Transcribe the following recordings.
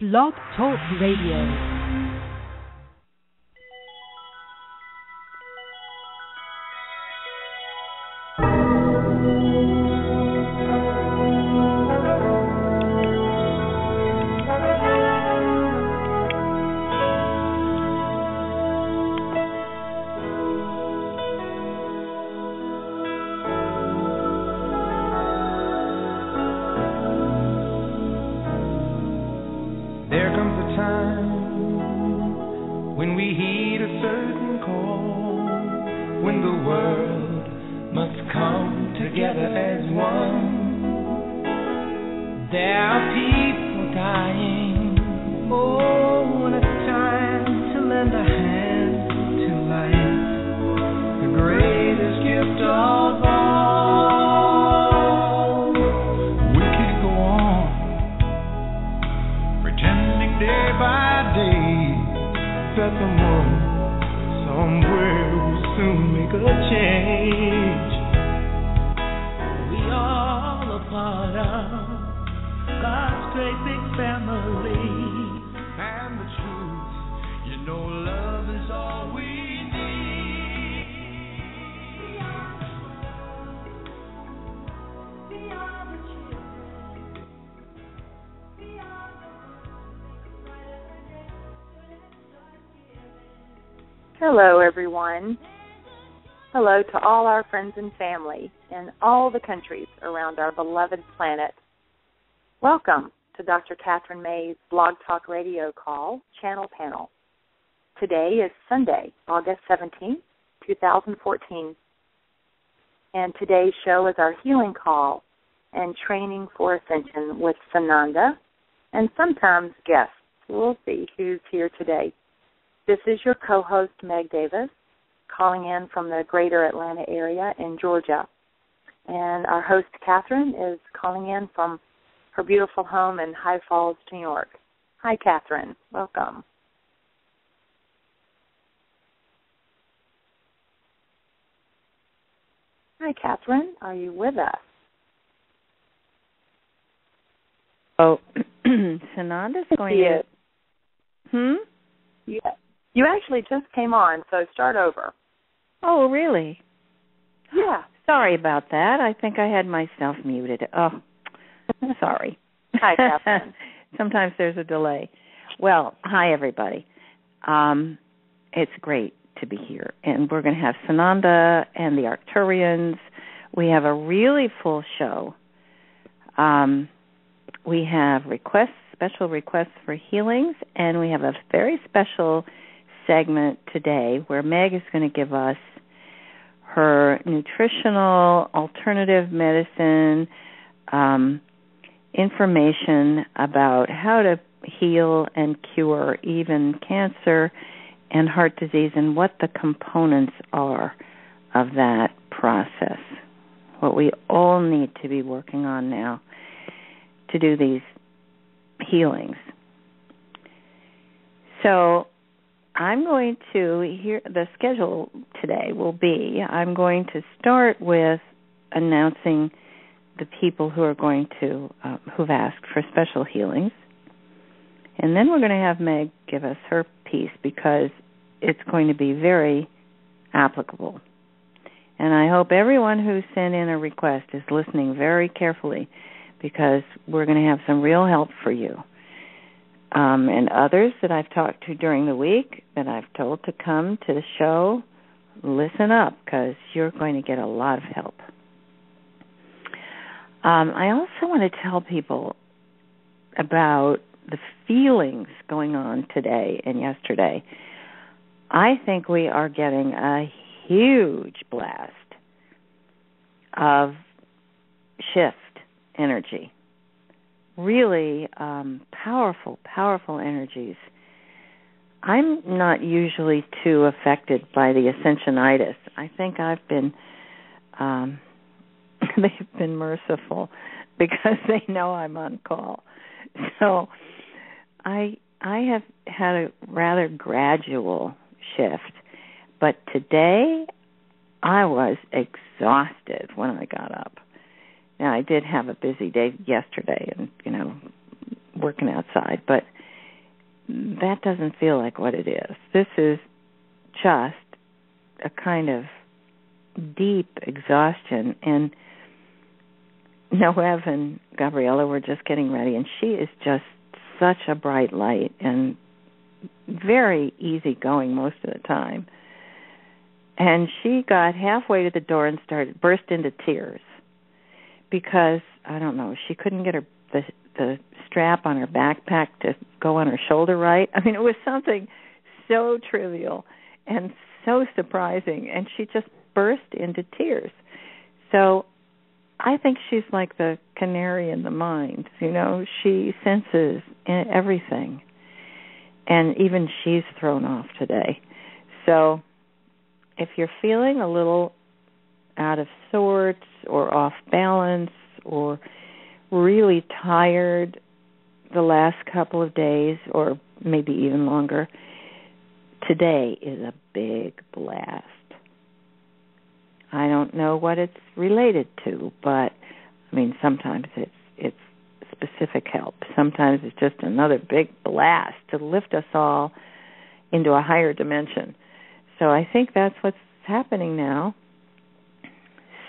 Blog Talk Radio. Hello, everyone. Hello to all our friends and family in all the countries around our beloved planet. Welcome to Dr. Kathryn May's Blog Talk Radio call, Channel Panel. Today is Sunday, August 17th, 2014. And today's show is our healing call and training for Ascension with Sananda and sometimes guests. We'll see who's here today. This is your co-host, Meg Davis, calling in from the greater Atlanta area in Georgia. And our host, Kathryn, is calling in from her beautiful home in High Falls, New York. Hi, Kathryn. Welcome. Hi, Kathryn. Are you with us? Oh, Sananda's going to... Yeah. You actually just came on, so start over. Oh, really? Yeah. Sorry about that. I think I had myself muted. Oh, sorry. Hi, Kathryn. Sometimes there's a delay. Well, hi, everybody. It's great to be here. And we're going to have Sananda and the Arcturians. We have a really full show. We have special requests for healings, and we have a very special segment today where Meg is going to give us her nutritional alternative medicine information about how to heal and cure even cancer and heart disease and what the components are of that process, what we all need to be working on now to do these healings. So I'm going to, the schedule today will be, I'm going to start with announcing the people who are going to, who've asked for special healings. And then we're going to have Meg give us her piece because it's going to be very applicable. And I hope everyone who sent in a request is listening very carefully because we're going to have some real help for you. And others that I've talked to during the week that I've told to come to the show, listen up because you're going to get a lot of help. I also want to tell people about the feelings going on today and yesterday. I think we are getting a huge blast of shift energy. Really powerful energies. I'm not usually too affected by the Ascensionitis. I think I've been, they've been merciful because they know I'm on call. So I have had a rather gradual shift, but today I was exhausted when I got up. Now, I did have a busy day yesterday and, working outside, but that doesn't feel like what it is. This is just a kind of deep exhaustion. And Noev and Gabriella were just getting ready, and she is just such a bright light and very easygoing most of the time. And she got halfway to the door and burst into tears because, I don't know, she couldn't get the strap on her backpack to go on her shoulder right. I mean, it was something so trivial and so surprising, and she just burst into tears. So I think she's like the canary in the mine. You know, she senses everything, and even she's thrown off today. So if you're feeling a little out of sorts or off balance or really tired the last couple of days or maybe even longer, today is a big blast. I don't know what it's related to, but I mean, sometimes it's specific help. Sometimes it's just another big blast to lift us all into a higher dimension. So I think that's what's happening now.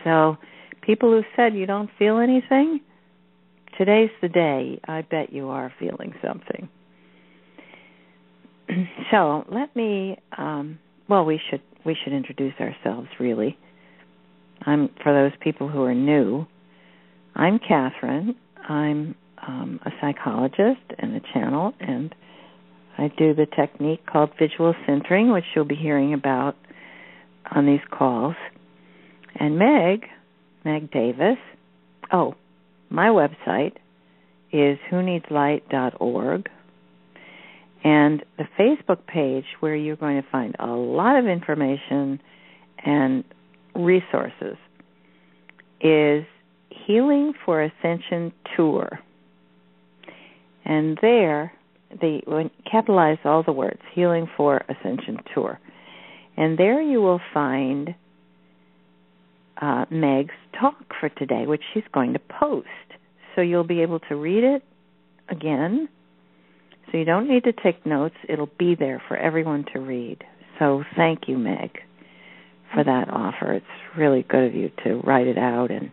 So people who said you don't feel anything, today's the day. I bet you are feeling something. So let me, we should introduce ourselves, really. For those people who are new, I'm Kathryn. I'm a psychologist and a channel, and I do the technique called visual centering, which you'll be hearing about on these calls. And Meg Davis, my website is whoneedslight.org, and the Facebook page where you're going to find a lot of information and resources is Healing for Ascension Tour. And there, capitalize all the words, Healing for Ascension Tour. And there you will find Meg's talk for today, which she's going to post. So you'll be able to read it again. So you don't need to take notes. It'll be there for everyone to read. So thank you, Meg, for that offer. It's really good of you to write it out and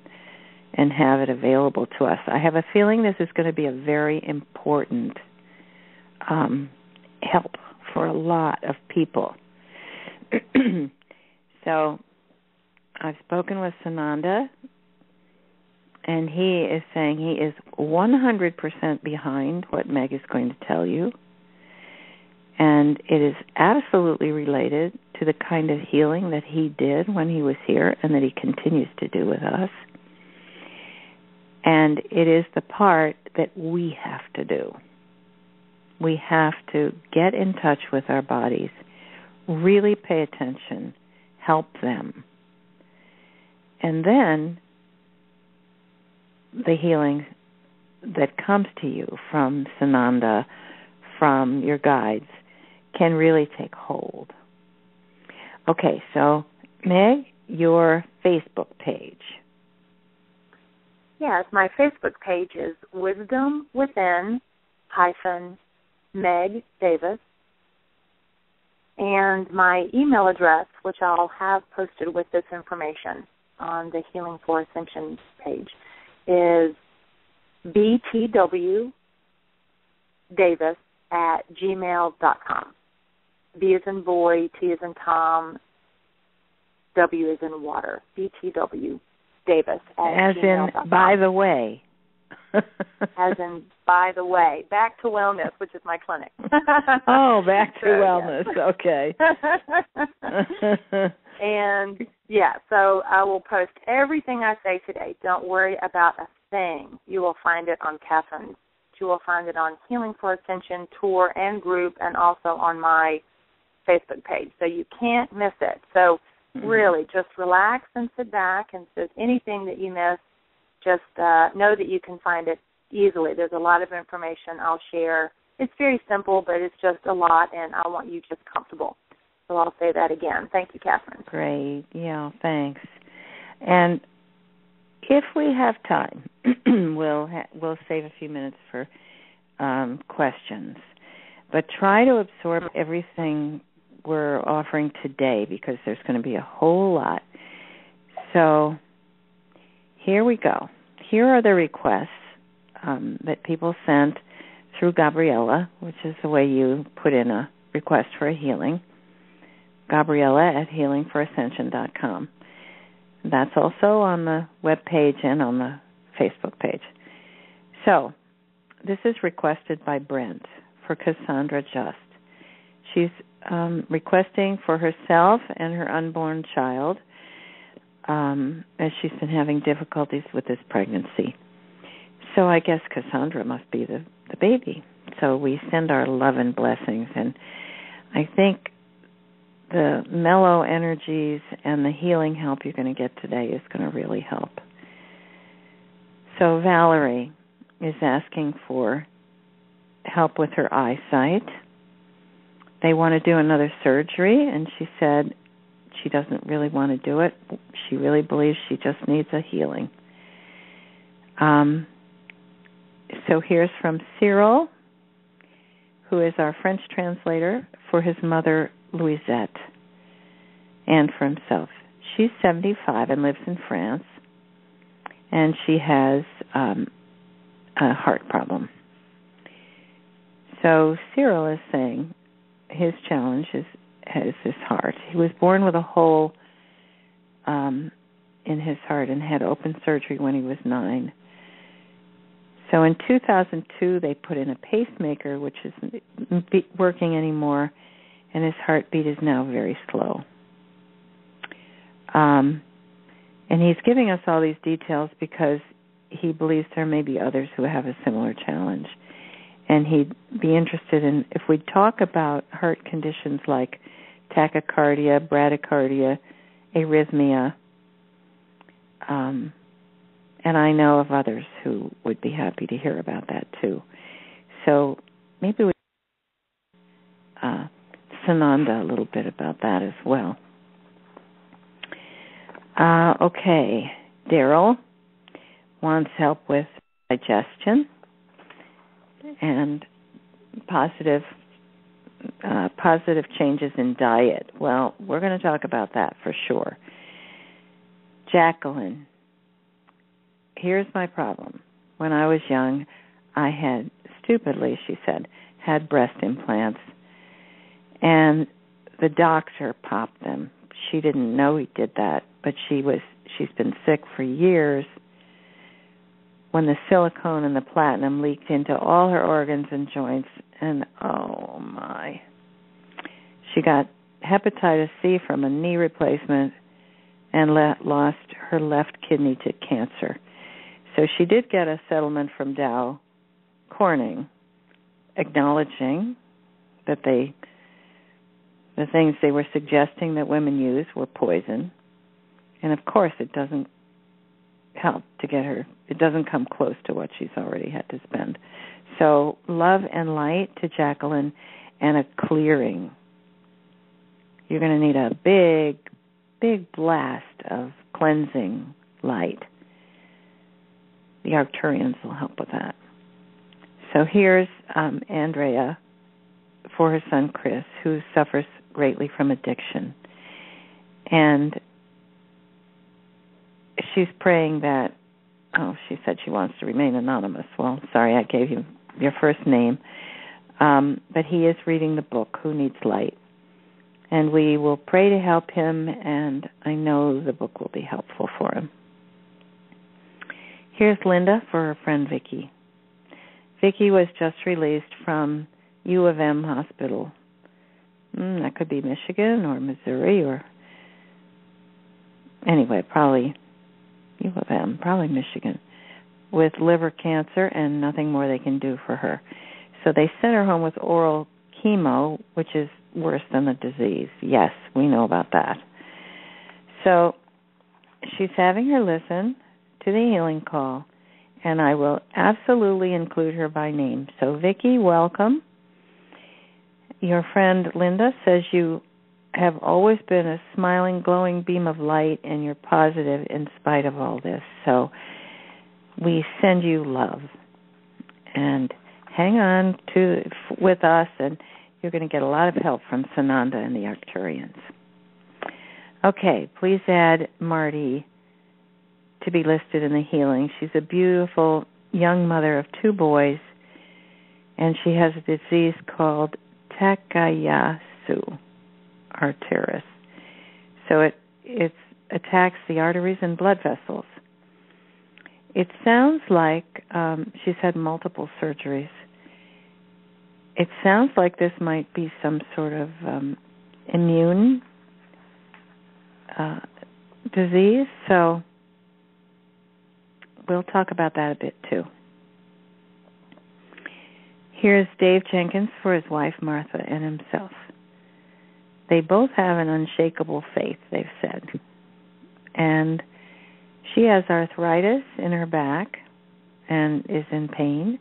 have it available to us. I have a feeling this is going to be a very important help for a lot of people. So I've spoken with Sananda, and he is saying he is 100% behind what Meg is going to tell you. And it is absolutely related to the kind of healing that he did when he was here and that he continues to do with us. And it is the part that we have to do. We have to get in touch with our bodies, really pay attention, help them. And then the healing that comes to you from Sananda, from your guides, can really take hold. Okay, so Meg, your Facebook page. Yes, my Facebook page is Wisdom Within Meg Davis. And my email address, which I'll have posted with this information on the Healing for Ascension page, is btwdavis@gmail.com. B as in boy, T as in Tom, W as in water. btwdavis@gmail.com. As in, by the way. As in, by the way. Back to Wellness, which is my clinic. Oh, back to Wellness. Yes. Okay. And, so I will post everything I say today. Don't worry about a thing. You will find it on Kathryn's. You will find it on Healing for Ascension Tour and Group, and also on my Facebook page. So you can't miss it. So really, just relax and sit back, and if there's anything that you miss, just know that you can find it easily. There's a lot of information I'll share. It's very simple, but it's just a lot, and I want you just comfortable. So I'll say that again. Thank you, Kathryn. Great. Yeah, thanks. And if we have time, we'll save a few minutes for questions. But try to absorb everything we're offering today because there's going to be a whole lot. So here we go. Here are the requests that people sent through Gabriella, which is the way you put in a request for a healing. Gabriella at healingforascension.com. That's also on the web page and on the Facebook page. So this is requested by Brent for Cassandra Just. She's requesting for herself and her unborn child as she's been having difficulties with this pregnancy. So I guess Cassandra must be the baby. So we send our love and blessings. And I think the mellow energies and the healing help you're going to get today is going to really help. So Valerie is asking for help with her eyesight. They want to do another surgery, and she said she doesn't really want to do it. She really believes she just needs a healing. So here's from Cyril, who is our French translator for his mother, Louisette, and for himself. She's 75 and lives in France, and she has a heart problem. So Cyril is saying his challenge is his heart. He was born with a hole in his heart and had open surgery when he was 9. So in 2002, they put in a pacemaker, which isn't working anymore, and his heartbeat is now very slow. And he's giving us all these details because he believes there may be others who have a similar challenge. And he'd be interested in, if we talk about heart conditions like tachycardia, bradycardia, arrhythmia, and I know of others who would be happy to hear about that too. So maybe we Sananda a little bit about that as well. Okay, Daryl wants help with digestion and positive changes in diet. Well, we're going to talk about that for sure. Jacqueline, here's my problem. When I was young, I had, stupidly, she said, had breast implants, and the doctor popped them. She didn't know he did that, but she's been sick for years when the silicone and the platinum leaked into all her organs and joints, and oh my. She got hepatitis C from a knee replacement and lost her left kidney to cancer. So she did get a settlement from Dow Corning, acknowledging that the things they were suggesting that women use were poison. And of course it doesn't help to get her, it doesn't come close to what she's already had to spend. So love and light to Jacqueline and a clearing. You're going to need a big, big blast of cleansing light. The Arcturians will help with that. So here's Andrea for her son Chris, who suffers greatly from addiction. And she's praying that, she said she wants to remain anonymous. Well, sorry, I gave you your first name. But he is reading the book, Who Needs Light? And we will pray to help him, and I know the book will be helpful for him. Here's Linda for her friend Vicki. Vicki was just released from U of M Hospital. That could be Michigan or Missouri or... Anyway, probably U of M, probably Michigan, with liver cancer and nothing more they can do for her. So they sent her home with oral chemo, which is worse than the disease. Yes, we know about that. So she's having her listen to the healing call, and I will absolutely include her by name. So Vicki, welcome. Your friend Linda says you have always been a smiling, glowing beam of light, and you're positive in spite of all this. So we send you love and hang on with us, and you're going to get a lot of help from Sananda and the Arcturians. Okay, please add Marty to be listed in the healing. She's a beautiful young mother of 2 boys, and she has a disease called Takayasu arteritis. So it attacks the arteries and blood vessels. It sounds like she's had multiple surgeries. It sounds like this might be some sort of immune disease, so we'll talk about that a bit too. Here's Dave Jenkins for his wife Martha and himself. They both have an unshakable faith, they've said. And she has arthritis in her back and is in pain.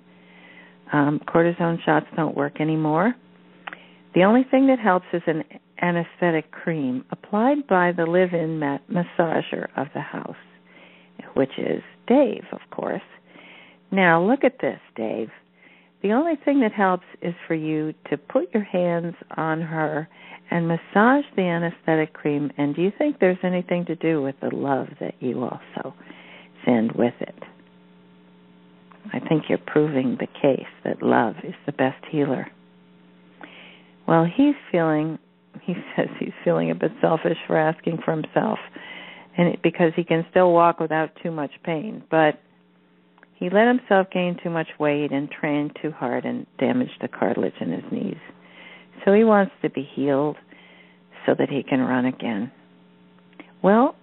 Cortisone shots don't work anymore. The only thing that helps is an anesthetic cream applied by the live-in massager of the house, which is Dave, of course. Now, look at this, Dave. The only thing that helps is for you to put your hands on her and massage the anesthetic cream. And do you think there's anything to do with the love that you also send with it? I think you're proving the case that love is the best healer. Well, he says he's feeling a bit selfish for asking for himself, and because he can still walk without too much pain. But he let himself gain too much weight and trained too hard and damaged the cartilage in his knees. So he wants to be healed so that he can run again. Well,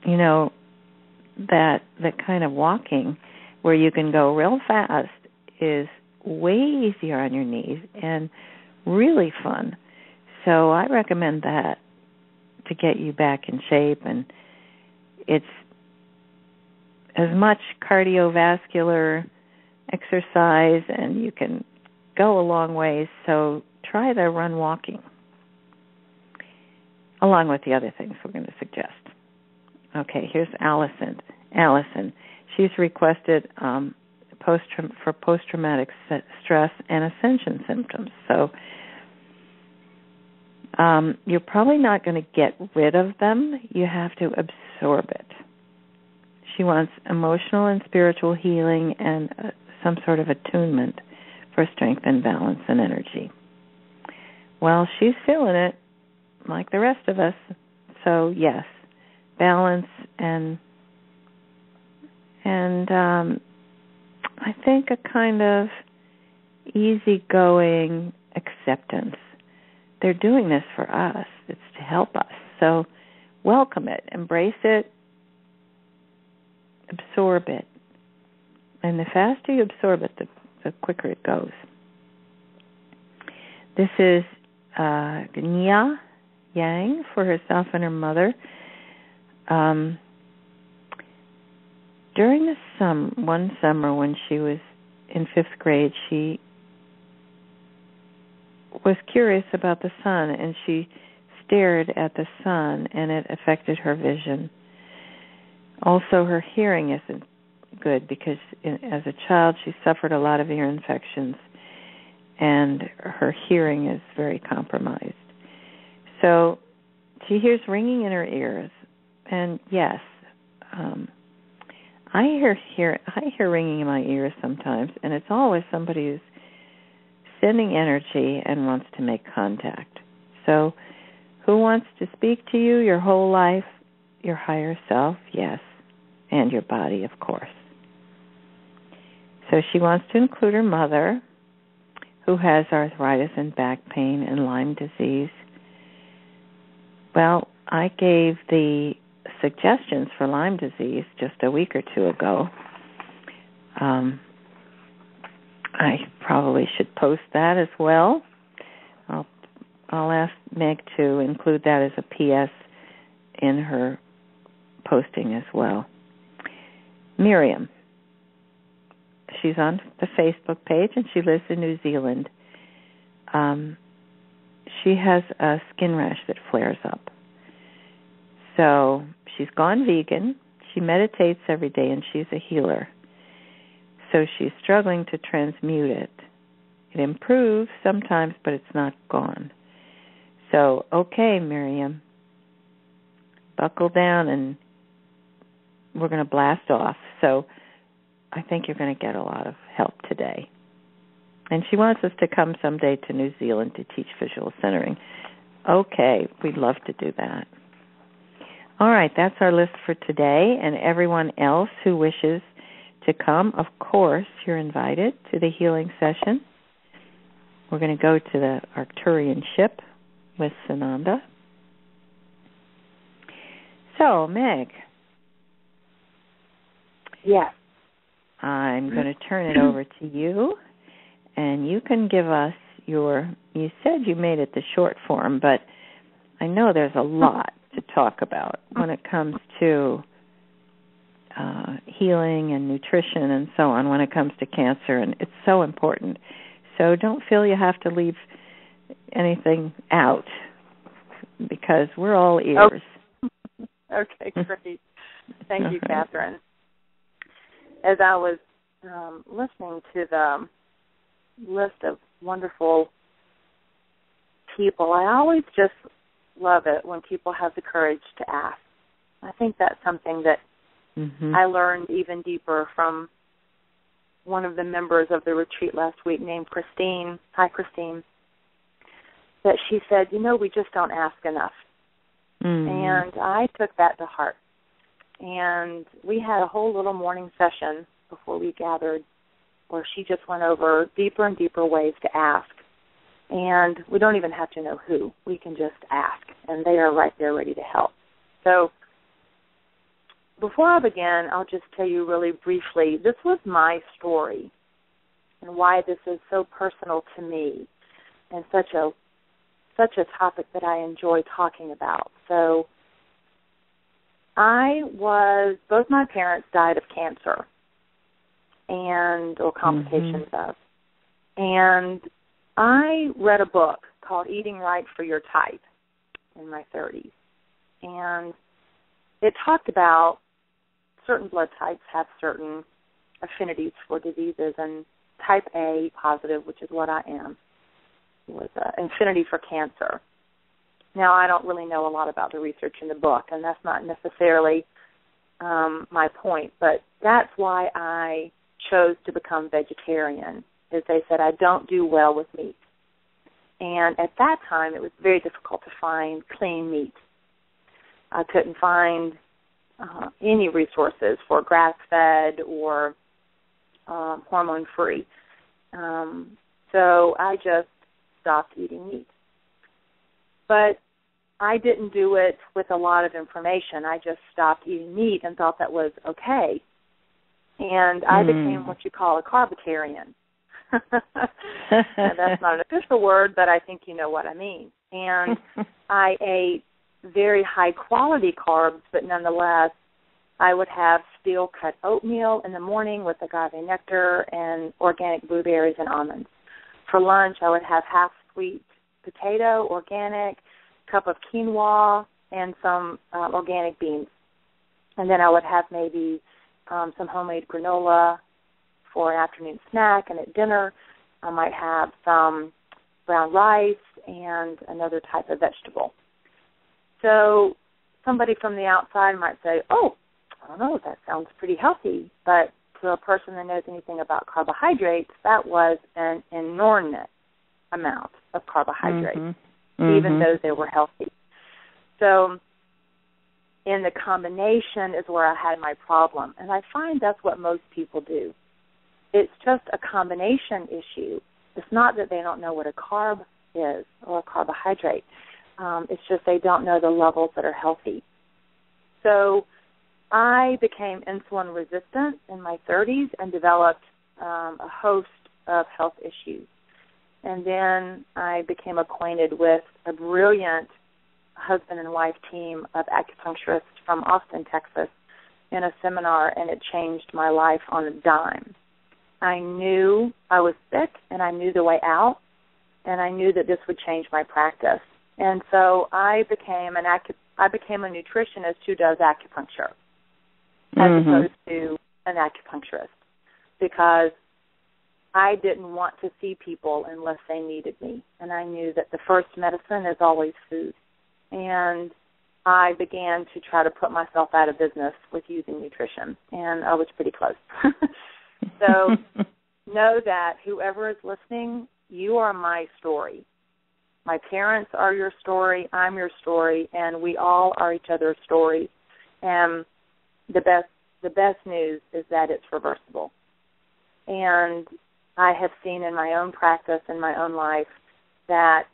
you know, that kind of walking where you can go real fast is way easier on your knees and really fun. So I recommend that to get you back in shape, and it's as much cardiovascular exercise, and you can go a long ways. So try the run walking, along with the other things we're going to suggest. Okay, here's Allison. She's requested for post-traumatic stress and Ascension symptoms. So you're probably not going to get rid of them. You have to absorb it. She wants emotional and spiritual healing and some sort of attunement for strength and balance and energy. Well, she's feeling it like the rest of us. So, yes, balance and I think a kind of easygoing acceptance. They're doing this for us. It's to help us. So welcome it, embrace it, absorb it. And the faster you absorb it, the quicker it goes. This is Nya Yang for herself and her mother. During one summer when she was in 5th grade, she was curious about the sun, and she stared at the sun, and it affected her vision. Also, her hearing isn't good because as a child she suffered a lot of ear infections, and her hearing is very compromised. So she hears ringing in her ears, and yes, I hear ringing in my ears sometimes, and it's always somebody who's sending energy and wants to make contact. So who wants to speak to you your whole life? Your higher self, yes, and your body, of course. So she wants to include her mother, who has arthritis and back pain and Lyme disease. Well, I gave the suggestions for Lyme disease just a week or two ago. I probably should post that as well. I'll ask Meg to include that as a PS in her posting as well. Miriam, she's on the Facebook page and she lives in New Zealand. She has a skin rash that flares up. So she's gone vegan. She meditates every day and she's a healer. So she's struggling to transmute it. It improves sometimes, but it's not gone. So, okay, Miriam, buckle down and we're going to blast off. So I think you're going to get a lot of help today. And she wants us to come someday to New Zealand to teach visual centering. Okay, we'd love to do that. All right, that's our list for today. And everyone else who wishes to come, of course, you're invited to the healing session. We're going to go to the Arcturian ship with Sananda. So, Meg. Yes. I'm going to turn it over to you, and you can give us you said you made it the short form, but I know there's a lot to talk about when it comes to healing and nutrition and so on when it comes to cancer, and it's so important. So don't feel you have to leave anything out because we're all ears. Okay, great. Thank you, Kathryn. As I was listening to the list of wonderful people, I always just love it when people have the courage to ask. I think that's something that I learned even deeper from one of the members of the retreat last week named Christine. Hi, Christine. That she said, we just don't ask enough. And I took that to heart. And we had a whole little morning session before we gathered where she just went over deeper and deeper ways to ask. And we don't even have to know who. We can just ask, and they are right there ready to help. So before I begin, I'll just tell you really briefly, this was my story and why this is so personal to me and such a topic that I enjoy talking about. So both my parents died of cancer or complications of. And I read a book called Eating Right for Your Type in my 30s. And it talked about certain blood types have certain affinities for diseases, and type A positive, which is what I am, was an affinity for cancer. Now, I don't really know a lot about the research in the book, and that's not necessarily my point, but that's why I chose to become vegetarian, is they said I don't do well with meat. And at that time, it was very difficult to find clean meat. I couldn't find any resources for grass-fed or hormone-free. So I just stopped eating meat. But I didn't do it with a lot of information. I just stopped eating meat and thought that was okay. And I became what you call a carbitarian. And that's not an official word, but I think you know what I mean. And I ate very high-quality carbs, but nonetheless, I would have steel-cut oatmeal in the morning with agave nectar and organic blueberries and almonds. For lunch, I would have half-sweet potato, organic, cup of quinoa, and some organic beans. And then I would have maybe some homemade granola for an afternoon snack, and at dinner I might have some brown rice and another type of vegetable. So somebody from the outside might say, oh, I don't know, that sounds pretty healthy, but to a person that knows anything about carbohydrates, that was an inordinate amount of carbohydrates, even though they were healthy. So in the combination is where I had my problem, and I find that's what most people do. It's just a combination issue. It's not that they don't know what a carb is or a carbohydrate. It's just they don't know the levels that are healthy. So I became insulin resistant in my 30s and developed a host of health issues. And then I became acquainted with a brilliant husband and wife team of acupuncturists from Austin, Texas, in a seminar, and it changed my life on a dime. I knew I was sick, and I knew the way out, and I knew that this would change my practice. And so I became a nutritionist who does acupuncture as opposed to an acupuncturist, because I didn't want to see people unless they needed me. And I knew that the first medicine is always food. And I began to try to put myself out of business with using nutrition. And I was pretty close. So know that whoever is listening, you are my story. My parents are your story, I'm your story, and we all are each other's stories. And the best news is that it's reversible. And I have seen in my own practice, in my own life, that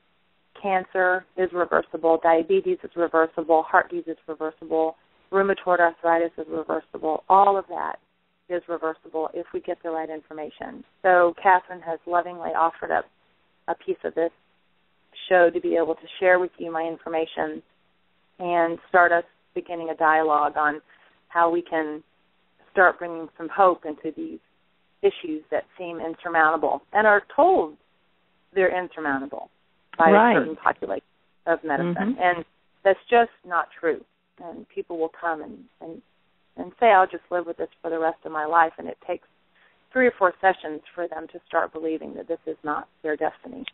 cancer is reversible, diabetes is reversible, heart disease is reversible, rheumatoid arthritis is reversible. All of that is reversible if we get the right information. So Kathryn has lovingly offered up a piece of this show to be able to share with you my information and start us beginning a dialogue on how we can start bringing some hope into these issues that seem insurmountable and are told they're insurmountable by a certain population of medicine. And that's just not true. And people will come and say, I'll just live with this for the rest of my life, and it takes 3 or 4 sessions for them to start believing that this is not their destiny.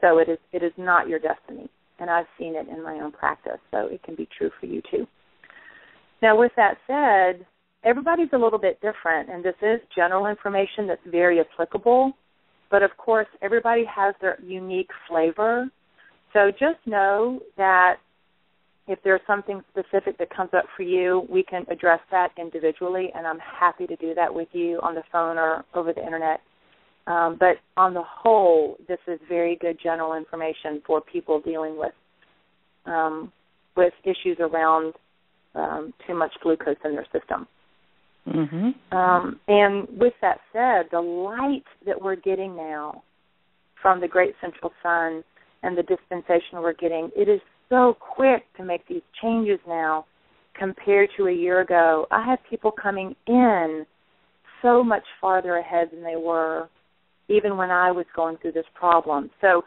So it is not your destiny, and I've seen it in my own practice, so it can be true for you too. Now, with that said, everybody's a little bit different, and this is general information that's very applicable, but of course everybody has their unique flavor. So just know that if there's something specific that comes up for you, we can address that individually, and I'm happy to do that with you on the phone or over the Internet. But on the whole, this is very good general information for people dealing with issues around too much glucose in their system. And with that said, the light that we're getting now from the great central sun and the dispensation we're getting, it is so quick to make these changes now compared to a year ago. I have people coming in so much farther ahead than they were even when I was going through this problem. So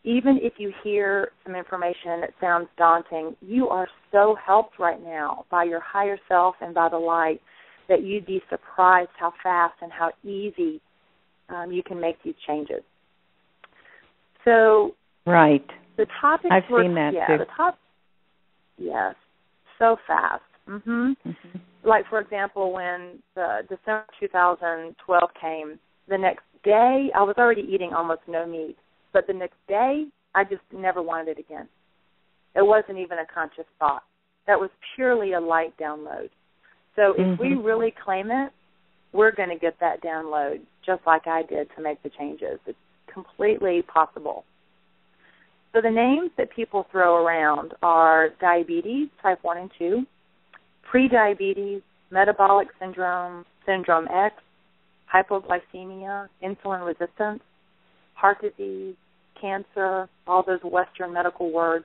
even if you hear some information and it sounds daunting, you are so helped right now by your higher self and by the light that you'd be surprised how fast and how easy you can make these changes. So the topics I've seen that too. Yes, so fast. Like, for example, when the December 2012 came, the next day I was already eating almost no meat. But the next day, I just never wanted it again. It wasn't even a conscious thought. That was purely a light download. So if we really claim it, we're going to get that download just like I did to make the changes. It's completely possible. So the names that people throw around are diabetes, type 1 and 2, prediabetes, metabolic syndrome, syndrome X, hypoglycemia, insulin resistance, heart disease, cancer, all those Western medical words.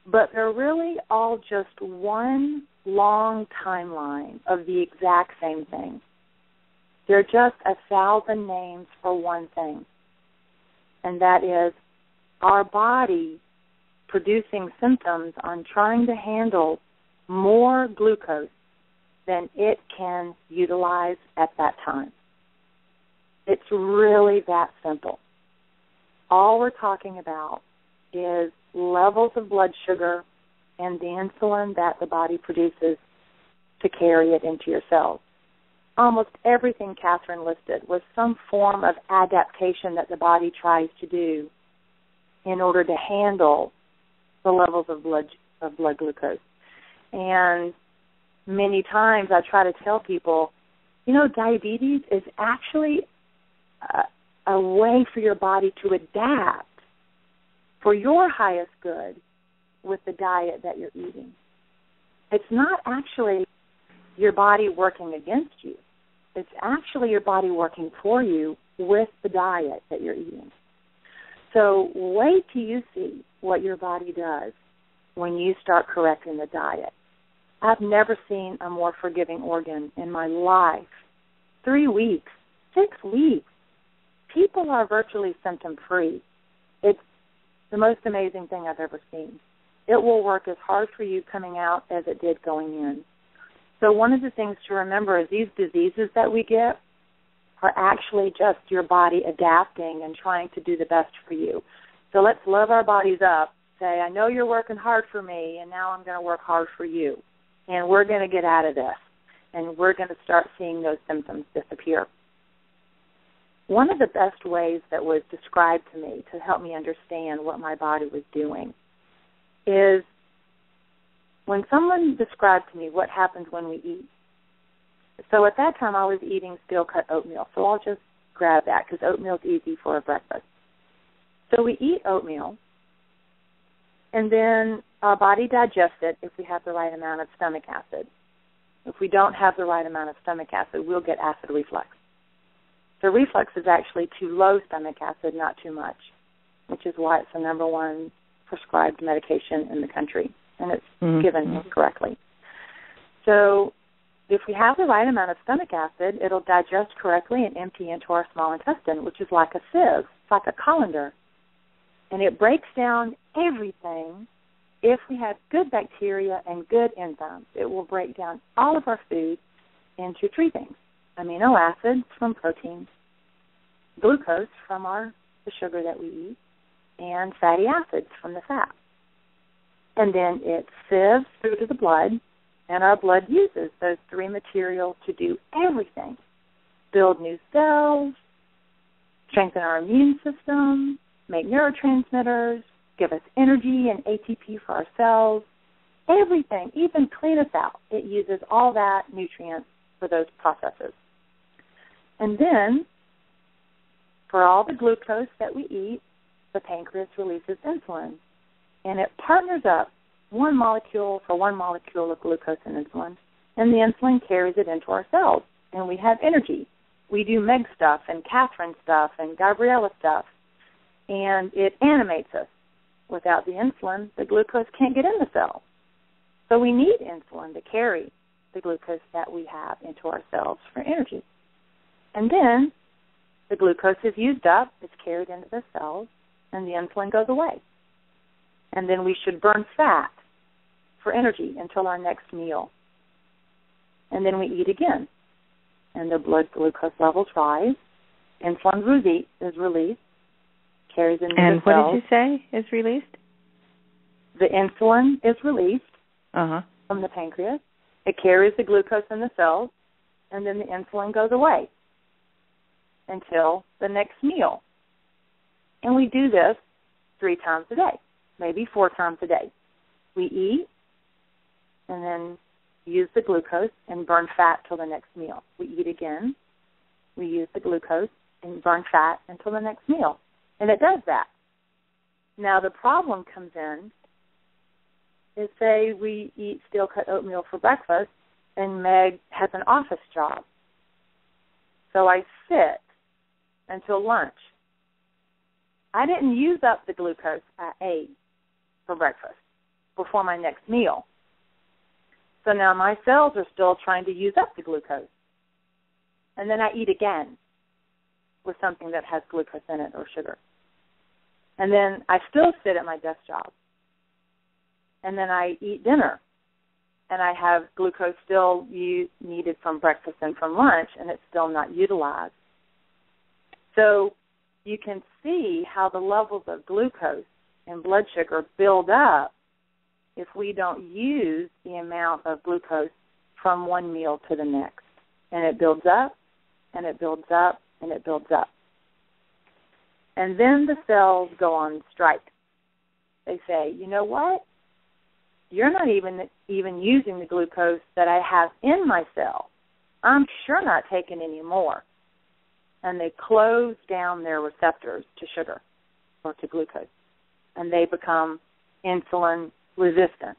But they're really all just one long timeline of the exact same thing. They're just 1,000 names for one thing, and that is our body producing symptoms on trying to handle more glucose than it can utilize at that time. It's really that simple. All we're talking about is levels of blood sugar and the insulin that the body produces to carry it into your cells. Almost everything Kathryn listed was some form of adaptation that the body tries to do in order to handle the levels of blood glucose. And many times I try to tell people, diabetes is actually a way for your body to adapt for your highest good with the diet that you're eating. It's not actually your body working against you. It's actually your body working for you with the diet that you're eating. So wait till you see what your body does when you start correcting the diet. I've never seen a more forgiving organ in my life. 3 weeks, 6 weeks. People are virtually symptom-free. It's the most amazing thing I've ever seen. It will work as hard for you coming out as it did going in. So one of the things to remember is these diseases that we get, are actually just your body adapting and trying to do the best for you. So let's love our bodies up. Say, I know you're working hard for me, and now I'm going to work hard for you. And we're going to get out of this, and we're going to start seeing those symptoms disappear. One of the best ways that was described to me to help me understand what my body was doing is when someone described to me what happens when we eat. So at that time I was eating steel-cut oatmeal, so I'll just grab that because oatmeal is easy for a breakfast. So we eat oatmeal, and then our body digests it if we have the right amount of stomach acid. If we don't have the right amount of stomach acid, we'll get acid reflux. So reflux is actually too low stomach acid, not too much, which is why it's the number one prescribed medication in the country, and it's given incorrectly. So if we have the right amount of stomach acid, it'll digest correctly and empty into our small intestine, which is like a sieve. It's like a colander. And it breaks down everything. If we have good bacteria and good enzymes, it will break down all of our food into three things: amino acids from protein, glucose from the sugar that we eat, and fatty acids from the fat. And then it sieves through to the blood, and our blood uses those three materials to do everything: build new cells, strengthen our immune system, make neurotransmitters, give us energy and ATP for our cells, everything, even clean us out. It uses all that nutrients for those processes. And then, for all the glucose that we eat, the pancreas releases insulin. And it partners up one molecule for one molecule of glucose and insulin, and the insulin carries it into our cells, and we have energy. We do Meg stuff and Kathryn stuff and Gabriella stuff, and it animates us. Without the insulin, the glucose can't get in the cell. So we need insulin to carry the glucose that we have into our cells for energy. And then the glucose is used up, it's carried into the cells, and the insulin goes away. And then we should burn fat for energy until our next meal. And then we eat again. And the blood glucose levels rise. Insulin is released, carries into the cells. And what did you say is released? The insulin is released from the pancreas. It carries the glucose in the cells, and then the insulin goes away until the next meal. And we do this 3 times a day, maybe 4 times a day. We eat and then use the glucose and burn fat till the next meal. We eat again. We use the glucose and burn fat until the next meal. And it does that. Now the problem comes in is, say we eat steel-cut oatmeal for breakfast and Meg has an office job. So I sit until lunch. I didn't use up the glucose I ate for breakfast before my next meal. So now my cells are still trying to use up the glucose. And then I eat again with something that has glucose in it or sugar. And then I still sit at my desk job. And then I eat dinner. And I have glucose still needed from breakfast and from lunch, and it's still not utilized. So you can see how the levels of glucose and blood sugar build up if we don't use the amount of glucose from one meal to the next. And it builds up, and it builds up, and it builds up. And then the cells go on strike. They say, you know what? You're not even using the glucose that I have in my cell. I'm sure not taking any more. And they close down their receptors to sugar or to glucose. And they become insulin resistant.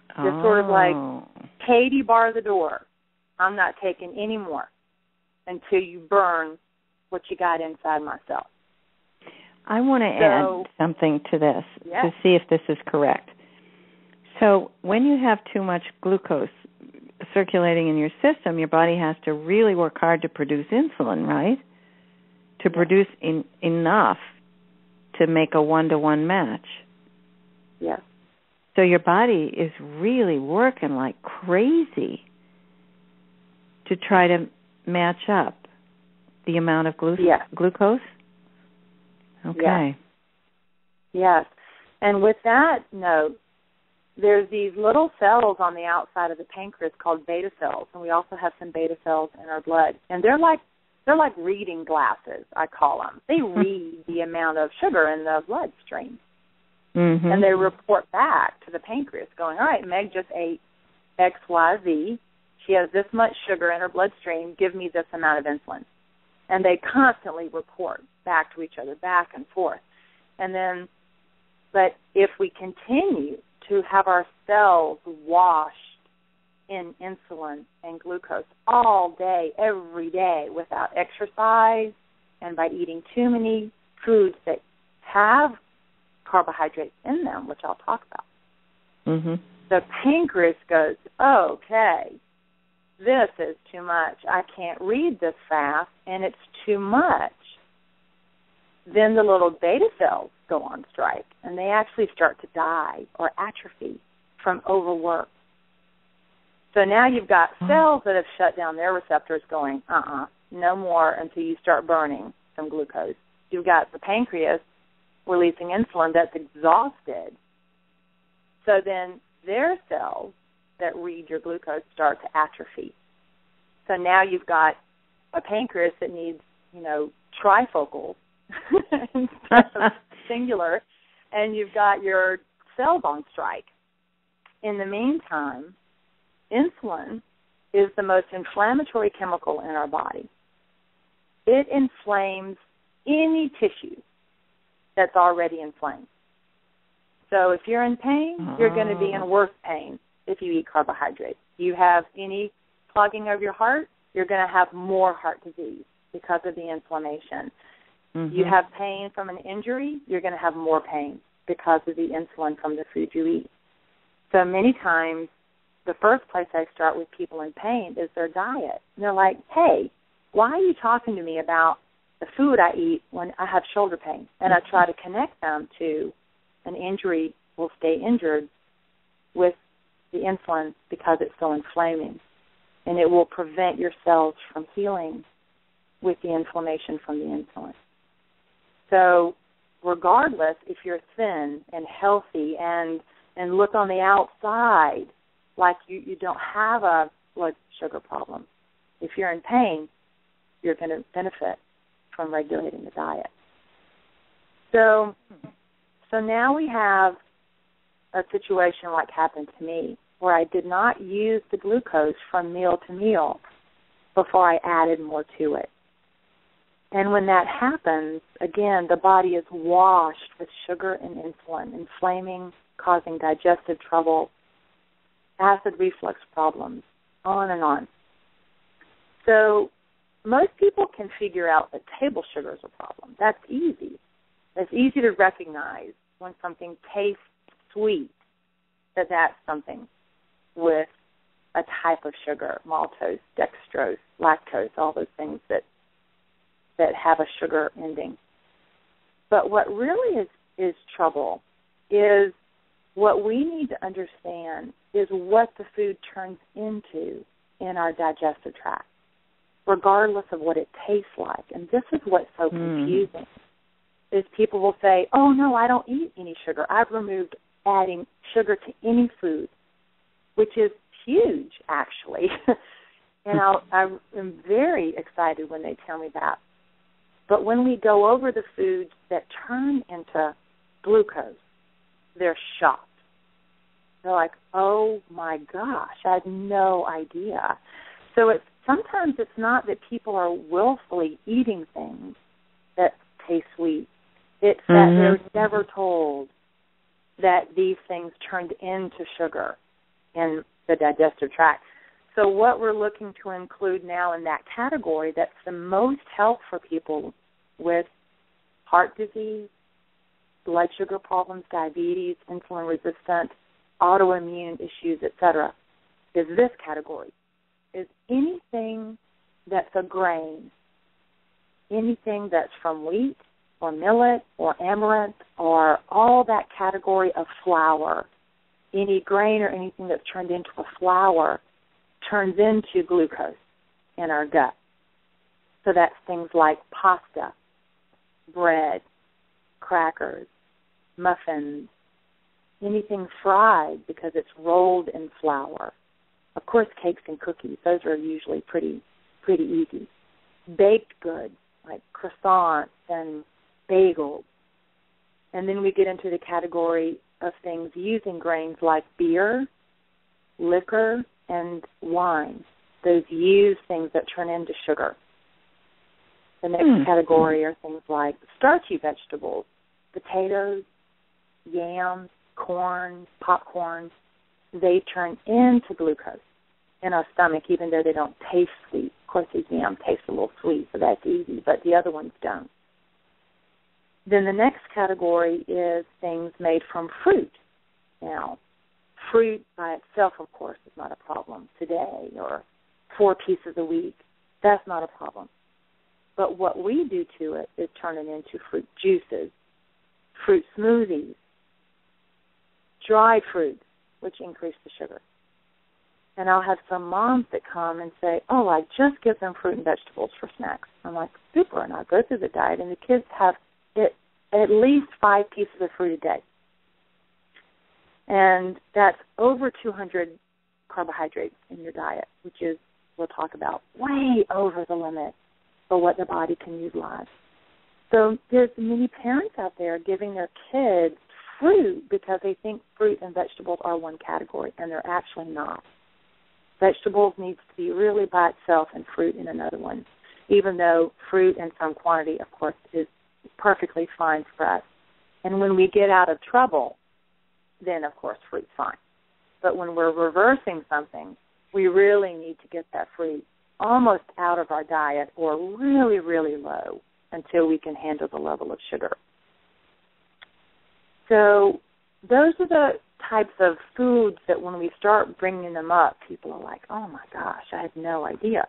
Just sort of like, Katie, bar the door. I'm not taking any more until you burn what you got inside my cell. I want to add something to this to see if this is correct. So when you have too much glucose circulating in your system, your body has to really work hard to produce insulin, right? To produce enough to make a 1-to-1 match. Yes. So your body is really working like crazy to try to match up, the amount of glucose? Okay. Yes. And with that note, there's these little cells on the outside of the pancreas called beta cells, and we also have some beta cells in our blood. And they're like reading glasses, I call them. They read the amount of sugar in the bloodstream. Mm-hmm. And they report back to the pancreas going, all right, Meg just ate X, Y, Z. She has this much sugar in her bloodstream. Give me this amount of insulin. And they constantly report back to each other, back and forth. And then, but if we continue to have our cells washed in insulin and glucose all day, every day, without exercise and by eating too many foods that have carbohydrates in them, which I'll talk about, the pancreas goes, okay, this is too much. I can't read this fast, and it's too much. Then the little beta cells go on strike, and they actually start to die or atrophy from overwork. So now you've got cells that have shut down their receptors going, no more until you start burning some glucose. You've got the pancreas releasing insulin that's exhausted. So then their cells that read your glucose start to atrophy. So now you've got a pancreas that needs, trifocals instead of singular, and you've got your cells on strike. In the meantime, insulin is the most inflammatory chemical in our body. It inflames any tissue that's already inflamed. So if you're in pain, you're going to be in worse pain if you eat carbohydrates. You have any clogging of your heart, you're going to have more heart disease because of the inflammation. You have pain from an injury, you're going to have more pain because of the insulin from the food you eat. So many times, the first place I start with people in pain is their diet. And they're like, hey, why are you talking to me about the food I eat when I have shoulder pain? And I try to connect them to an injury will stay injured with the insulin because it's so inflaming. And it will prevent your cells from healing with the inflammation from the insulin. So regardless if you're thin and healthy and look on the outside like you don't have a blood sugar problem, if you're in pain, you're going to benefit from regulating the diet. So now we have a situation like happened to me where I did not use the glucose from meal to meal before I added more to it. And when that happens, again, the body is washed with sugar and insulin, inflaming, causing digestive trouble, acid reflux problems, on and on. So most people can figure out that table sugar is a problem. That's easy. It's easy to recognize when something tastes sweet that that's something with a type of sugar, maltose, dextrose, lactose, all those things that have a sugar ending. But what really is trouble is what we need to understand is what the food turns into in our digestive tract, regardless of what it tastes like. And this is what's so confusing, is people will say, oh, no, I don't eat any sugar. I've removed adding sugar to any food, which is huge, actually. And I am very excited when they tell me that. But when we go over the foods that turn into glucose, they're shocked. They're like, oh, my gosh, I had no idea. So sometimes it's not that people are willfully eating things that taste sweet. It's that they're never told that these things turned into sugar in the digestive tract. So what we're looking to include now in that category that's the most help for people with heart disease, blood sugar problems, diabetes, insulin resistant, autoimmune issues, etc., is this category. Is anything that's a grain, anything that's from wheat or millet or amaranth or all that category of flour, any grain or anything that's turned into a flour turns into glucose in our gut. So that's things like pasta, bread, crackers, muffins, anything fried because it's rolled in flour. Of course, cakes and cookies, those are usually pretty easy. Baked goods like croissants and bagels. And then we get into the category of things using grains like beer, liquor, and wine. Those used things that turn into sugar. The next category are things like starchy vegetables, potatoes, yams, corn, popcorn. They turn into glucose in our stomach, even though they don't taste sweet. Of course, these yams taste a little sweet, so that's easy, but the other ones don't. Then the next category is things made from fruit. Now, fruit by itself, of course, is not a problem today, or 4 pieces a week. That's not a problem. But what we do to it is turn it into fruit juices, fruit smoothies, dried fruits, which increase the sugar. And I'll have some moms that come and say, oh, I just give them fruit and vegetables for snacks. I'm like, super, and I go through the diet, and the kids have at least 5 pieces of fruit a day. And that's over 200 carbohydrates in your diet, which is, we'll talk about, way over the limit for what the body can utilize. So there's many parents out there giving their kids fruit because they think fruit and vegetables are one category, and they're actually not. Vegetables needs to be really by itself and fruit in another one, even though fruit in some quantity, of course, is perfectly fine for us. And when we get out of trouble, then, of course, fruit's fine. But when we're reversing something, we really need to get that fruit almost out of our diet or really, really low until we can handle the level of sugar. So those are the types of foods that when we start bringing them up, people are like, oh, my gosh, I had no idea.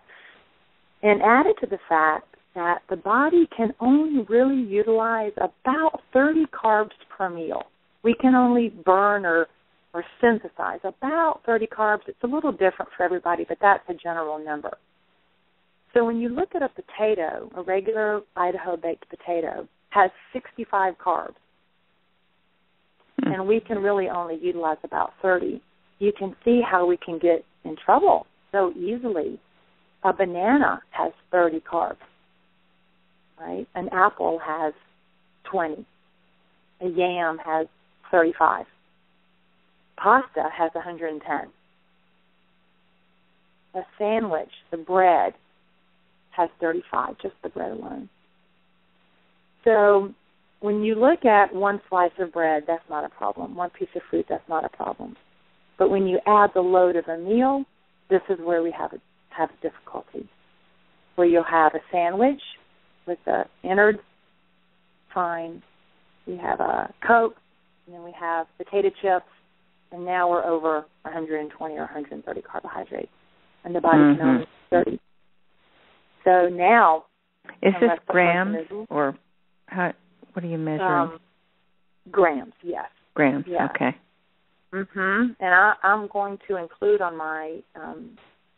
And added to the fact that the body can only really utilize about 30 carbs per meal. We can only burn or synthesize about 30 carbs. It's a little different for everybody, but that's a general number. So when you look at a potato, a regular Idaho baked potato has 65 carbs, and we can really only utilize about 30. You can see how we can get in trouble so easily. A banana has 30 carbs, right? An apple has 20. A yam has 35. Pasta has 110. A sandwich, the bread, has 35, just the bread alone. So when you look at one slice of bread, that's not a problem. One piece of fruit, that's not a problem. But when you add the load of a meal, this is where we have difficulty. Where you'll have a sandwich with the innards, fine. We have a Coke, and then we have potato chips, and now we're over 120 or 130 carbohydrates, and the body can only 30. So now, is this grams or how? What are you measuring? Grams, yes. Grams, yeah. Okay. And I'm going to include on my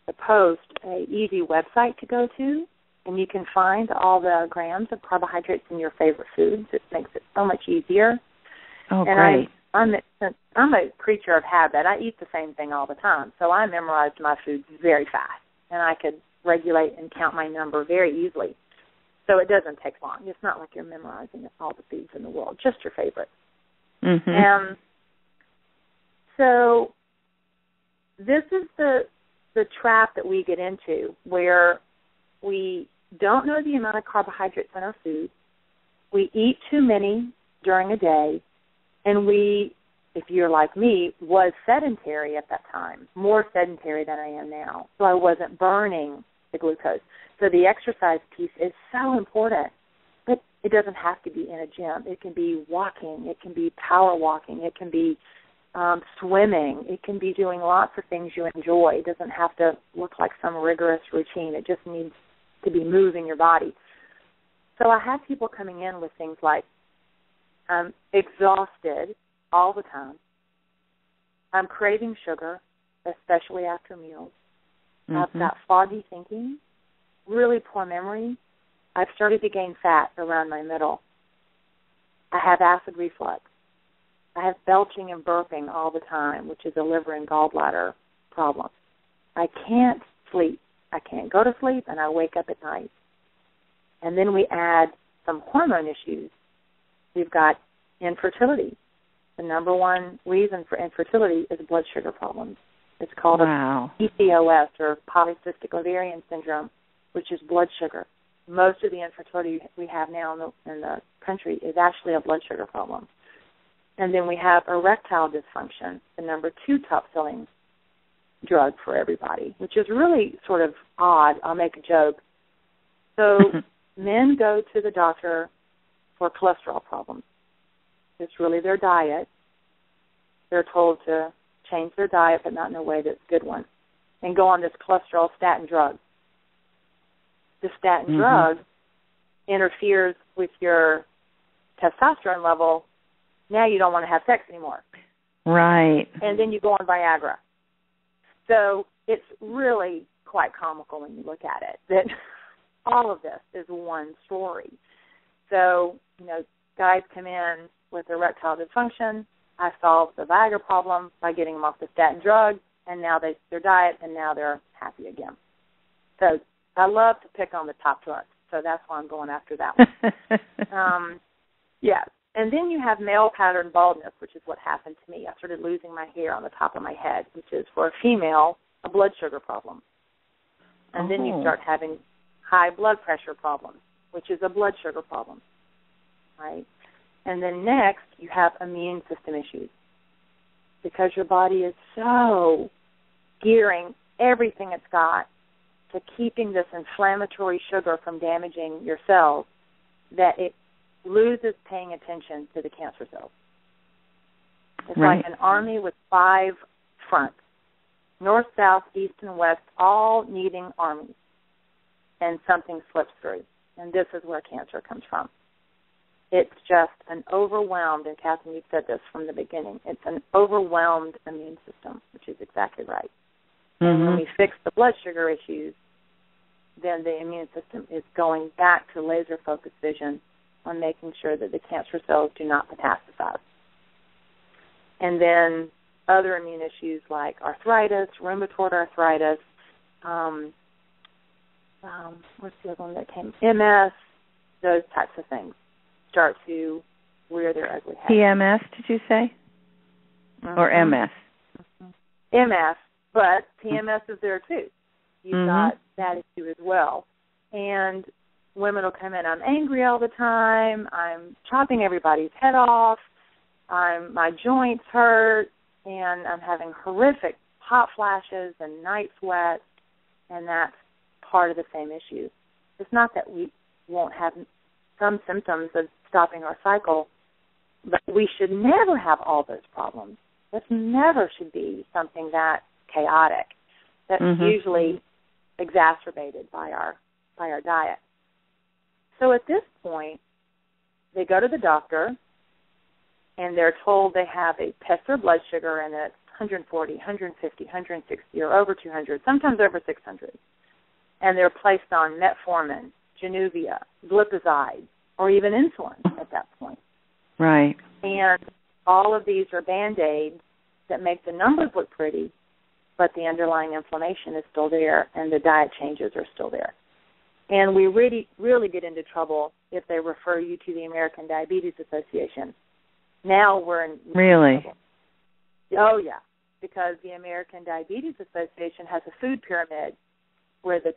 the post a easy website to go to, and you can find all the grams of carbohydrates in your favorite foods. It makes it so much easier. Oh, and great. I'm a creature of habit. I eat the same thing all the time, so I memorized my foods very fast, and I could regulate and count my number very easily. So it doesn't take long. It's not like you're memorizing all the foods in the world, just your favorite. So this is the trap that we get into, where we don't know the amount of carbohydrates in our food. We eat too many during a day, and we, if you're like me, was sedentary at that time, more sedentary than I am now. So I wasn't burning the glucose. So the exercise piece is so important. But it doesn't have to be in a gym. It can be walking. It can be power walking. It can be swimming. It can be doing lots of things you enjoy. It doesn't have to look like some rigorous routine. It just needs to be moving your body. So I have people coming in with things like, I'm exhausted all the time. I'm craving sugar, especially after meals. I've got foggy thinking, really poor memory, I've started to gain fat around my middle. I have acid reflux. I have belching and burping all the time, which is a liver and gallbladder problem. I can't sleep. I can't go to sleep, and I wake up at night. And then we add some hormone issues. We've got infertility. The number one reason for infertility is blood sugar problems. It's called PCOS, or polycystic ovarian syndrome, which is blood sugar. Most of the infertility we have now in the country is actually a blood sugar problem. And then we have erectile dysfunction, the number 2 top-selling drug for everybody, which is really sort of odd. I'll make a joke. So men go to the doctor for cholesterol problems. It's really their diet. They're told to change their diet, but not in a way that's a good one, and go on this cholesterol statin drug. The statin drug interferes with your testosterone level. Now you don't want to have sex anymore. Right. And then you go on Viagra. So it's really quite comical when you look at it, that all of this is one story. So, guys come in with erectile dysfunction. I solved the Viagra problem by getting them off the statin drug, and now their diet, and now they're happy again. So I love to pick on the top drugs, so that's why I'm going after that one. Yeah. And then you have male pattern baldness, which is what happened to me. I started losing my hair on the top of my head, which is, for a female, a blood sugar problem. And then you start having high blood pressure problems, which is a blood sugar problem, right? And then next, you have immune system issues, because your body is so gearing everything it's got to keeping this inflammatory sugar from damaging your cells that it loses paying attention to the cancer cells. It's like an army with 5 fronts, north, south, east, and west, all needing armies, and something slips through. And this is where cancer comes from. It's just an overwhelmed, and Kathryn, you've said this from the beginning, it's an overwhelmed immune system, which is exactly right. And when we fix the blood sugar issues, then the immune system is going back to laser-focused vision on making sure that the cancer cells do not metastasize. And then other immune issues like arthritis, rheumatoid arthritis, what's the other one that came? MS, those types of things start to rear their ugly head. PMS, did you say? Or MS? MS, but PMS is there too. You've got that issue as well. And women will come in, I'm angry all the time, I'm chopping everybody's head off, my joints hurt, and I'm having horrific hot flashes and night sweats, and that's part of the same issue. It's not that we won't have some symptoms of stopping our cycle, but we should never have all those problems. This never should be something that chaotic. That's usually exacerbated by our diet. So at this point, they go to the doctor, and they're told they have a test their blood sugar, and it's 140, 150, 160, or over 200, sometimes over 600. And they're placed on metformin, Januvia, glipizide, or even insulin at that point. Right. And all of these are Band-Aids that make the numbers look pretty, but the underlying inflammation is still there, and the diet changes are still there. And we really, really get into trouble if they refer you to the American Diabetes Association. Now we're in trouble. Oh, yeah, because the American Diabetes Association has a food pyramid where the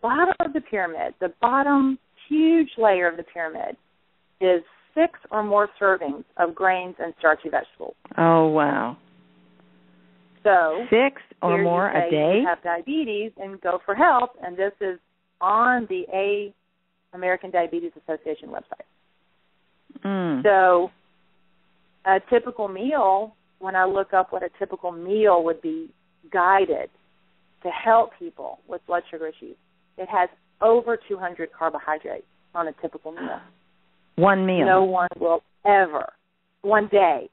bottom of the pyramid, the bottom huge layer of the pyramid is 6 or more servings of grains and starchy vegetables. Oh, wow. So 6 or more a day? You have diabetes and go for help, and this is on the American Diabetes Association website. So a typical meal, when I look up what a typical meal would be guided to help people with blood sugar issues, it has over 200 carbohydrates on a typical meal. One meal? No one will ever, one day,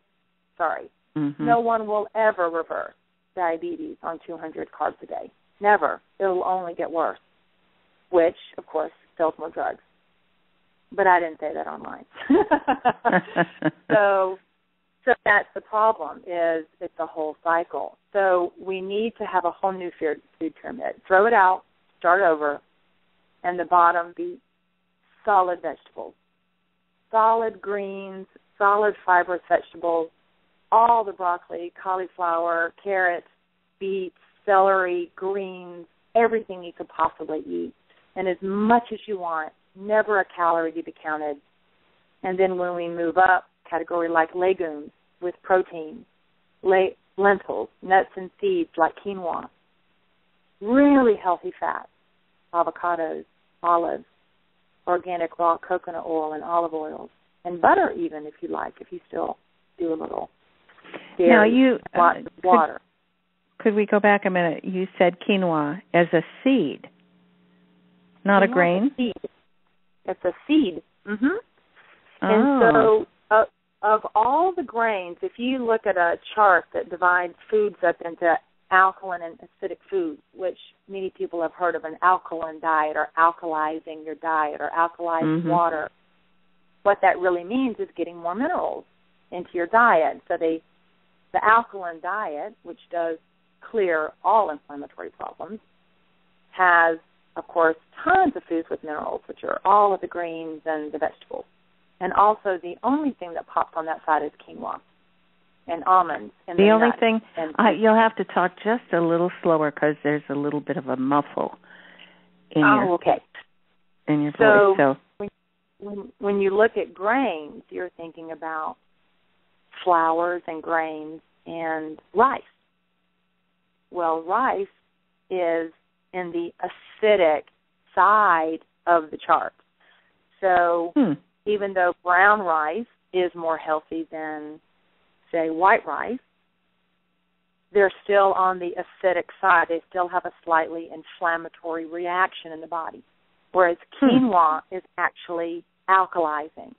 no one will ever reverse diabetes on 200 carbs a day. Never. It will only get worse, which, of course, sells more drugs. But I didn't say that online. So that's the problem, is it's a whole cycle. So we need to have a whole new food pyramid. Throw it out, start over, and the bottom be solid vegetables, solid greens, solid fibrous vegetables, all the broccoli, cauliflower, carrots, beets, celery, greens, everything you could possibly eat, and as much as you want, never a calorie to be counted. And then when we move up, category like legumes with protein, lentils, nuts and seeds like quinoa, really healthy fats, avocados, olives, organic raw coconut oil and olive oils, and butter even if you like, if you still do a little dairy, lots of water. Could we go back a minute? You said quinoa as a seed, not a grain? It's a seed. Mm-hmm. And so of all the grains, if you look at a chart that divides foods up into alkaline and acidic foods, which many people have heard of an alkaline diet or alkalizing your diet or alkalizing water, what that really means is getting more minerals into your diet. So the alkaline diet, which does clear all inflammatory problems, has, of course, tons of foods with minerals, which are all of the greens and the vegetables. And also the only thing that pops on that side is quinoa and almonds. And the only thing, you'll have to talk just a little slower because there's a little bit of a muffle in your voice. So when you look at grains, you're thinking about flours and grains and rice. Well, rice is in the acidic side of the chart. So even though brown rice is more healthy than, say, white rice, they're still on the acidic side. They still have a slightly inflammatory reaction in the body, whereas quinoa is actually alkalizing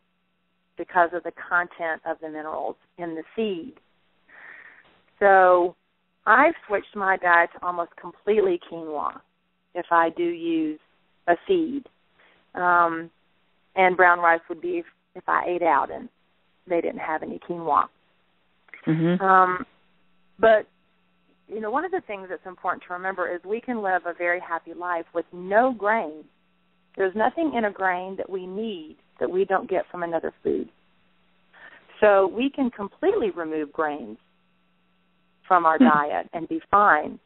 because of the content of the minerals in the seed. So I've switched my diet to almost completely quinoa if I do use a seed. And brown rice would be if I ate out and they didn't have any quinoa. But, you know, one of the things that's important to remember is we can live a very happy life with no grain. There's nothing in a grain that we need that we don't get from another food. So we can completely remove grains from our diet and be fine.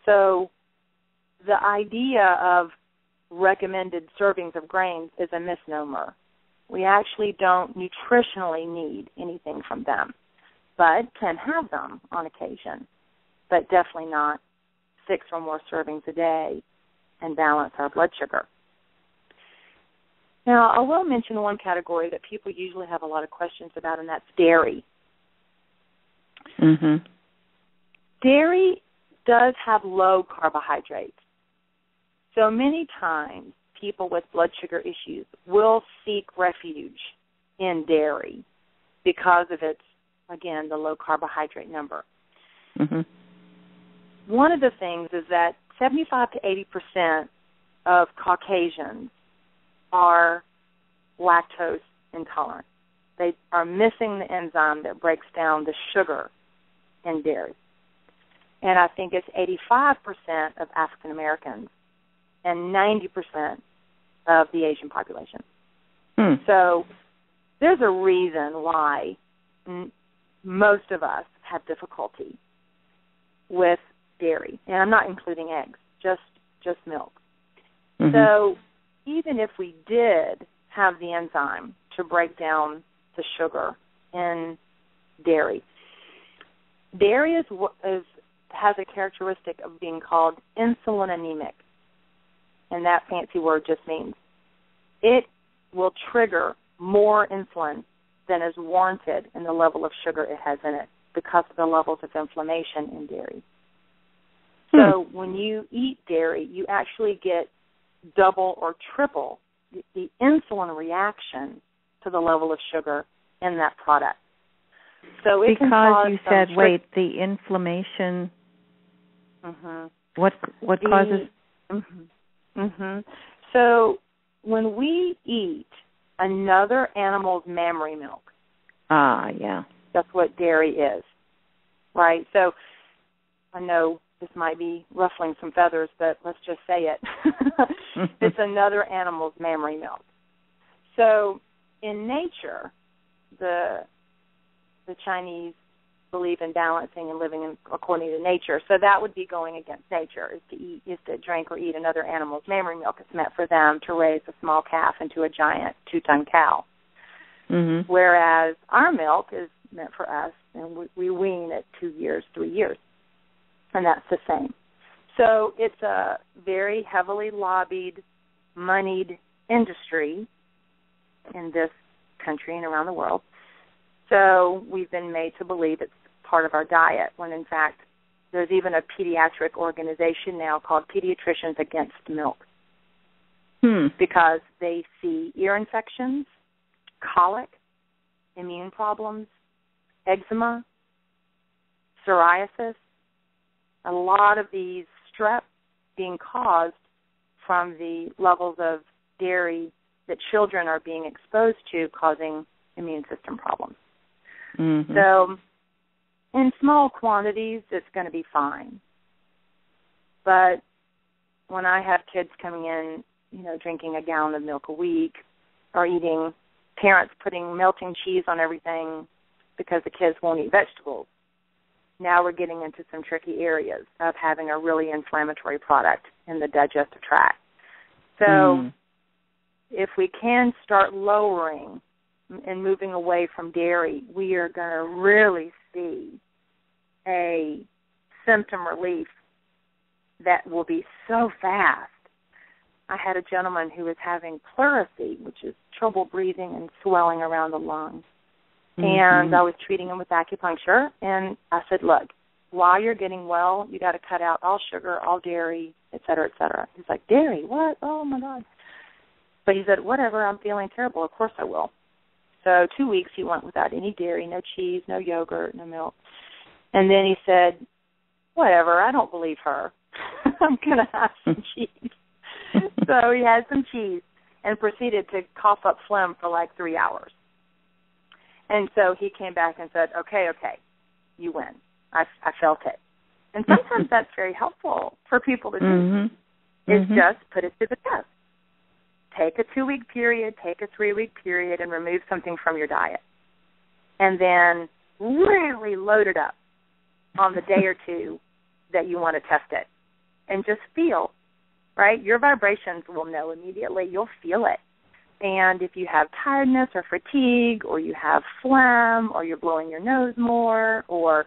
So the idea of recommended servings of grains is a misnomer. We actually don't nutritionally need anything from them, but can have them on occasion, but definitely not 6 or more servings a day and balance our blood sugar. Now, I will mention one category that people usually have a lot of questions about, and that's dairy. Dairy does have low carbohydrates. So many times people with blood sugar issues will seek refuge in dairy because of its, again, the low carbohydrate number. One of the things is that 75 to 80% of Caucasians are lactose intolerant. They are missing the enzyme that breaks down the sugar in dairy. And I think it's 85% of African Americans and 90% of the Asian population. So there's a reason why most of us have difficulty with dairy. And I'm not including eggs, just milk. So even if we did have the enzyme to break down the sugar in dairy, dairy has a characteristic of being called insulin anemic. And that fancy word just means it will trigger more insulin than is warranted in the level of sugar it has in it because of the levels of inflammation in dairy. So when you eat dairy, you actually get double or triple the insulin reaction to the level of sugar in that product. So it can cause you said, the inflammation, what causes? So when we eat another animal's mammary milk, yeah, that's what dairy is, right? So I know this might be ruffling some feathers, but let's just say it. It's another animal's mammary milk. So in nature, the Chinese believe in balancing and living according to nature. So that would be going against nature, is to drink or eat another animal's mammary milk. It's meant for them to raise a small calf into a giant 2-ton cow. Mm-hmm. Whereas our milk is meant for us, and we wean at 2 years, 3 years. And that's the same. So it's a very heavily lobbied, moneyed industry in this country and around the world. So we've been made to believe it's part of our diet, when in fact there's even a pediatric organization now called Pediatricians Against Milk, because they see ear infections, colic, immune problems, eczema, psoriasis, a lot of these strep being caused from the levels of dairy that children are being exposed to, causing immune system problems. Mm-hmm. So in small quantities, it's going to be fine. But when I have kids coming in, drinking a gallon of milk a week, or parents putting melting cheese on everything because the kids won't eat vegetables, now we're getting into some tricky areas of having a really inflammatory product in the digestive tract. So if we can start lowering and moving away from dairy, we are going to really see a symptom relief that will be so fast. I had a gentleman who was having pleurisy, which is trouble breathing and swelling around the lungs. And I was treating him with acupuncture, and I said, look, while you're getting well, you got to cut out all sugar, all dairy, et cetera, et cetera. He's like, dairy? What? Oh, my God. But he said, whatever, I'm feeling terrible. Of course I will. So 2 weeks he went without any dairy, no cheese, no yogurt, no milk. And then he said, whatever, I don't believe her. I'm going to have some cheese. So he had some cheese and proceeded to cough up phlegm for like 3 hours. And so he came back and said, okay, you win. I felt it. And sometimes that's very helpful for people to do, is just put it to the test. Take a 2-week period, take a 3-week period, and remove something from your diet. And then really load it up on the day or two that you want to test it. And just feel, right? Your vibrations will know immediately. You'll feel it. And if you have tiredness or fatigue, or you have phlegm, or you're blowing your nose more, or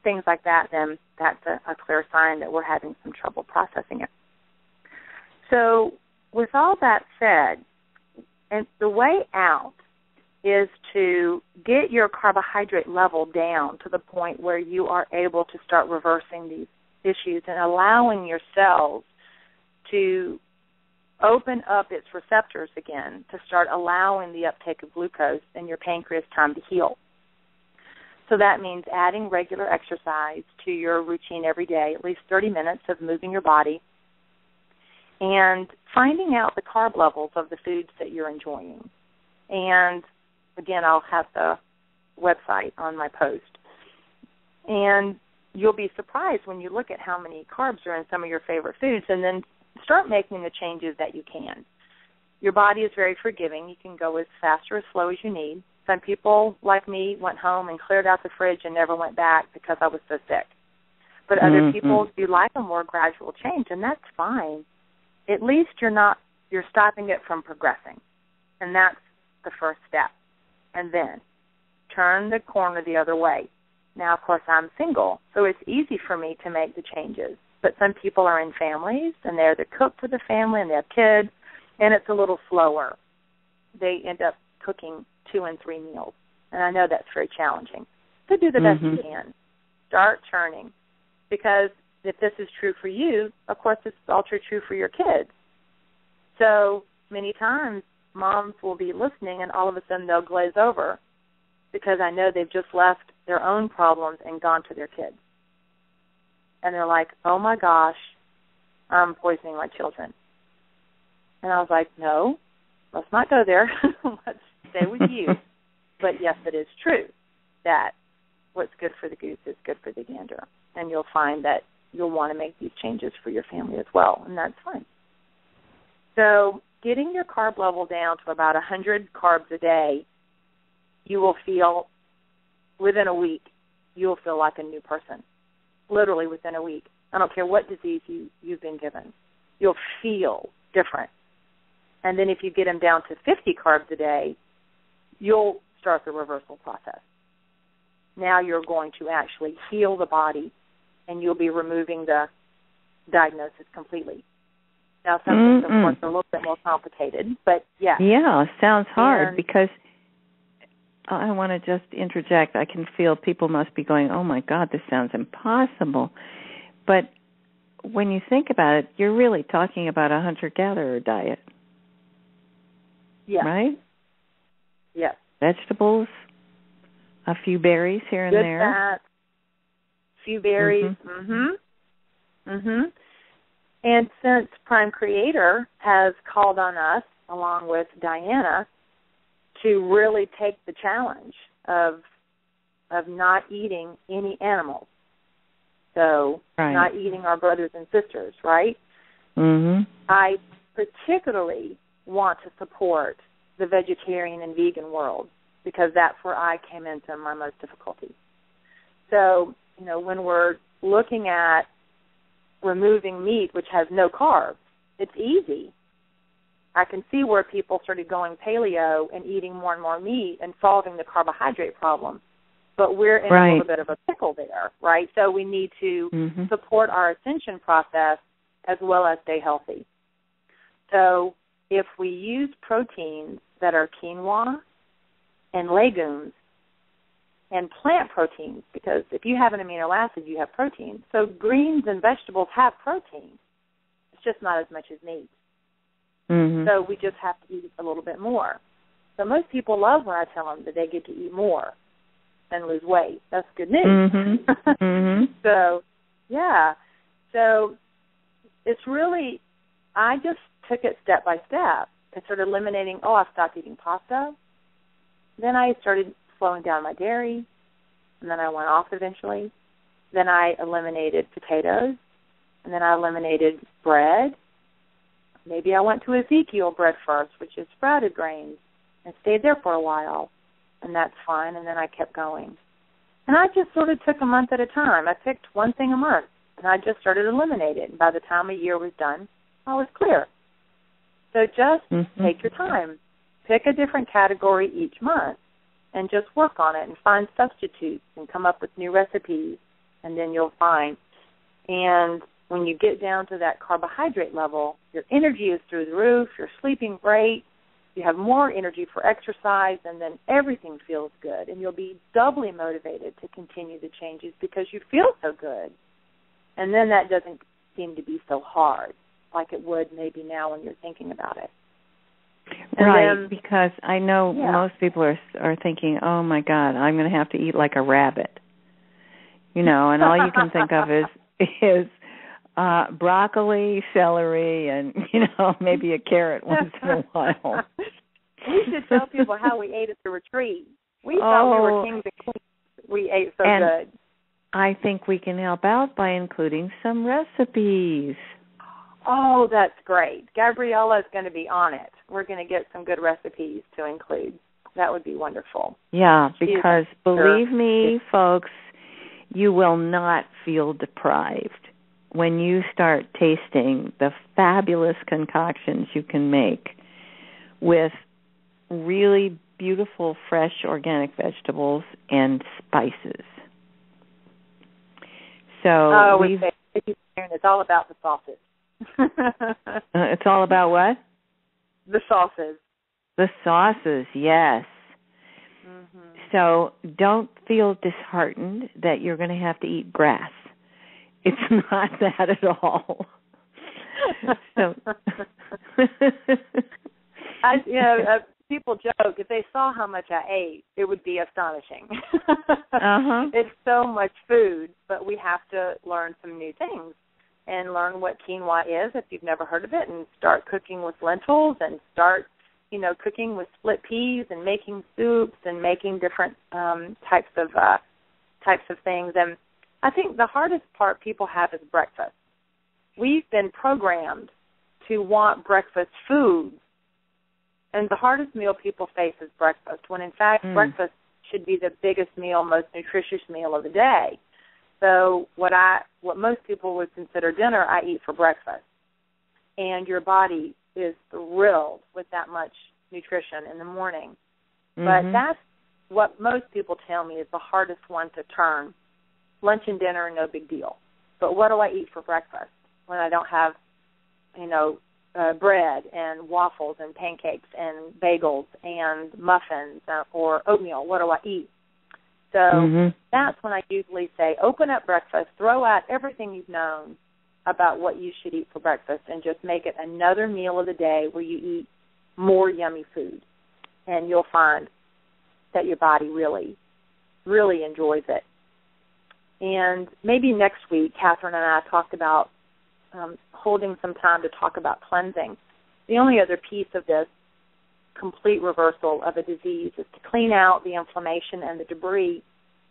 things like that, then that's a clear sign that we're having some trouble processing it. So with all that said, and the way out is to get your carbohydrate level down to the point where you are able to start reversing these issues and allowing your cells to open up its receptors again to start allowing the uptake of glucose and your pancreas time to heal. So that means adding regular exercise to your routine every day, at least 30 minutes of moving your body, and finding out the carb levels of the foods that you're enjoying. And, again, I'll have the website on my post. And you'll be surprised when you look at how many carbs are in some of your favorite foods, and then start making the changes that you can. Your body is very forgiving. You can go as fast or as slow as you need. Some people, like me, went home and cleared out the fridge and never went back because I was so sick. But other people do like a more gradual change, and that's fine. At least you're stopping it from progressing. And that's the first step. And then turn the corner the other way. Now, of course, I'm single, so it's easy for me to make the changes. But some people are in families, and they're the cook for the family, and they have kids, and it's a little slower. They end up cooking 2 and 3 meals, and I know that's very challenging. So do the best you can. Start churning, because if this is true for you, of course, it's also true for your kids. So many times moms will be listening, and all of a sudden they'll glaze over because I know they've just left their own problems and gone to their kids. And they're like, oh, my gosh, I'm poisoning my children. And I was like, no, let's not go there. Let's stay with you. But yes, it is true that what's good for the goose is good for the gander. And you'll find that you'll want to make these changes for your family as well, and that's fine. So getting your carb level down to about 100 carbs a day, you will feel, within a week, you'll feel like a new person, literally within a week. I don't care what disease you've been given. You'll feel different. And then if you get them down to 50 carbs a day, you'll start the reversal process. Now you're going to actually heal the body, and you'll be removing the diagnosis completely. Now, some things, of course, are a little bit more complicated, but yeah. Yeah, sounds hard because I want to just interject. I can feel people must be going, oh, my God, this sounds impossible. But when you think about it, you're really talking about a hunter-gatherer diet. Yeah. Right? Yes. Vegetables, a few berries here and Good there. Fat, few berries. And since Prime Creator has called on us, along with Diana, to really take the challenge of not eating any animals, so not eating our brothers and sisters, right? I particularly want to support the vegetarian and vegan world because that's where I came into my most difficulty. So, when we're looking at removing meat, which has no carbs, it's easy. I can see where people started going paleo and eating more and more meat and solving the carbohydrate problem. But we're in a little bit of a pickle there, right? So we need to support our ascension process as well as stay healthy. So if we use proteins that are quinoa and legumes and plant proteins, because if you have an amino acid, you have protein. So greens and vegetables have protein. It's just not as much as meat. So we just have to eat a little bit more. So most people love when I tell them that they get to eat more and lose weight. That's good news. So, yeah. So it's really, I just took it step by step and started eliminating, I stopped eating pasta. Then I started slowing down my dairy, and then I went off eventually. Then I eliminated potatoes, and then I eliminated bread. Maybe I went to Ezekiel bread first, which is sprouted grains, and stayed there for a while, and that's fine, and then I kept going. And I just sort of took a month at a time. I picked one thing a month, and I just started eliminating it. And by the time a year was done, I was clear. So just take your time. Pick a different category each month and just work on it and find substitutes and come up with new recipes, and then you'll find. And when you get down to that carbohydrate level, your energy is through the roof, you're sleeping great, you have more energy for exercise, and then everything feels good. And you'll be doubly motivated to continue the changes because you feel so good. And then that doesn't seem to be so hard like it would maybe now when you're thinking about it. And then, because I know most people are thinking, oh, my God, I'm going to have to eat like a rabbit. And all you can think of is broccoli, celery, and, maybe a carrot once in a while. We should tell people how we ate at the retreat. We thought we were kings and queens. We ate so good. I think we can help out by including some recipes. Oh, that's great. Gabriella is going to be on it. We're going to get some good recipes to include. That would be wonderful. Yeah, because believe me, folks, you will not feel deprived when you start tasting the fabulous concoctions you can make with really beautiful, fresh, organic vegetables and spices. So it's all about the sauces. It's all about what? The sauces. The sauces, yes. So don't feel disheartened that you're going to have to eat grass. It's not that at all. So, people joke, if they saw how much I ate, it would be astonishing. It's so much food, but we have to learn some new things. and learn what quinoa is if you've never heard of it, and start cooking with lentils and start, cooking with split peas and making soups and making different types of things. And I think the hardest part people have is breakfast. We've been programmed to want breakfast food, and the hardest meal people face is breakfast, when in fact breakfast should be the biggest meal, most nutritious meal of the day. So what most people would consider dinner, I eat for breakfast. And your body is thrilled with that much nutrition in the morning. But that's what most people tell me is the hardest one to turn. Lunch and dinner, no big deal. But what do I eat for breakfast when I don't have, bread and waffles and pancakes and bagels and muffins or oatmeal? What do I eat? So that's when I usually say, open up breakfast, throw out everything you've known about what you should eat for breakfast, and just make it another meal of the day where you eat more yummy food. And you'll find that your body really, really enjoys it. And maybe next week, Kathryn and I talked about holding some time to talk about cleansing. The only other piece of this complete reversal of a disease is to clean out the inflammation and the debris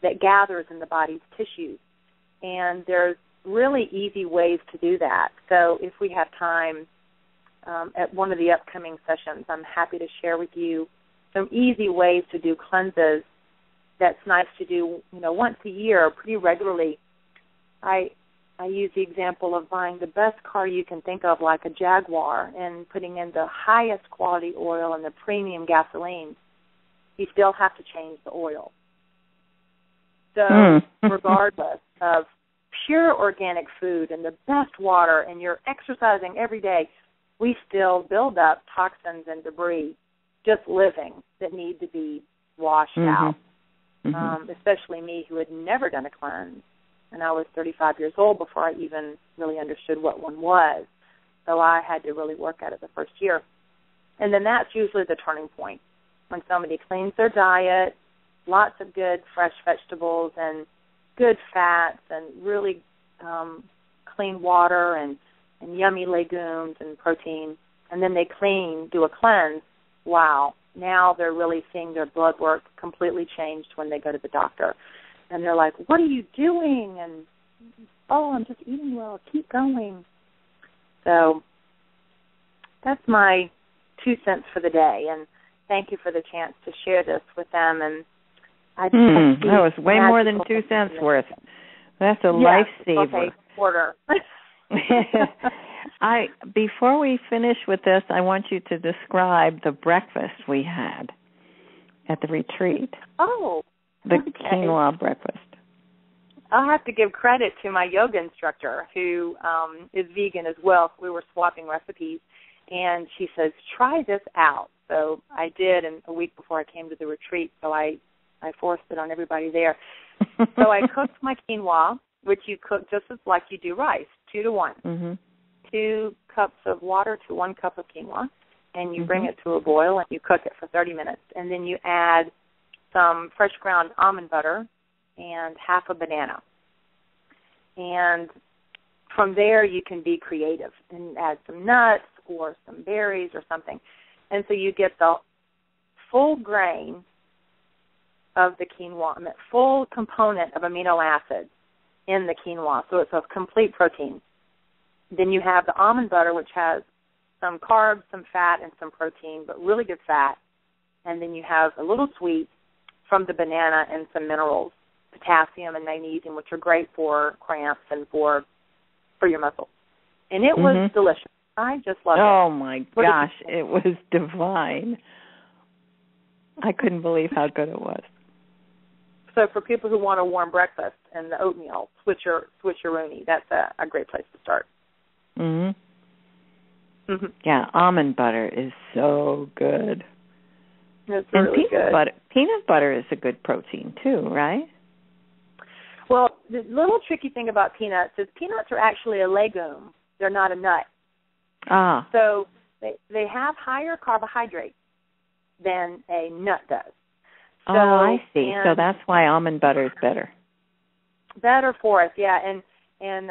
that gathers in the body's tissues. And there's really easy ways to do that. So if we have time at one of the upcoming sessions, I'm happy to share with you some easy ways to do cleanses that's nice to do, once a year pretty regularly. I use the example of buying the best car you can think of, like a Jaguar, and putting in the highest quality oil and the premium gasoline. You still have to change the oil. So regardless of pure organic food and the best water, and you're exercising every day, we still build up toxins and debris just living that need to be washed out, especially me, who had never done a cleanse. And I was 35 years old before I even really understood what one was. So I had to really work at it the first year. And then that's usually the turning point, when somebody cleans their diet, lots of good fresh vegetables and good fats and really clean water and yummy legumes and protein, and then they do a cleanse. Wow, now they're really seeing their blood work completely changed when they go to the doctor. And they're like, what are you doing? And, I'm just eating well. Keep going. So that's my 2 cents for the day. And thank you for the chance to share this with them. And that was way more than 2 cents worth. That's a lifesaver. Okay, quarter. Before we finish with this, I want you to describe the breakfast we had at the retreat. The quinoa breakfast. I'll have to give credit to my yoga instructor, who is vegan as well. We were swapping recipes, and she says, try this out. So I did, and a week before I came to the retreat, so I forced it on everybody there. So I cooked my quinoa, which you cook just as like you do rice, 2 to 1. 2 cups of water to 1 cup of quinoa, and you bring it to a boil, and you cook it for 30 minutes. And then you add some fresh ground almond butter and half a banana. And from there, you can be creative and add some nuts or some berries or something. And so you get the full grain of the quinoa, the full component of amino acids in the quinoa. So it's a complete protein. Then you have the almond butter, which has some carbs, some fat, and some protein, but really good fat. And then you have a little sweet from the banana and some minerals, potassium and magnesium, which are great for cramps and for your muscles. And it was delicious. I just loved it. Oh, my gosh. It was divine. I couldn't believe how good it was. So for people who want a warm breakfast and the oatmeal, switcheroonie, that's a great place to start. Yeah, almond butter is so good. It's really good. Peanut butter is a good protein too, right? Well, the little tricky thing about peanuts is peanuts are actually a legume. They're not a nut. So they have higher carbohydrates than a nut does. So, I see. So that's why almond butter is better. Better for us, yeah. And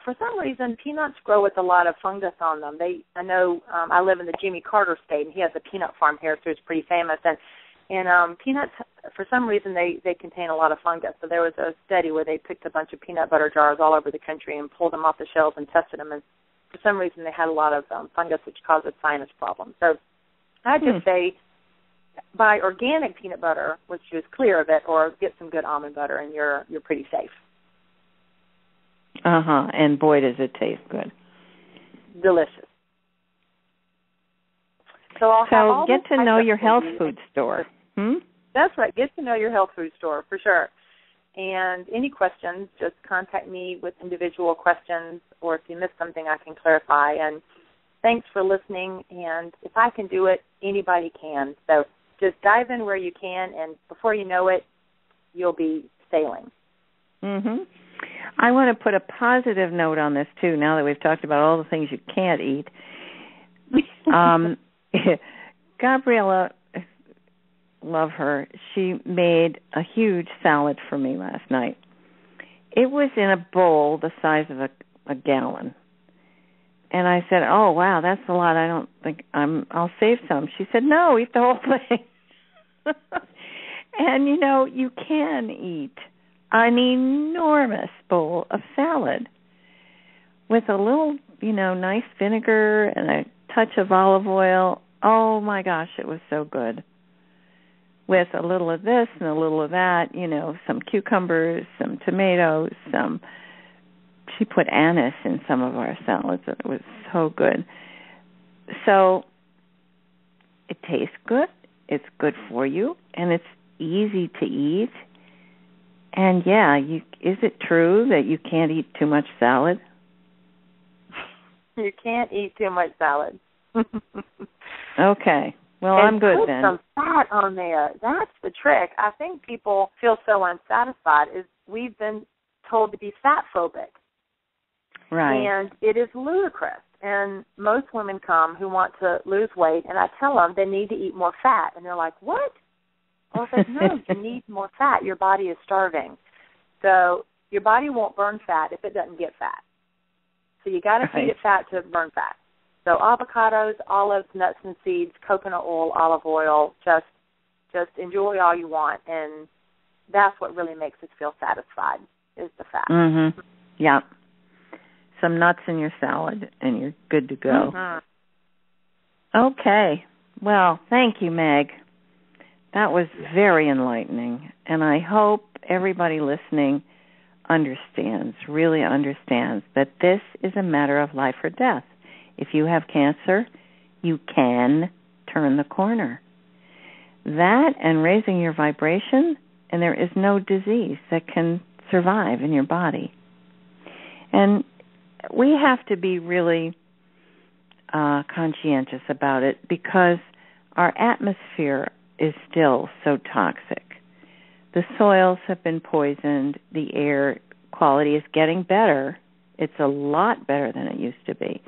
for some reason, peanuts grow with a lot of fungus on them. I know I live in the Jimmy Carter state, and he has a peanut farm here, so it's pretty famous. And peanuts, for some reason, they contain a lot of fungus. So there was a study where they picked a bunch of peanut butter jars all over the country and pulled them off the shelves and tested them. And for some reason, they had a lot of fungus, which causes sinus problems. So I just say buy organic peanut butter, which is clear of it, or get some good almond butter, and you're pretty safe. And boy, does it taste good. Delicious. So get to know your health food store. That's right. Get to know your health food store, for sure. And any questions, just contact me with individual questions, or if you missed something, I can clarify. And thanks for listening. And if I can do it, anybody can. So just dive in where you can, and before you know it, you'll be sailing. I want to put a positive note on this, too, now that we've talked about all the things you can't eat. Gabriella, love her, she made a huge salad for me last night. It was in a bowl the size of a gallon. And I said, oh, wow, that's a lot. I don't think I'll save some. She said, no, eat the whole thing. And, you can eat an enormous bowl of salad with a little, nice vinegar and a touch of olive oil. Oh, my gosh, it was so good. With a little of this and a little of that, some cucumbers, some tomatoes, she put anise in some of our salads. It was so good. So it tastes good, it's good for you, and it's easy to eat. And, is it true that you can't eat too much salad? You can't eat too much salad. Okay. Well, I'm good then. Put some fat on there. That's the trick. I think people feel so unsatisfied is we've been told to be fat phobic. Right. And it is ludicrous. And most women come who want to lose weight, and I tell them they need to eat more fat. And they're like, what? Well, I said, no, you need more fat. Your body is starving. So your body won't burn fat if it doesn't get fat. So you got to feed it fat to burn fat. So avocados, olives, nuts and seeds, coconut oil, olive oil, just enjoy all you want. And that's what really makes us feel satisfied is the fat. Mm-hmm. Yeah. Some nuts in your salad, and you're good to go. Mm-hmm. Okay. Well, thank you, Meg. That was very enlightening, and I hope everybody listening really understands that this is a matter of life or death. If you have cancer, you can turn the corner. That and raising your vibration, and there is no disease that can survive in your body. And we have to be really conscientious about it because our atmosphere is still so toxic. The soils have been poisoned. The air quality is getting better. It's a lot better than it used to be.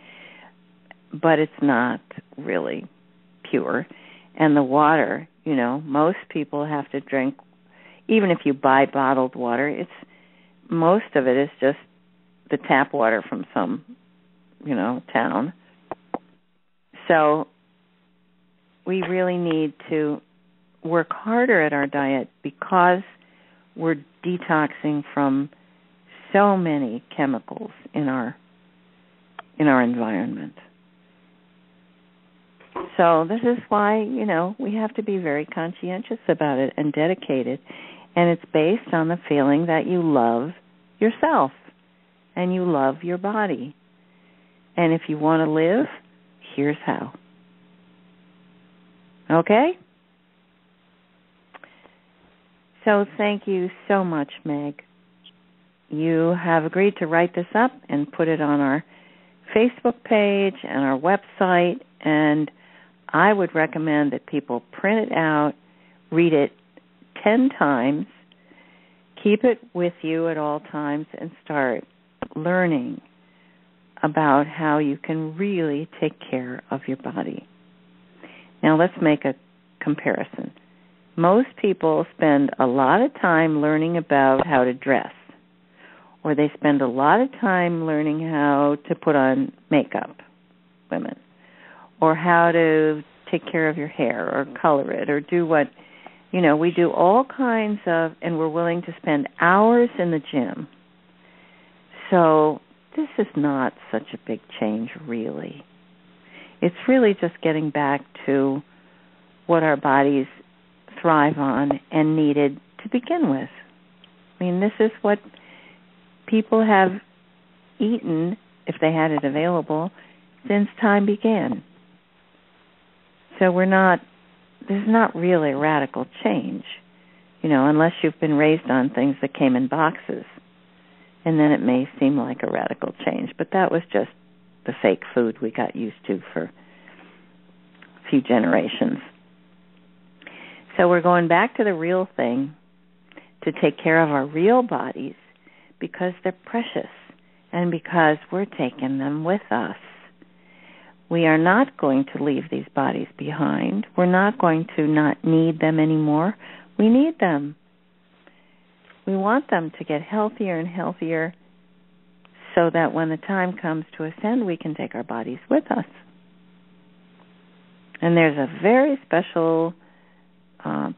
But it's not really pure. And the water, most people have to drink, even if you buy bottled water, most of it is just the tap water from some, town. So we really need to work harder at our diet because we're detoxing from so many chemicals in our environment. So this is why, we have to be very conscientious about it and dedicated. And it's based on the feeling that you love yourself and you love your body. And if you want to live, here's how. Okay? So thank you so much, Meg. You have agreed to write this up and put it on our Facebook page and our website, and I would recommend that people print it out, read it 10 times, keep it with you at all times, and start learning about how you can really take care of your body. Now let's make a comparison. Most people spend a lot of time learning about how to dress or they spend a lot of time learning how to put on makeup, women, or how to take care of your hair or color it or do what, we do all kinds of, and we're willing to spend hours in the gym. So this is not such a big change, really. It's really just getting back to what our bodies thrive on and needed to begin with. I mean, this is what people have eaten, if they had it available, since time began. So this is not really a radical change, unless you've been raised on things that came in boxes. And then it may seem like a radical change, but that was just the fake food we got used to for a few generations. So we're going back to the real thing, to take care of our real bodies, because they're precious and because we're taking them with us. We are not going to leave these bodies behind. We're not going to not need them anymore. We need them. We want them to get healthier and healthier so that when the time comes to ascend, we can take our bodies with us. And there's a very special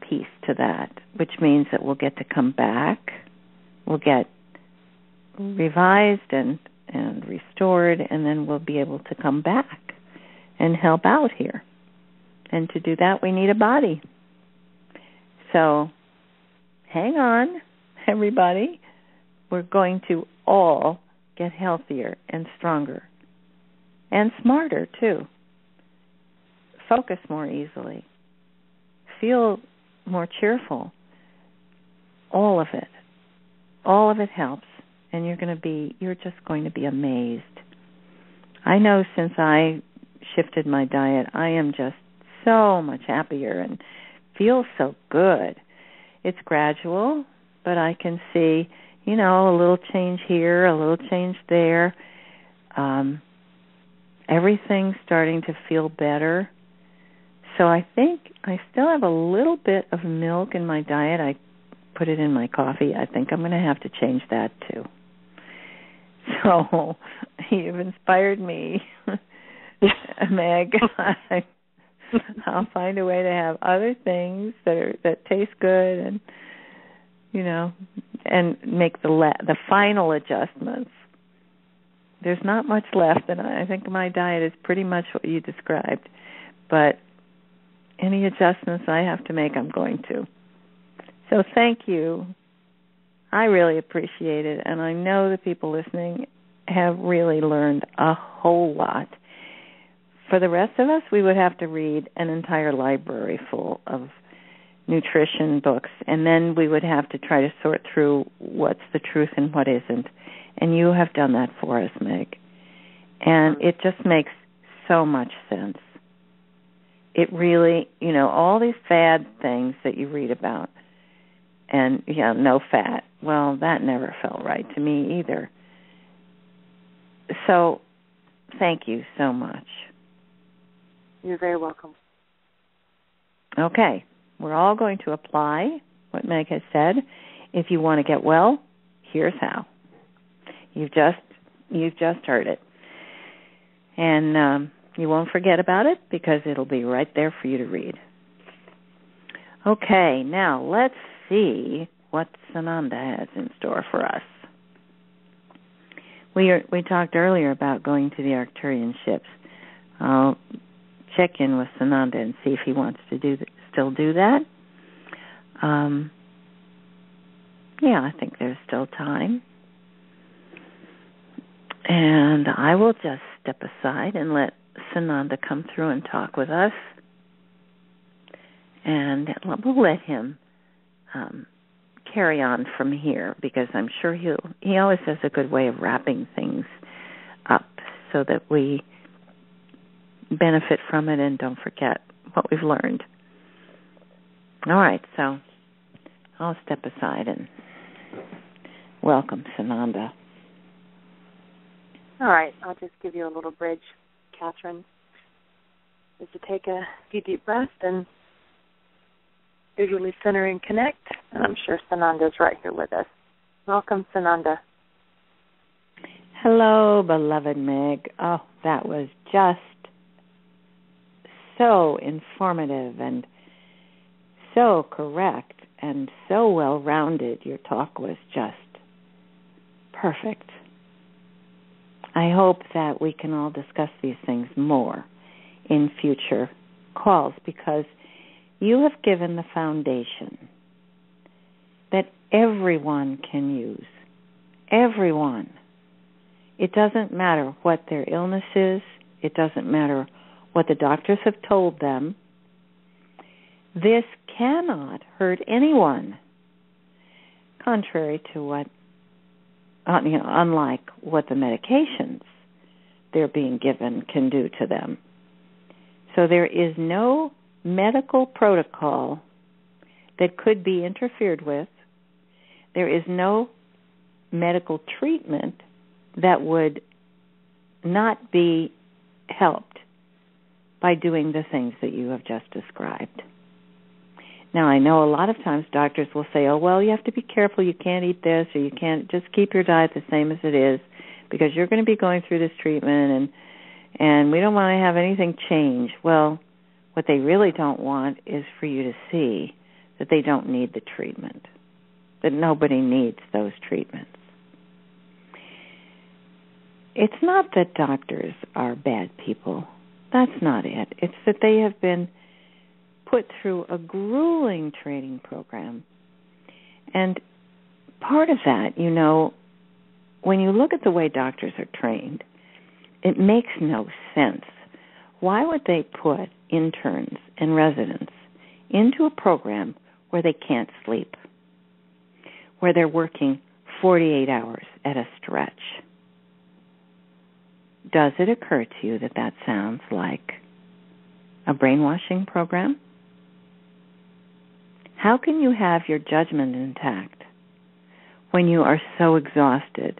piece to that, which means that we'll get to come back, we'll get revised and restored, and then we'll be able to come back and help out here. And to do that, we need a body. So hang on, everybody. We're going to all get healthier and stronger and smarter, too. Focus more easily. Feel more cheerful. All of it. All of it helps. And you're just going to be amazed. I know since I shifted my diet, I am just so much happier and feel so good. It's gradual, but I can see, a little change here, a little change there. Everything's starting to feel better. So I think I still have a little bit of milk in my diet. I put it in my coffee. I think I'm going to have to change that too. So you've inspired me, Meg. I'll find a way to have other things that taste good, and and make the final adjustments. There's not much left, and I think my diet is pretty much what you described. But any adjustments I have to make, I'm going to. So thank you. I really appreciate it, and I know the people listening have really learned a whole lot. For the rest of us, we would have to read an entire library full of nutrition books, and then we would have to try to sort through what's the truth and what isn't. And you have done that for us, Meg. And it just makes so much sense. It really, all these fad things that you read about, and, no fat, well, that never felt right to me either. So, thank you so much. You're very welcome. Okay, we're all going to apply what Meg has said. If you want to get well, here's how. You've just heard it. And you won't forget about it because it'll be right there for you to read. Okay, now let's see what Sananda has in store for us. We talked earlier about going to the Arcturian ships. I'll check in with Sananda and see if he wants to still do that. I think there's still time. And I will just step aside and let Sananda come through and talk with us. And we'll let him carry on from here, because I'm sure he always has a good way of wrapping things up so that we benefit from it and don't forget what we've learned. All right, so I'll step aside and welcome Sananda. All right, I'll just give you a little bridge, Kathryn, is to take a few deep breaths and visually center and connect. And I'm sure Sananda's right here with us. Welcome, Sananda. Hello, beloved Meg. Oh, that was just so informative and so correct and so well-rounded. Your talk was just perfect. I hope that we can all discuss these things more in future calls, because you have given the foundation that everyone can use. Everyone. It doesn't matter what their illness is. It doesn't matter what the doctors have told them. This cannot hurt anyone, contrary to what, unlike what the medications they're being given can do to them. So there is no medical protocol that could be interfered with. There is no medical treatment that would not be helped by doing the things that you have just described. Now, I know a lot of times doctors will say, oh, well, you have to be careful, you can't eat this, or you can't, just keep your diet the same as it is, because you're going to be going through this treatment, and we don't want to have anything change. Well, what they really don't want is for you to see that they don't need the treatment, that nobody needs those treatments. It's not that doctors are bad people. That's not it. It's that they have been put through a grueling training program. And part of that, when you look at the way doctors are trained, it makes no sense. Why would they put interns and residents into a program where they can't sleep, where they're working 48 hours at a stretch? Does it occur to you that that sounds like a brainwashing program? How can you have your judgment intact when you are so exhausted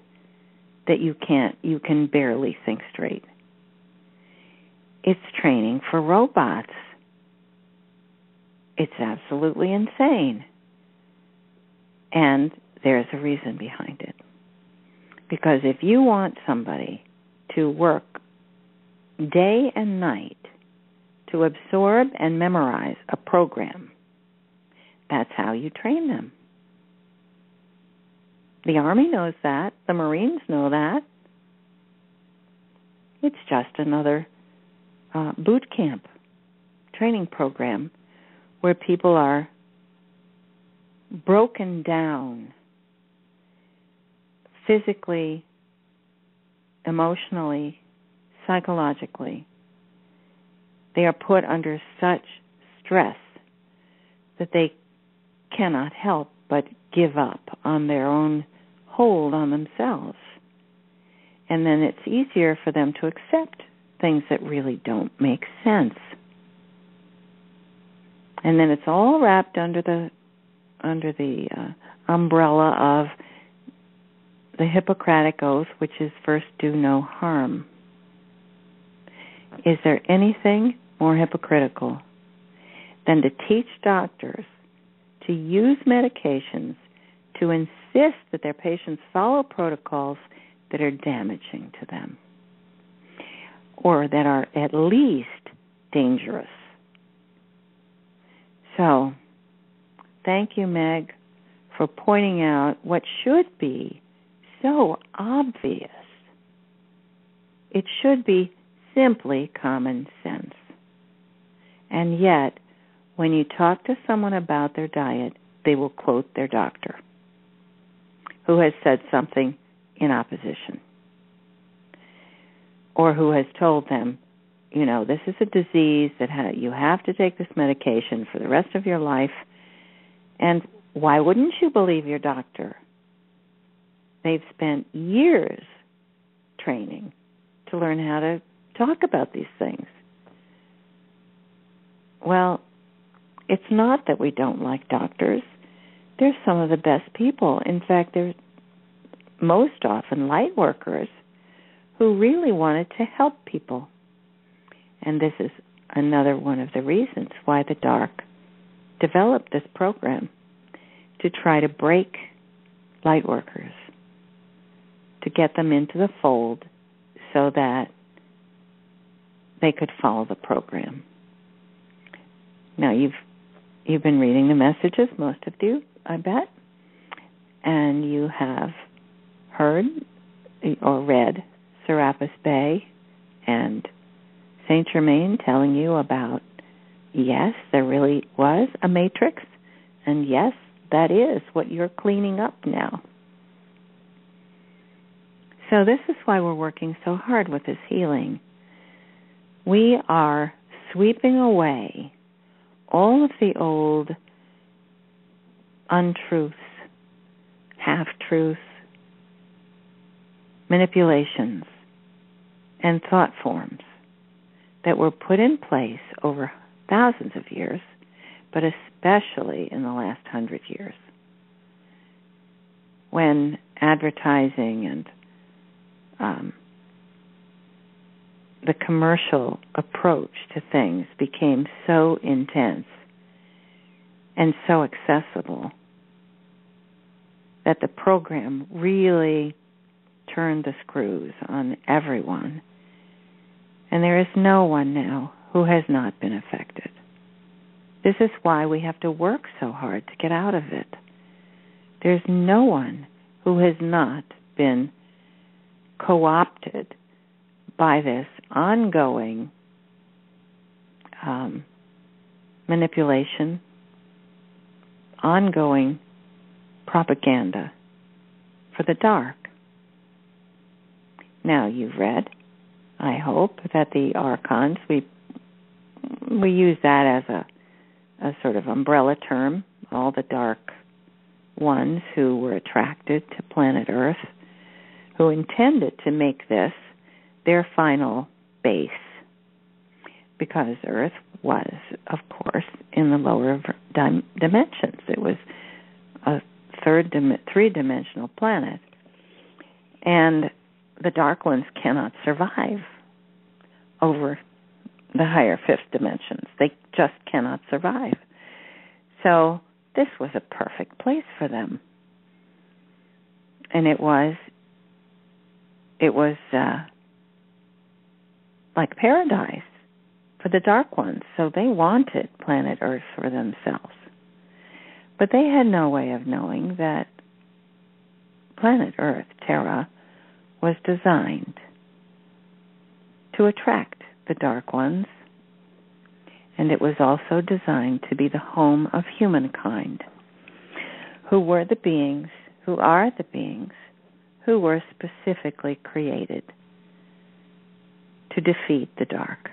that you can barely think straight? It's training for robots. It's absolutely insane. And there's a reason behind it. Because if you want somebody to work day and night to absorb and memorize a program, that's how you train them. The Army knows that. The Marines know that. It's just another boot camp training program where people are broken down physically, emotionally, psychologically. They are put under such stress that they cannot help but give up on their own hold on themselves. And then it's easier for them to accept things that really don't make sense. And then it's all wrapped under the umbrella of the Hippocratic Oath, which is first do no harm. Is there anything more hypocritical than to teach doctors to use medications to insist that their patients follow protocols that are damaging to them or that are at least dangerous? So, thank you, Meg, for pointing out what should be so obvious. It should be simply common sense. And yet, when you talk to someone about their diet, they will quote their doctor, who has said something in opposition, or who has told them, this is a disease that you have to take this medication for the rest of your life. And why wouldn't you believe your doctor? They've spent years training to learn how to talk about these things. Well, it's not that we don't like doctors. They're some of the best people. In fact, they're most often light workers who really wanted to help people. And this is another one of the reasons why the dark developed this program, to try to break light workers, to get them into the fold so that they could follow the program. Now, you've been reading the messages, most of you, I bet, and you have heard or read Serapis Bey and Saint Germain telling you about, yes, there really was a matrix, and yes, that is what you're cleaning up now. So this is why we're working so hard with this healing. We are sweeping away all of the old untruths, half-truths, manipulations, and thought forms that were put in place over thousands of years, but especially in the last 100 years, when advertising and the commercial approach to things became so intense and so accessible that the program really turned the screws on everyone. And there is no one now who has not been affected. This is why we have to work so hard to get out of it. There's no one who has not been co-opted by this ongoing manipulation, ongoing propaganda for the dark. Now, you've read, I hope, that the archons, we use that as a sort of umbrella term, all the dark ones who were attracted to planet Earth, who intended to make this their final base, because Earth was, of course, in the lower dimensions. It was a three-dimensional planet, and the dark ones cannot survive over the higher fifth dimensions. They just cannot survive. So this was a perfect place for them, and it was like paradise for the dark ones. So they wanted planet Earth for themselves. But they had no way of knowing that planet Earth, Terra, was designed to attract the dark ones, and it was also designed to be the home of humankind, who are the beings who were specifically created to defeat the dark.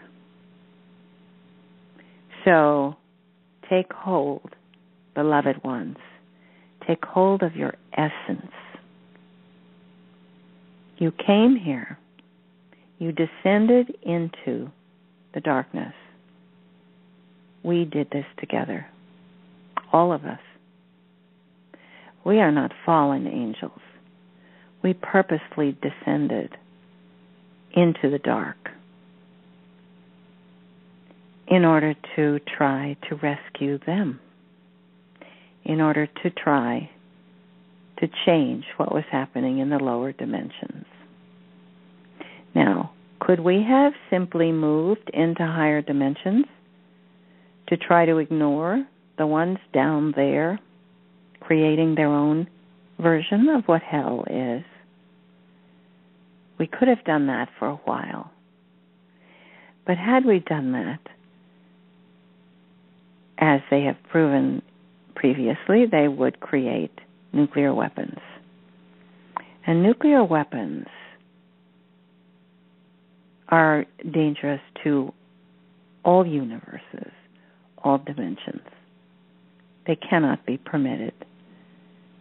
So take hold, beloved ones. Take hold of your essence. You came here. You descended into the darkness. We did this together. All of us. We are not fallen angels. We purposely descended into the dark in order to try to rescue them, in order to try to change what was happening in the lower dimensions. Now, could we have simply moved into higher dimensions to try to ignore the ones down there creating their own version of what hell is? We could have done that for a while. But had we done that, as they have proven previously, they would create nuclear weapons. And nuclear weapons are dangerous to all universes, all dimensions. They cannot be permitted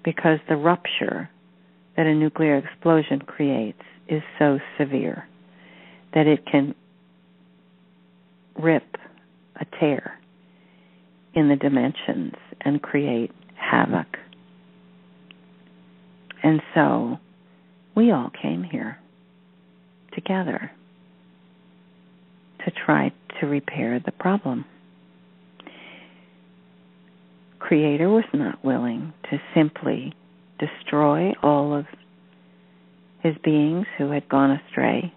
because the rupture that a nuclear explosion creates is so severe that it can rip a tear in the dimensions and create havoc. And so we all came here together to try to repair the problem. Creator was not willing to simply destroy all of his beings who had gone astray.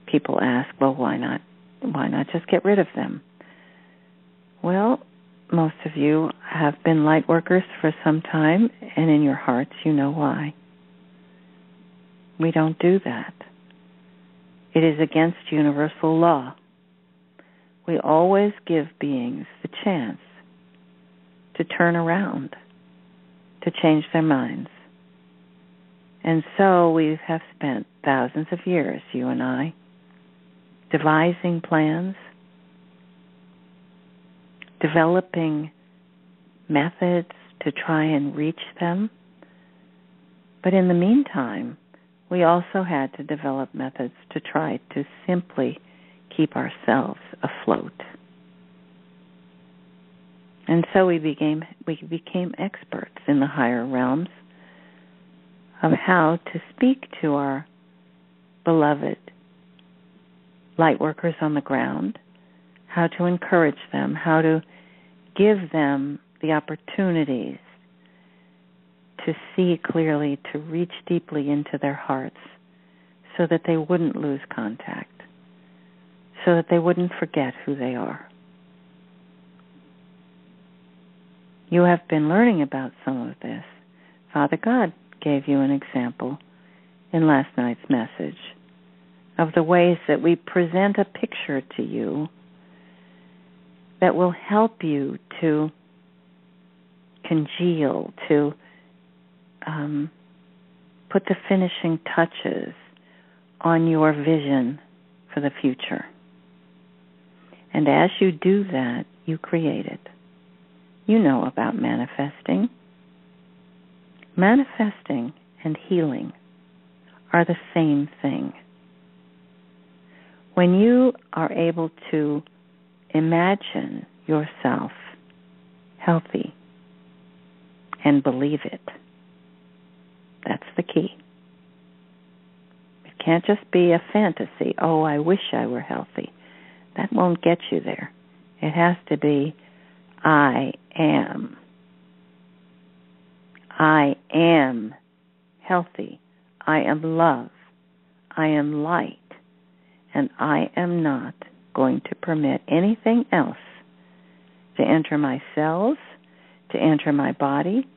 People ask, well, why not just get rid of them? Well, most of you have been light workers for some time, and in your hearts you know why. We don't do that. It is against universal law. We always give beings the chance to turn around, to change their minds. And so we have spent thousands of years, you and I, devising plans, developing methods to try and reach them. But in the meantime, we also had to develop methods to try to simply keep ourselves afloat. And so we became experts in the higher realms of how to speak to our beloved light workers on the ground, how to encourage them, how to give them the opportunities to see clearly, to reach deeply into their hearts so that they wouldn't lose contact, so that they wouldn't forget who they are. You have been learning about some of this. Father God gave you an example in last night's message of the ways that we present a picture to you that will help you to congeal, to put the finishing touches on your vision for the future. And as you do that, you create it. You know about manifesting. Manifesting and healing are the same thing. When you are able to imagine yourself healthy and believe it, that's the key. It can't just be a fantasy. Oh, I wish I were healthy. That won't get you there. It has to be, I am. I am healthy. I am love. I am light. And I am not going to permit anything else to enter my cells, to enter my body,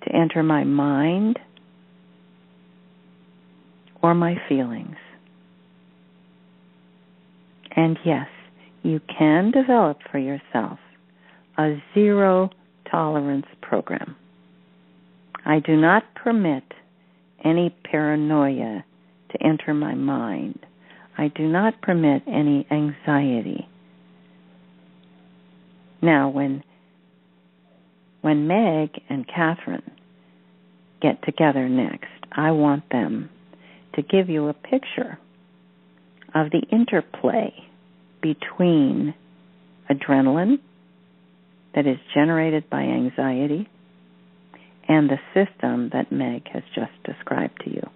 to enter my mind, or my feelings. And yes, you can develop for yourself a zero tolerance program. I do not permit any paranoia to enter my mind. I do not permit any anxiety. Now, when Meg and Kathryn get together next, I want them to give you a picture of the interplay between adrenaline that is generated by anxiety and the system that Meg has just described to you.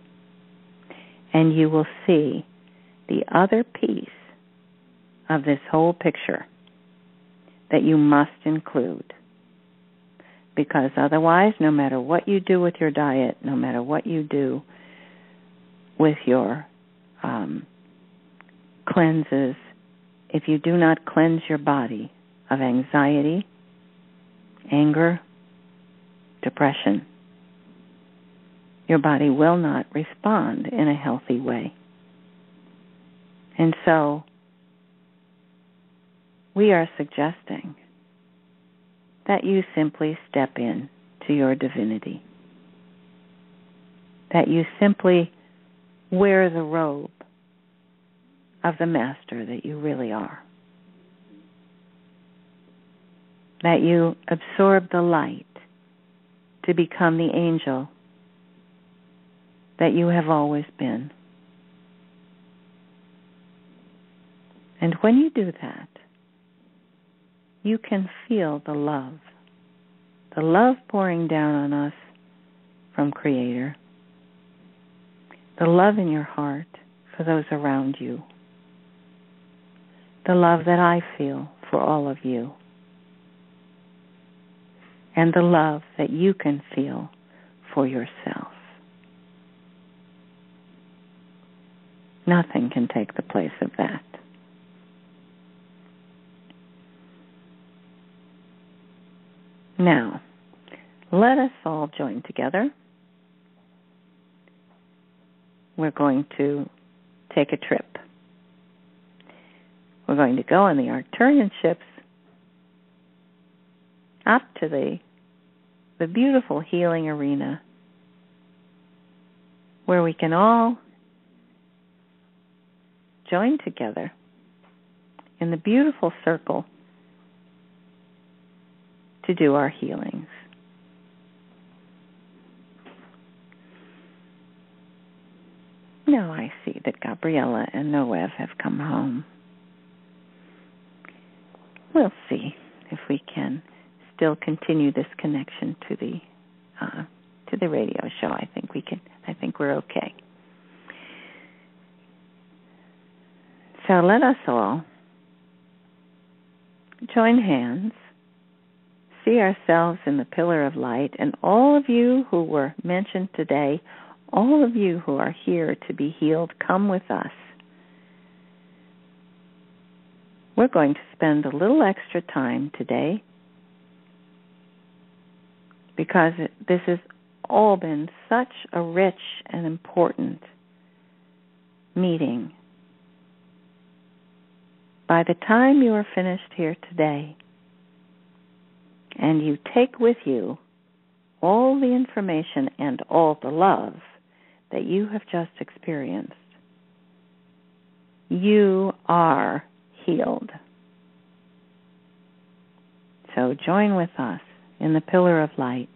And you will see the other piece of this whole picture that you must include. Because otherwise, no matter what you do with your diet, no matter what you do with your cleanses, if you do not cleanse your body of anxiety, anger, depression, your body will not respond in a healthy way. And so we are suggesting that you simply step in to your divinity, that you simply wear the robe of the master that you really are, that you absorb the light to become the angel that you have always been. And when you do that, you can feel the love pouring down on us from Creator, the love in your heart for those around you, the love that I feel for all of you, and the love that you can feel for yourself. Nothing can take the place of that. Now, let us all join together. We're going to take a trip. We're going to go on the Arcturian ships up to the beautiful healing arena where we can all join together in the beautiful circle to do our healings. Now I see that Gabriella and Noev have come home. We'll see if we can still continue this connection to the radio show. I think we can. I think we're okay. So let us all join hands, see ourselves in the pillar of light, and all of you who were mentioned today, all of you who are here to be healed, come with us. We're going to spend a little extra time today because this has all been such a rich and important meeting. By the time you are finished here today and you take with you all the information and all the love that you have just experienced, you are healed. So join with us in the pillar of light.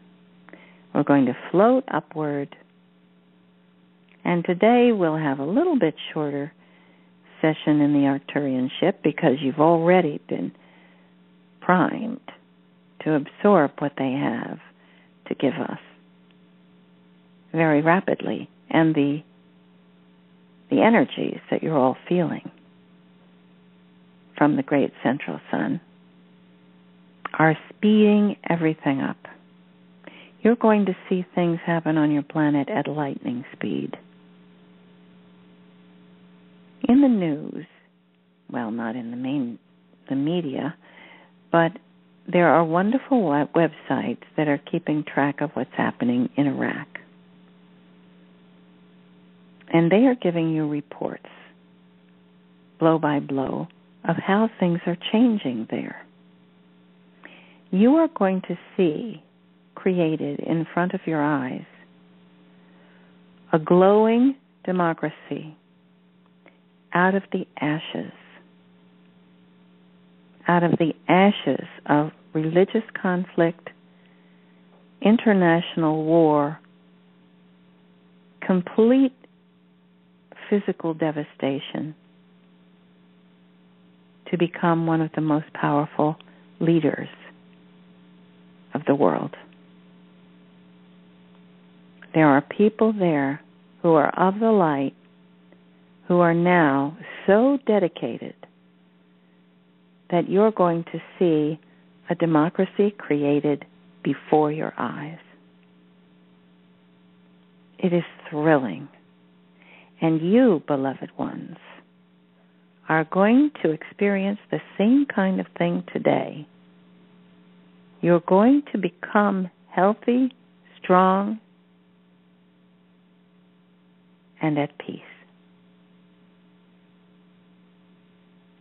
We're going to float upward, and today we'll have a little bit shorter session in the Arcturian ship because you've already been primed to absorb what they have to give us very rapidly, and the energies that you're all feeling from the great central sun are speeding everything up. You're going to see things happen on your planet at lightning speed. In the news, well, not in the media, but there are wonderful websites that are keeping track of what's happening in Iraq. And they are giving you reports, blow by blow, of how things are changing there. You are going to see created in front of your eyes a glowing democracy out of the ashes of religious conflict, international war, complete physical devastation, to become one of the most powerful leaders of the world. There are people there who are of the light, who are now so dedicated that you're going to see a democracy created before your eyes. It is thrilling. And you, beloved ones, are going to experience the same kind of thing today. You're going to become healthy, strong, and at peace.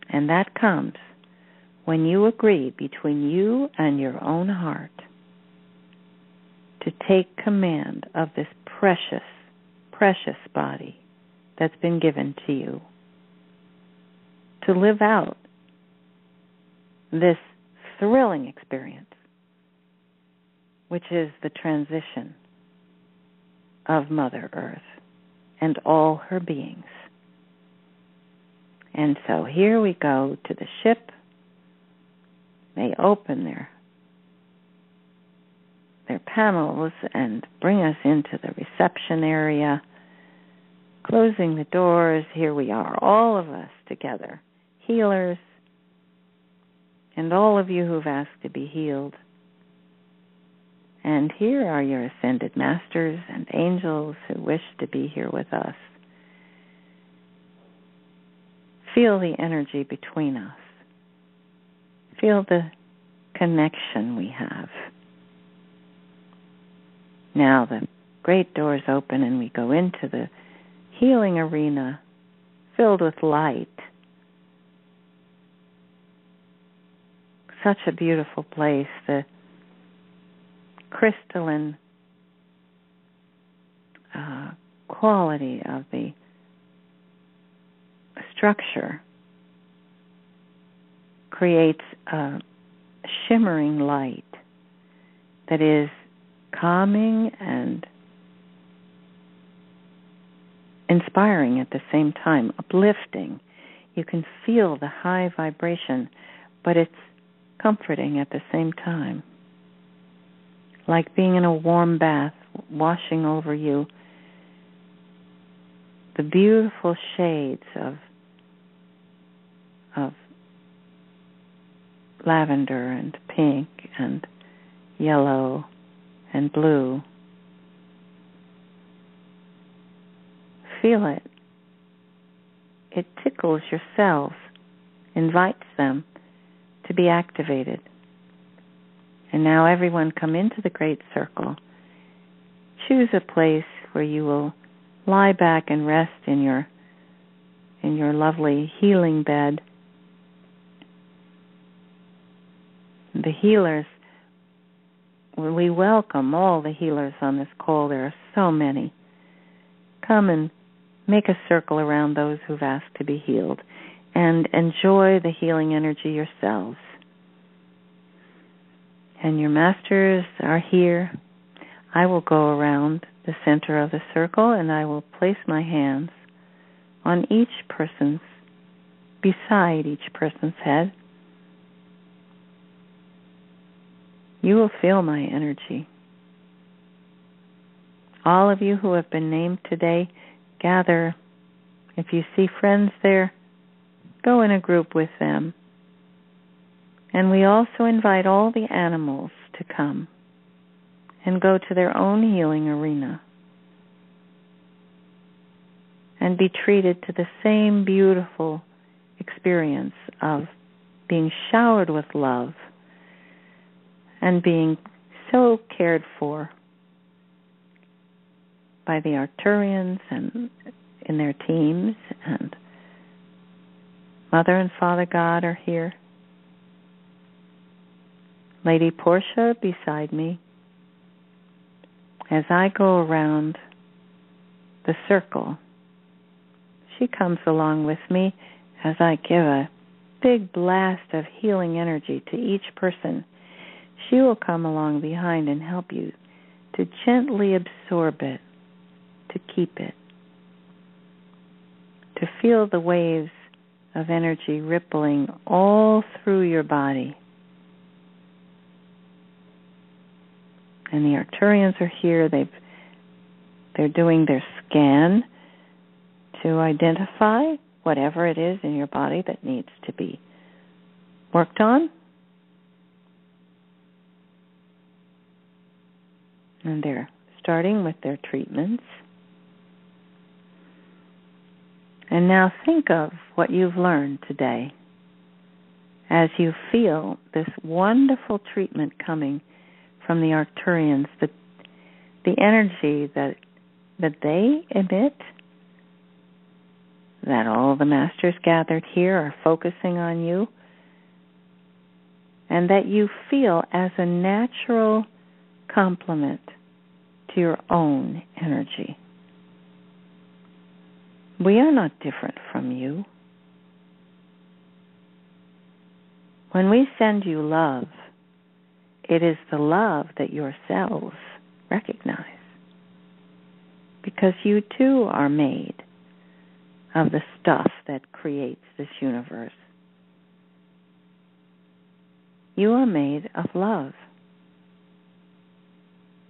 And that comes when you agree between you and your own heart to take command of this precious, precious body that's been given to you, to live out this thrilling experience, which is the transition of Mother Earth and all her beings. And so here we go to the ship. They open their panels and bring us into the reception area. Closing the doors, here we are, all of us together, healers, and all of you who've asked to be healed. And here are your ascended masters and angels who wish to be here with us. Feel the energy between us. Feel the connection we have. Now the great doors open and we go into the healing arena filled with light. Such a beautiful place. The crystalline quality of the structure creates a shimmering light that is calming and inspiring at the same time, uplifting. You can feel the high vibration, but it's comforting at the same time. Like being in a warm bath, washing over you. The beautiful shades of lavender and pink and yellow and blue. Feel it. It tickles your cells, invites them to be activated. And now everyone come into the great circle. Choose a place where you will lie back and rest in your lovely healing bed. The healers, we welcome all the healers on this call. There are so many. Come and make a circle around those who've asked to be healed and enjoy the healing energy yourselves. And your masters are here. I will go around the center of the circle and I will place my hands on beside each person's head. You will feel my energy. All of you who have been named today, gather. If you see friends there, go in a group with them. And we also invite all the animals to come and go to their own healing arena and be treated to the same beautiful experience of being showered with love and being so cared for by the Arcturians and in their teams, and Mother and Father God are here. Lady Portia beside me. As I go around the circle, she comes along with me as I give a big blast of healing energy to each person. She will come along behind and help you to gently absorb it, to keep it, to feel the waves of energy rippling all through your body. And the Arcturians are here. They're doing their scan to identify whatever it is in your body that needs to be worked on. And they're starting with their treatments. And now think of what you've learned today as you feel this wonderful treatment coming from the Arcturians, the energy that they emit, that all the masters gathered here are focusing on you, and that you feel as a natural complement to your own energy. We are not different from you. When we send you love, it is the love that yourselves recognize, because you too are made of the stuff that creates this universe. You are made of love.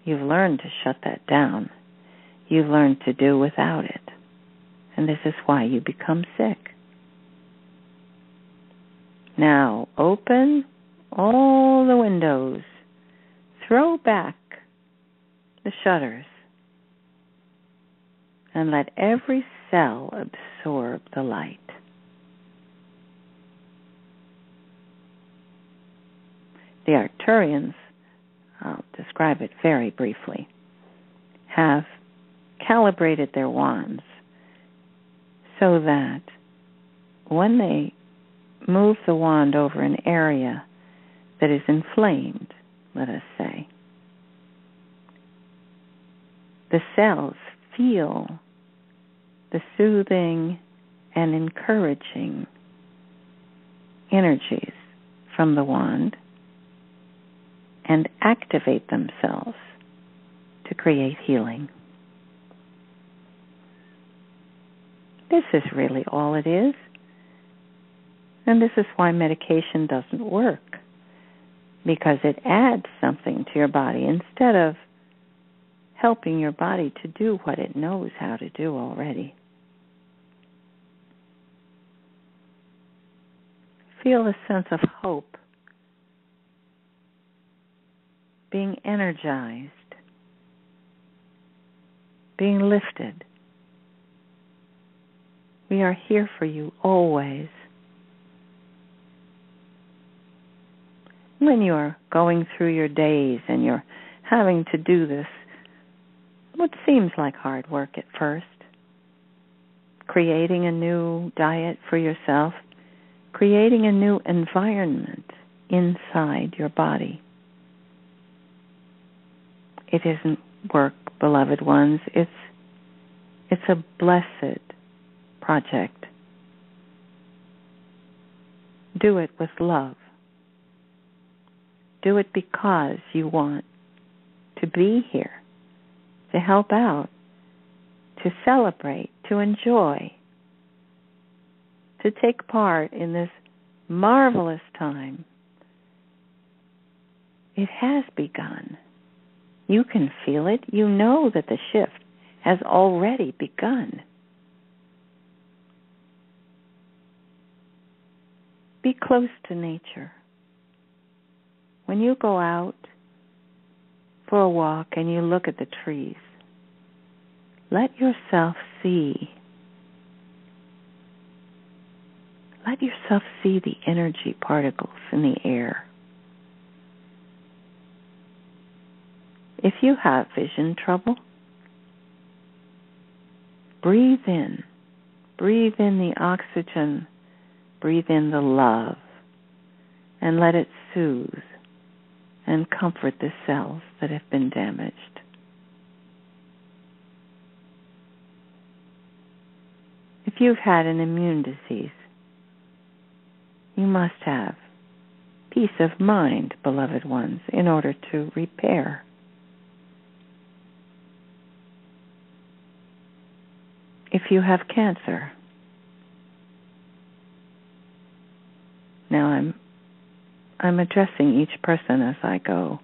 You've learned to shut that down. You've learned to do without it. And this is why you become sick. Now, open all the windows. Throw back the shutters. And let every cell absorb the light. the Arcturians, I'll describe it very briefly, have calibrated their wands so that when they move the wand over an area that is inflamed, let us say, the cells feel the soothing and encouraging energies from the wand and activate themselves to create healing. This is really all it is. And this is why medication doesn't work, because it adds something to your body instead of helping your body to do what it knows how to do already. Feel a sense of hope, being energized, being lifted. We are here for you always. When you're going through your days and you're having to do this, what seems like hard work at first, creating a new diet for yourself, creating a new environment inside your body. It isn't work, beloved ones. It's a blessed project. Do it with love. Do it because you want to be here, to help out, to celebrate, to enjoy, to take part in this marvelous time. It has begun. You can feel it. You know that the shift has already begun. Be close to nature. When you go out for a walk and you look at the trees, let yourself see. Let yourself see the energy particles in the air. If you have vision trouble, breathe in. Breathe in the oxygen. Breathe in the love. And let it soothe and comfort the cells that have been damaged. If you've had an immune disease, you must have peace of mind, beloved ones, in order to repair. If you have cancer, now I'm addressing each person as I go.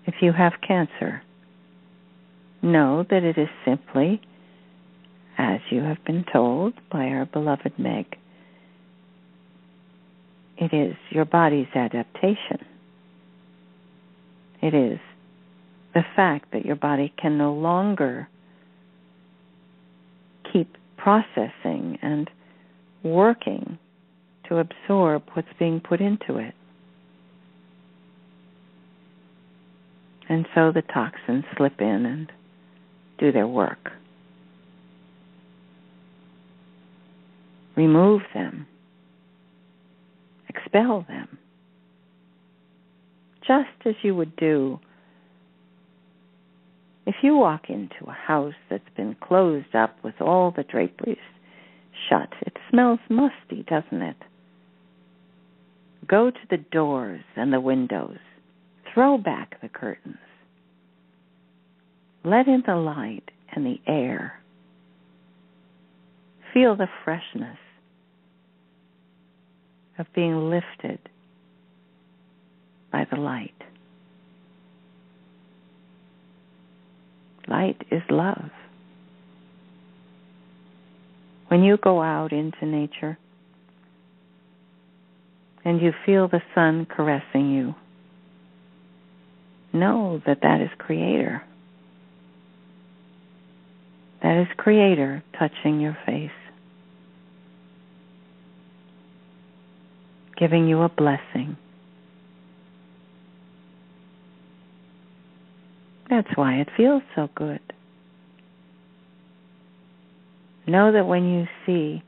If you have cancer, know that it is simply, as you have been told by our beloved Meg, it is your body's adaptation. It is the fact that your body can no longer keep processing and working to absorb what's being put into it. And so the toxins slip in and do their work. Remove them. Expel them. Just as you would do if you walk into a house that's been closed up with all the draperies shut. It smells musty, doesn't it? Go to the doors and the windows. Throw back the curtains. Let in the light and the air. Feel the freshness of being lifted by the light. Light is love. When you go out into nature and you feel the sun caressing you, know that that is Creator. That is Creator touching your face. giving you a blessing. That's why it feels so good. Know that when you see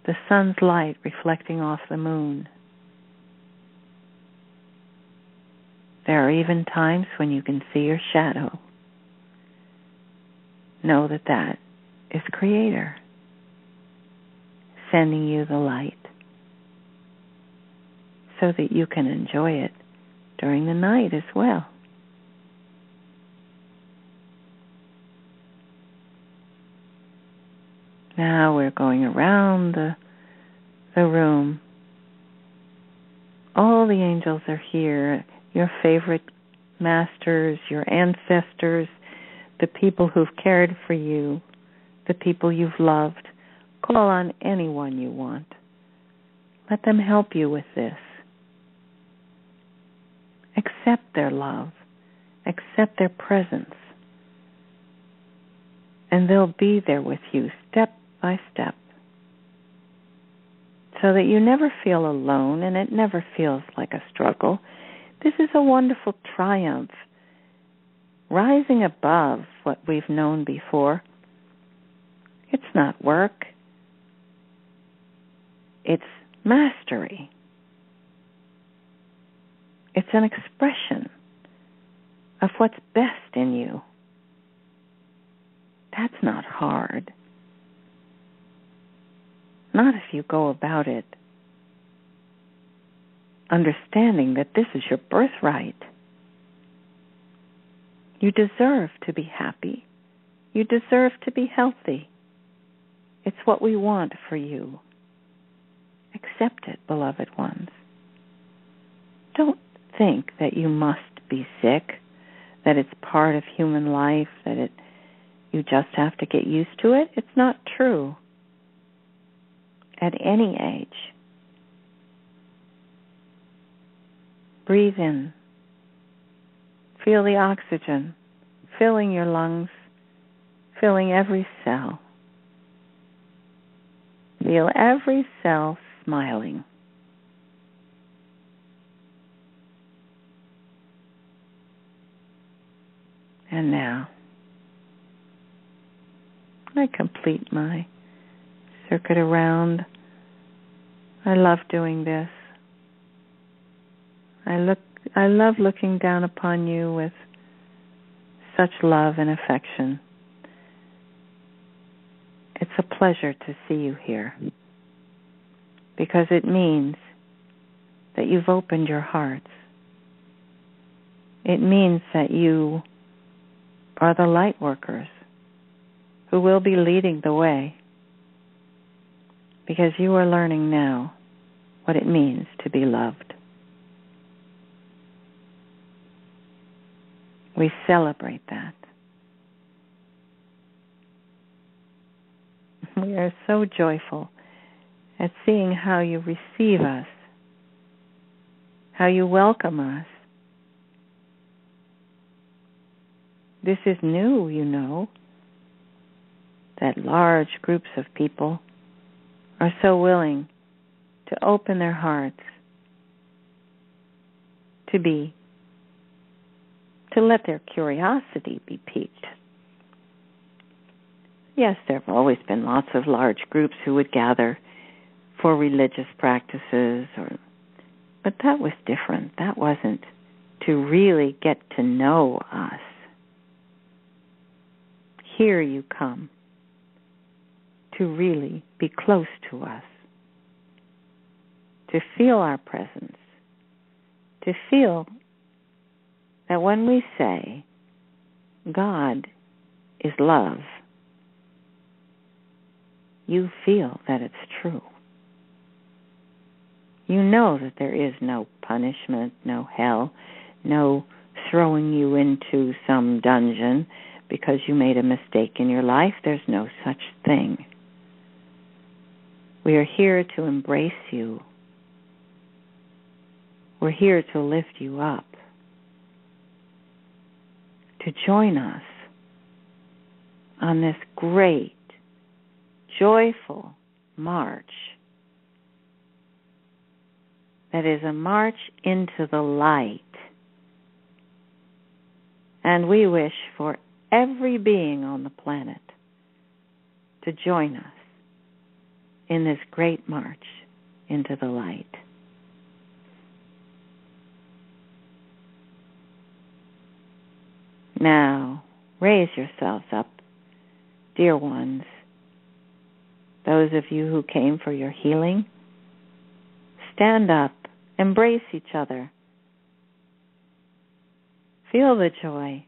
the sun's light reflecting off the moon, there are even times when you can see your shadow. Know that that is Creator sending you the light so that you can enjoy it during the night as well. Now we're going around the room. All the angels are here, your favorite masters, your ancestors, the people who've cared for you, the people you've loved. Call on anyone you want. Let them help you with this. Accept their love. Accept their presence. And they'll be there with you step by step, so that you never feel alone and it never feels like a struggle. This is a wonderful triumph, rising above what we've known before. It's not work. It's mastery. It's an expression of what's best in you. That's not hard. Not if you go about it understanding that this is your birthright. You deserve to be happy. You deserve to be healthy. It's what we want for you. Accept it, beloved ones. Don't think that you must be sick, that it's part of human life, that you just have to get used to it. It's not true. At any age. Breathe in. Feel the oxygen filling your lungs, filling every cell. Feel every cell smiling. And now, I complete my circuit around. I love doing this. I love looking down upon you with such love and affection. It's a pleasure to see you here, because it means that you've opened your hearts. It means that you are the light workers who will be leading the way, because you are learning now what it means to be loved. We celebrate that. We are so joyful at seeing how you receive us, how you welcome us. This is new, you know, that large groups of people are so willing to open their hearts, to let their curiosity be piqued. Yes, there have always been lots of large groups who would gather for religious practices, but that was different. That wasn't to really get to know us. Here you come to really be close to us, to feel our presence, to feel that when we say God is love, you feel that it's true. You know that there is no punishment, no hell, no throwing you into some dungeon because you made a mistake in your life. There's no such thing. We are here to embrace you. We're here to lift you up, to join us on this great, joyful march that is a march into the light. And we wish for every being on the planet to join us in this great march into the light. Now, raise yourselves up, dear ones. Those of you who came for your healing, stand up, embrace each other. Feel the joy,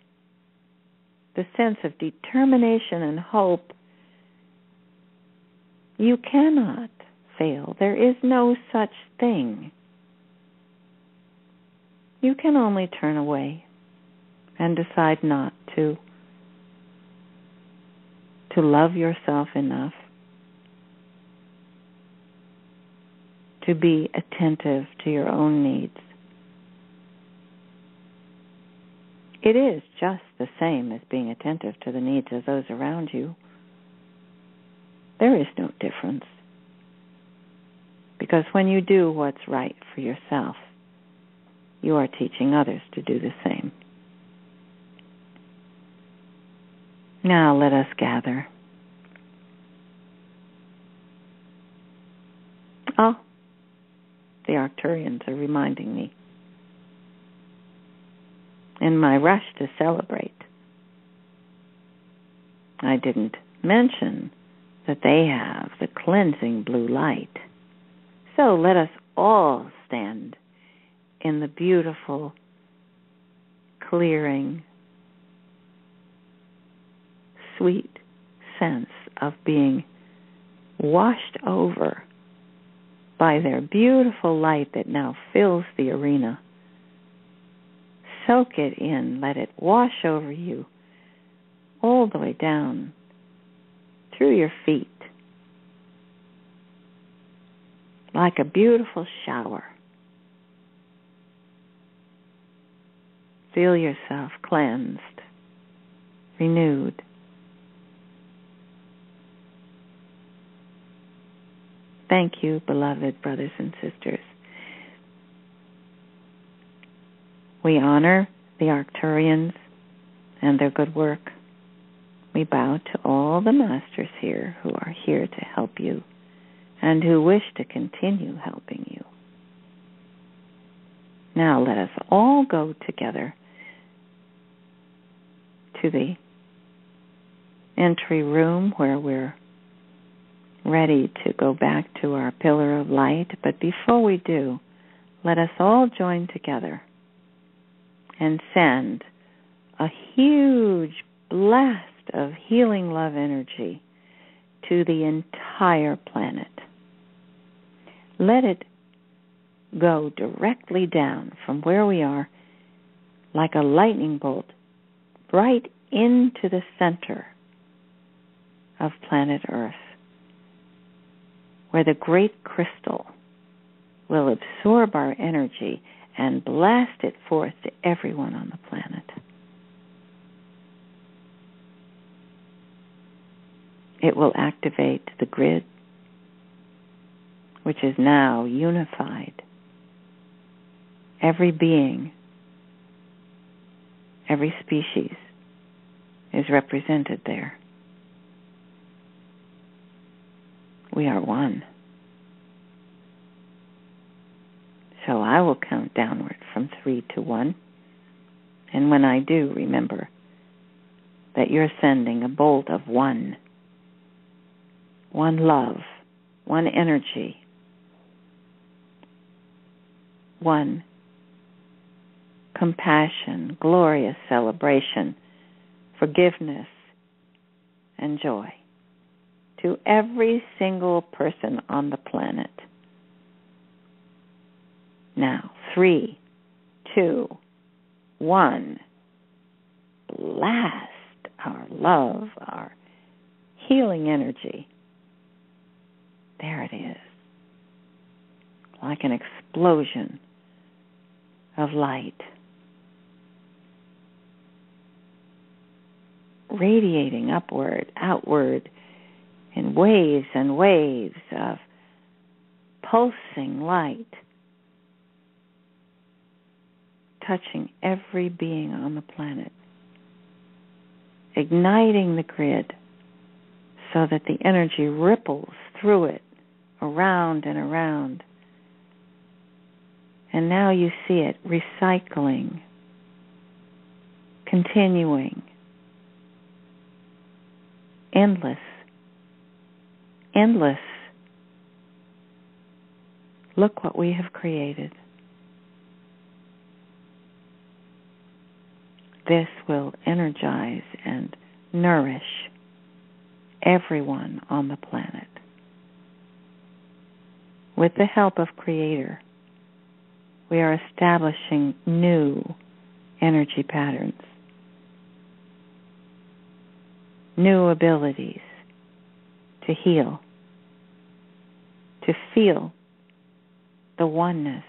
the sense of determination and hope. You cannot fail. There is no such thing. You can only turn away and decide not to love yourself enough to be attentive to your own needs. It is just the same as being attentive to the needs of those around you. There is no difference. Because when you do what's right for yourself, you are teaching others to do the same. Now let us gather. Oh, the Arcturians are reminding me. In my rush to celebrate, I didn't mention that they have the cleansing blue light. So let us all stand in the beautiful, clearing, sweet sense of being washed over by their beautiful light that now fills the arena. Soak it in, let it wash over you all the way down through your feet like a beautiful shower. Feel yourself cleansed, renewed. Thank you, beloved brothers and sisters. We honor the Arcturians and their good work. We bow to all the masters here who are here to help you and who wish to continue helping you. Now let us all go together to the entry room where we're ready to go back to our pillar of light. But before we do, let us all join together and send a huge blast of healing love energy to the entire planet. Let it go directly down from where we are like a lightning bolt right into the center of planet Earth, where the great crystal will absorb our energy and blast it forth to everyone on the planet. It will activate the grid, which is now unified. Every being, every species is represented there. We are one. So I will count downward from 3 to 1. And when I do, remember that you're sending a bolt of one love, one energy, one compassion, glorious celebration, forgiveness, and joy to every single person on the planet. Now, 3, 2, 1. Blast our love, our healing energy. There it is. Like an explosion of light. Radiating upward, outward, in waves and waves of pulsing light touching every being on the planet, igniting the grid so that the energy ripples through it, around and around. And now you see it recycling, continuing, endless. Look what we have created. This will energize and nourish everyone on the planet. With the help of Creator, we are establishing new energy patterns, new abilities to heal, to feel the oneness,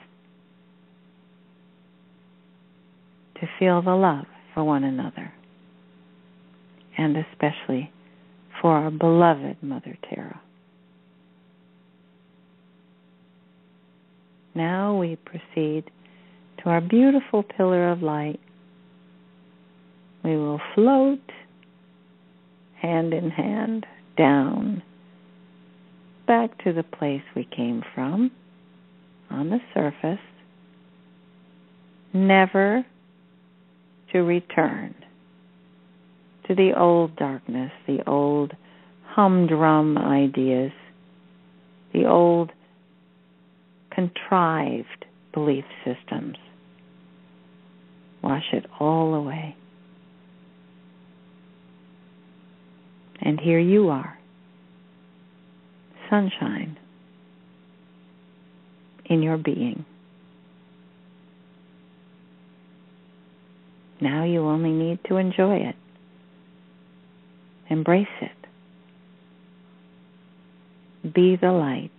to feel the love for one another, and especially for our beloved Mother Terra. Now we proceed to our beautiful pillar of light. We will float hand in hand down back to the place we came from on the surface, never to return to the old darkness, the old humdrum ideas, the old contrived belief systems. Wash it all away. And here you are, sunshine in your being. Now you only need to enjoy it. Embrace it. Be the light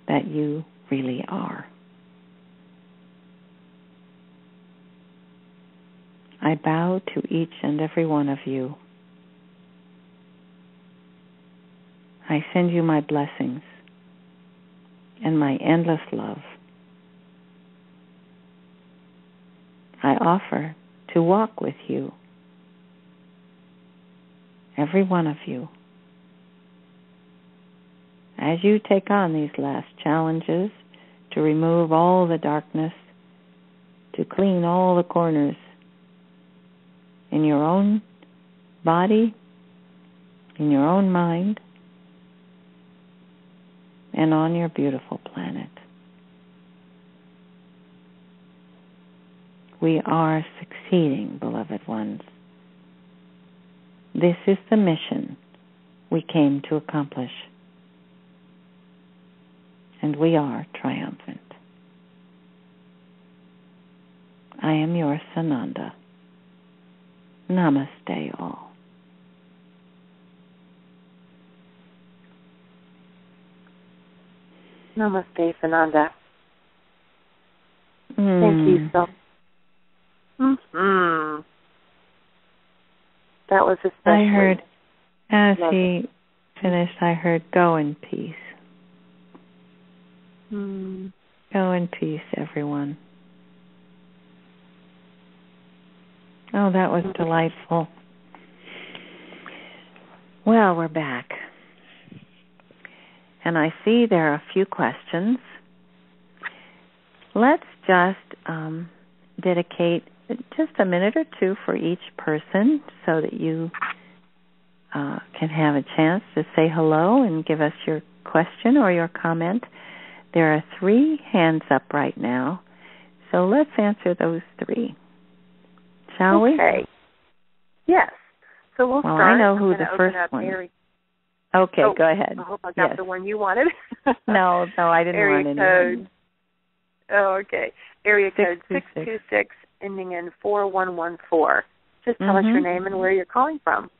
that you really are. I bow to each and every one of you. I send you my blessings and my endless love. I offer to walk with you, every one of you, as you take on these last challenges to remove all the darkness, to clean all the corners in your own body, in your own mind, and on your beautiful planet. We are succeeding, beloved ones. This is the mission we came to accomplish. And we are triumphant. I am your Sananda. Namaste, all. Namaste, Sananda. Thank you so much. That was especially. I heard, as he finished, I heard, go in peace. Go in peace, everyone. Oh, that was delightful. Well, we're back. And I see there are a few questions. Let's just dedicate just a minute or two for each person so that you can have a chance to say hello and give us your question or your comment. There are 3 hands up right now, so let's answer those 3. Shall we? Okay. Yes. So we'll start. I know who the first one is. Okay, go ahead. I hope I got the one you wanted. No, I didn't want any. Area code. Oh, okay. Area code 626, ending in 4114. Just tell us your name and where you're calling from.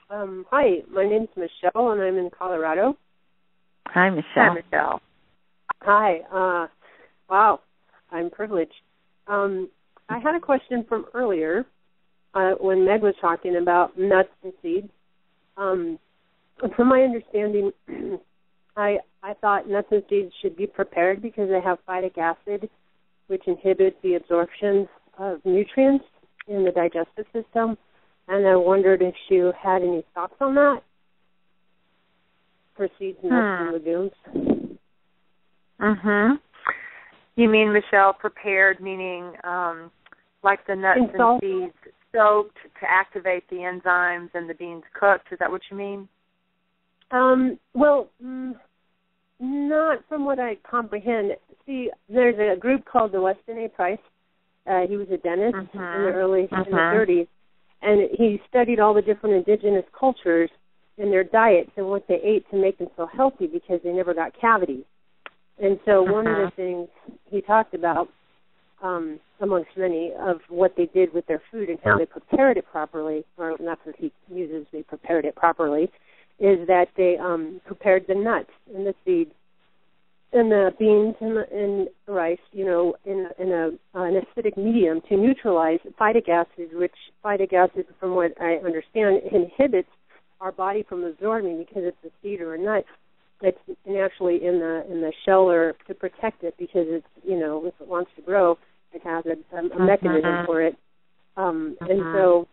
Hi, my name's Michelle, and I'm in Colorado. Hi, Michelle. Hi, Michelle. Hi. Wow, I'm privileged. I had a question from earlier when Meg was talking about nuts and seeds. From my understanding, I thought nuts and seeds should be prepared because they have phytic acid which inhibit the absorption of nutrients in the digestive system. And I wondered if you had any thoughts on that for seeds, nuts, and legumes. Mm-hmm. You mean, Michelle, prepared, meaning like the nuts and seeds soaked to activate the enzymes and the beans cooked? Is that what you mean? Not from what I comprehend. See, there's a group called the Weston A. Price. He was a dentist in the early in the 30s, and he studied all the different indigenous cultures and their diets and what they ate to make them so healthy because they never got cavities. And so one of the things he talked about, amongst many, of what they did with their food and how they prepared it properly, or that's what he uses, they prepared it properly, is that they prepared the nuts and the seeds and the beans and the rice, in an acidic medium to neutralize phytic acid, which phytic acid, from what I understand, inhibits our body from absorbing because it's a seed or a nut. It's naturally in the shell or to protect it because it's, if it wants to grow, it has a mechanism for it. And so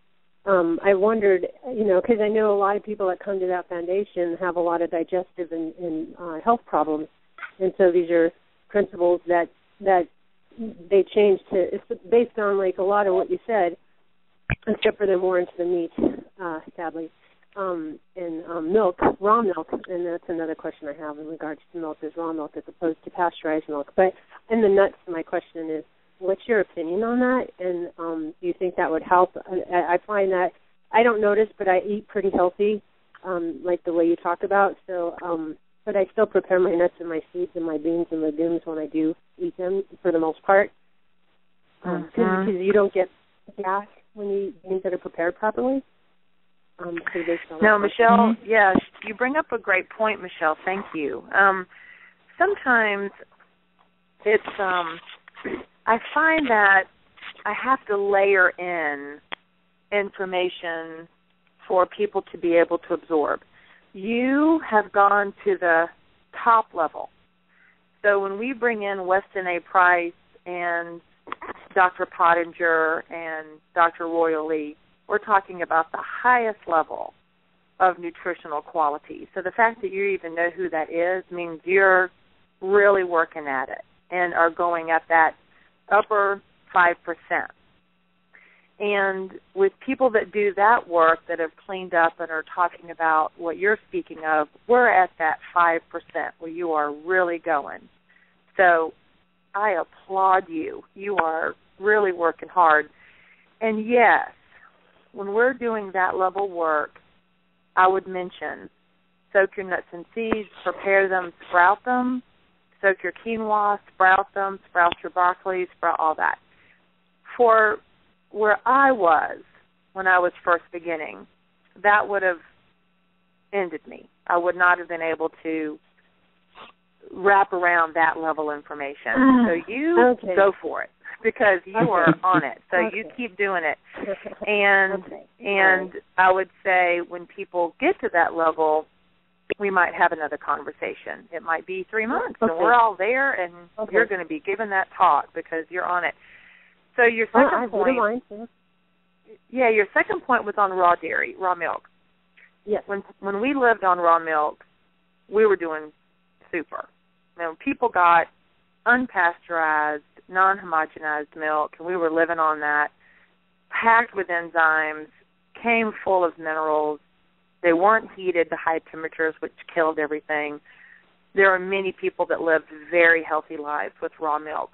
I wondered, because I know a lot of people that come to that foundation have a lot of digestive and health problems. And so these are principles that they change to, it's based on like a lot of what you said, except for they're more into the meat, sadly. And milk, raw milk, and that's another question I have in regards to milk, is raw milk as opposed to pasteurized milk. But in the nuts, my question is, what's your opinion on that? And do you think that would help? I find that I don't notice, but I eat pretty healthy, like the way you talk about. So, but I still prepare my nuts and my seeds and my beans and legumes when I do eat them, for the most part, because you don't get gas when you eat things that are prepared properly. No, Michelle, yes, you bring up a great point, Michelle. Thank you. Sometimes it's, I find that I have to layer in information for people to be able to absorb. You have gone to the top level. So when we bring in Weston A. Price and Dr. Pottinger and Dr. Royally, we're talking about the highest level of nutritional quality. So the fact that you even know who that is means you're really working at it and are going at that upper 5%. And with people that do that work, that have cleaned up and are talking about what you're speaking of, we're at that 5% where you are really going. So I applaud you. You are really working hard. And yes, when we're doing that level work, I would mention soak your nuts and seeds, prepare them, sprout them, soak your quinoa, sprout them, sprout your broccoli, sprout all that. For where I was when I was first beginning, that would have ended me. I would not have been able to wrap around that level information. So you go for it, because you are on it. So you keep doing it. And I would say when people get to that level, we might have another conversation. It might be 3 months, and we're all there, and you're going to be given that talk because you're on it. So your second point, your second point was on raw dairy, raw milk. Yes. When we lived on raw milk, we were doing super. Now, people got unpasteurized, non-homogenized milk, and we were living on that, packed with enzymes, came full of minerals. They weren't heated to high temperatures, which killed everything. There are many people that lived very healthy lives with raw milk.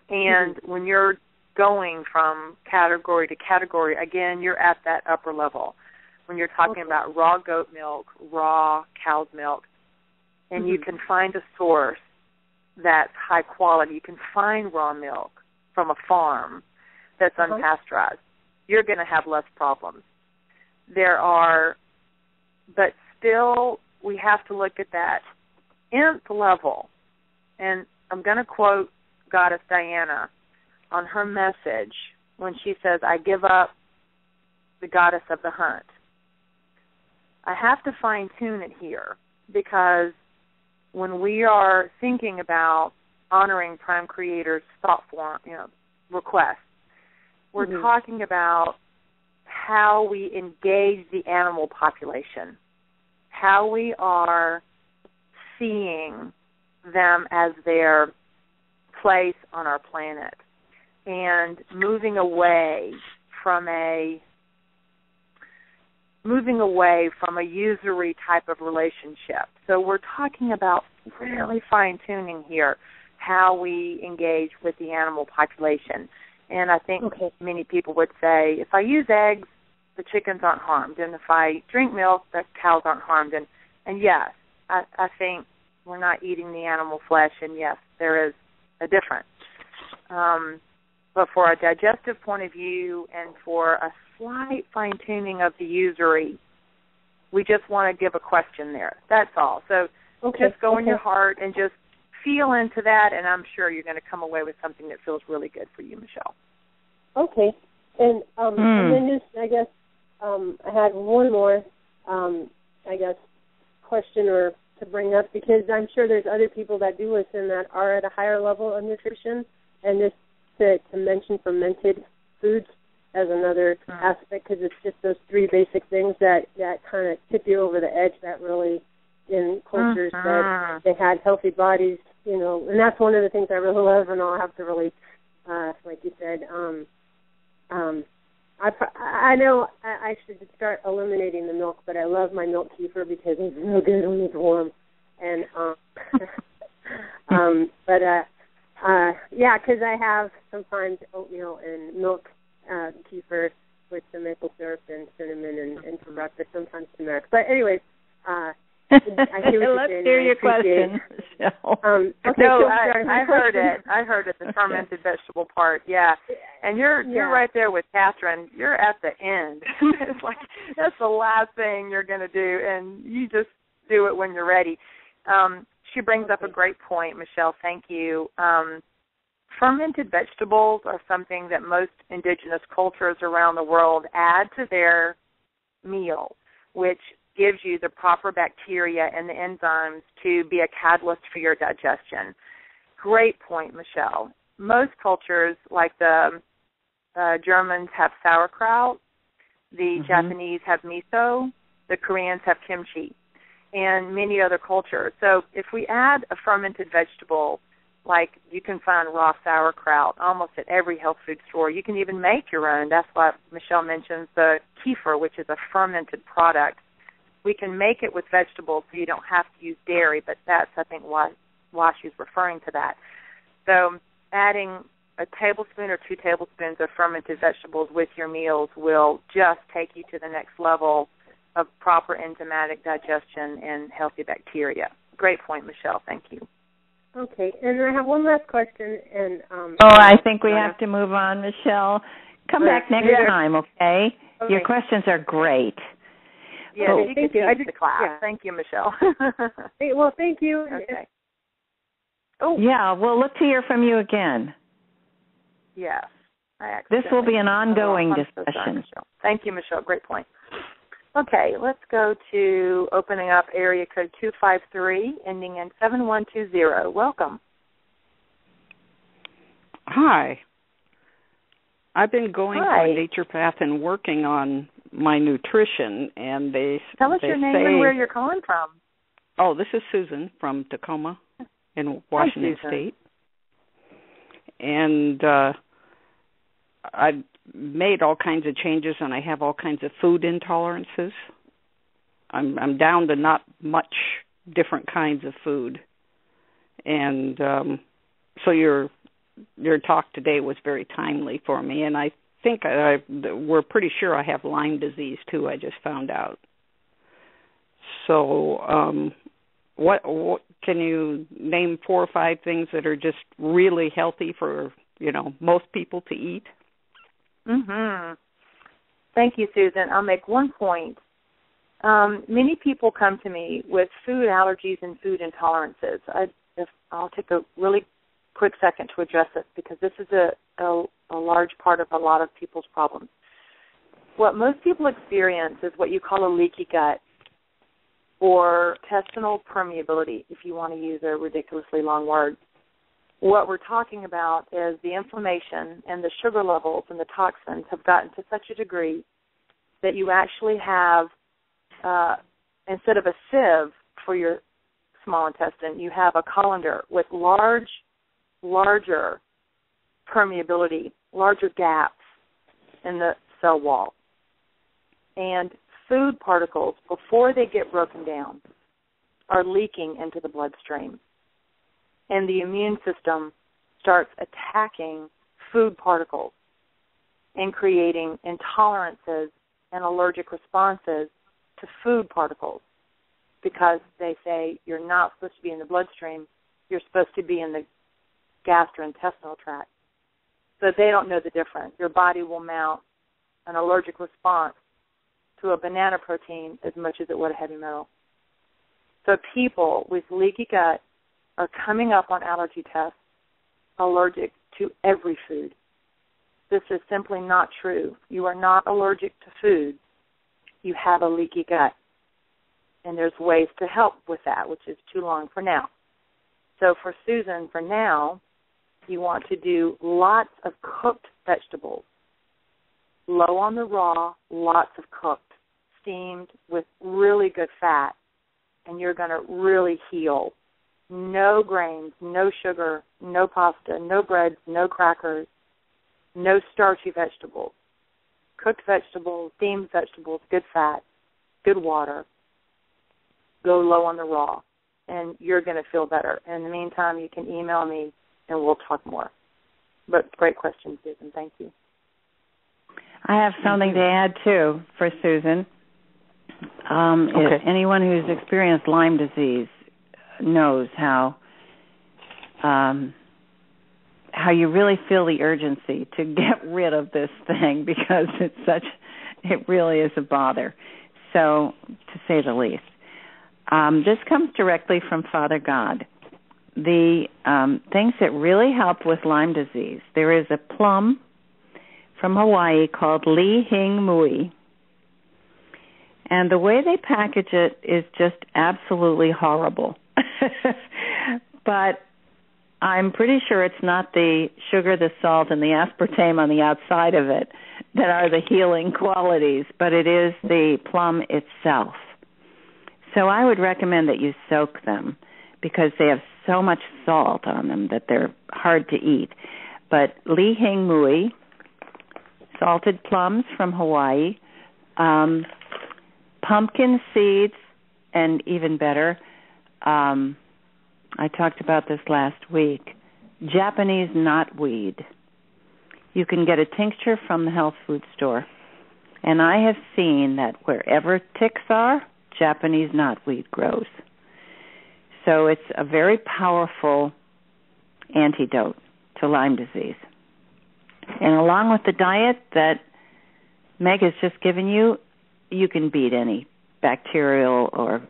And when you're going from category to category, again, you're at that upper level. When you're talking about raw goat milk, raw cow's milk, and you can find a source that's high quality, you can find raw milk from a farm that's unpasteurized, you're going to have less problems. There are, but still we have to look at that nth level. And I'm going to quote Goddess Diana on her message when she says, I give up the goddess of the hunt. I have to fine-tune it here, because when we are thinking about honoring Prime Creator's thought form, request. We're talking about how we engage the animal population, how we are seeing them as their place on our planet, and moving away from a usury type of relationship. So we're talking about really fine-tuning here how we engage with the animal population. And I think many people would say, if I use eggs, the chickens aren't harmed. And if I drink milk, the cows aren't harmed. And yes, I think we're not eating the animal flesh, and yes, there is a difference. But for a digestive point of view and for a slight fine-tuning of the usury, we just want to give a question there. That's all. So just go in your heart and just feel into that, and I'm sure you're going to come away with something that feels really good for you, Michelle. Okay. And then just, I guess, I had one more, question or to bring up, because I'm sure there's other people that do listen that are at a higher level of nutrition, and just to mention fermented foods as another aspect, because it's just those three basic things that kind of tip you over the edge, that really, in cultures that they had healthy bodies, and that's one of the things I really love, and I'll have to really, like you said, I know I should start eliminating the milk, but I love my milk kefir because it's real good when it's warm. And because I have sometimes oatmeal and milk kefir with some maple syrup and cinnamon and for breakfast, sometimes turmeric. But anyways, I hear what Let's you're saying. hear your question, Michelle. I heard it. I heard it, the fermented vegetable part, yeah. And you're right there with Kathryn. You're at the end. It's like that's the last thing you're going to do, and you just do it when you're ready. She brings up a great point, Michelle. Thank you. Fermented vegetables are something that most indigenous cultures around the world add to their meal, which gives you the proper bacteria and the enzymes to be a catalyst for your digestion. Great point, Michelle. Most cultures, like the Germans, have sauerkraut, the Japanese have miso, the Koreans have kimchi, and many other cultures. So if we add a fermented vegetable, like you can find raw sauerkraut almost at every health food store. You can even make your own. That's why Michelle mentions the kefir, which is a fermented product. We can make it with vegetables so you don't have to use dairy, but that's, I think, why she's referring to that. So adding a tablespoon or 2 tablespoons of fermented vegetables with your meals will just take you to the next level of proper enzymatic digestion and healthy bacteria. Great point, Michelle. Thank you. Okay, and I have one last question. And I think we have to move on, Michelle. Come back next time, okay? Your questions are great. Yeah, thank you. I did the class. Yeah. Thank you, Michelle. Well, thank you. Okay. We'll look to hear from you again. Yes. This will be an ongoing discussion. So thank you, Michelle. Great point. Okay, let's go to opening up area code 253, ending in 7120. Welcome. Hi. I've been going on Nature Path and working on my nutrition, and tell us your name and where you're calling from. Oh, this is Susan from Tacoma in Washington State. And I've made all kinds of changes, and I have all kinds of food intolerances. I'm down to not much different kinds of food. And so your talk today was very timely for me, and I think we're pretty sure I have Lyme disease too. I just found out. So, what can you name 4 or 5 things that are just really healthy for most people to eat? Thank you, Susan. I'll make one point. Many people come to me with food allergies and food intolerances. I'll take a really quick second to address it because this is a large part of a lot of people's problems. What most people experience is what you call a leaky gut or intestinal permeability, if you want to use a ridiculously long word. what we're talking about is the inflammation and the sugar levels and the toxins have gotten to such a degree that you actually have, instead of a sieve for your small intestine, you have a colander with larger permeability, larger gaps in the cell wall. And food particles, before they get broken down, are leaking into the bloodstream. And the immune system starts attacking food particles and creating intolerances and allergic responses to food particles, because they say you're not supposed to be in the bloodstream, you're supposed to be in the gastrointestinal tract. So they don't know the difference. Your body will mount an allergic response to a banana protein as much as it would a heavy metal. So people with leaky gut are coming up on allergy tests allergic to every food. This is simply not true. You are not allergic to food. You have a leaky gut. And there's ways to help with that, which is too long for now. So for Susan, for now, you want to do lots of cooked vegetables. Low on the raw, lots of cooked, steamed with really good fat, and you're going to really heal. No grains, no sugar, no pasta, no breads, no crackers, no starchy vegetables. Cooked vegetables, steamed vegetables, good fat, good water. Go low on the raw, and you're going to feel better. In the meantime, you can email me, and we'll talk more. But great question, Susan. Thank you. I have something to add, too, for Susan. Okay. Anyone who's experienced Lyme disease knows how you really feel the urgency to get rid of this thing, because it really is a bother. So, to say the least. This comes directly from Father God. The things that really help with Lyme disease, there is a plum from Hawaii called Li Hing Mui. And the way they package it is just absolutely horrible. But I'm pretty sure it's not the sugar, the salt, and the aspartame on the outside of it that are the healing qualities, but it is the plum itself. So I would recommend that you soak them, because they have so much salt on them that they're hard to eat. But Li Hing Mui, salted plums from Hawaii, pumpkin seeds, and even better, I talked about this last week, Japanese knotweed. You can get a tincture from the health food store. And I have seen that wherever ticks are, Japanese knotweed grows. So it's a very powerful antidote to Lyme disease. And along with the diet that Meg has just given you, you can beat any bacterial or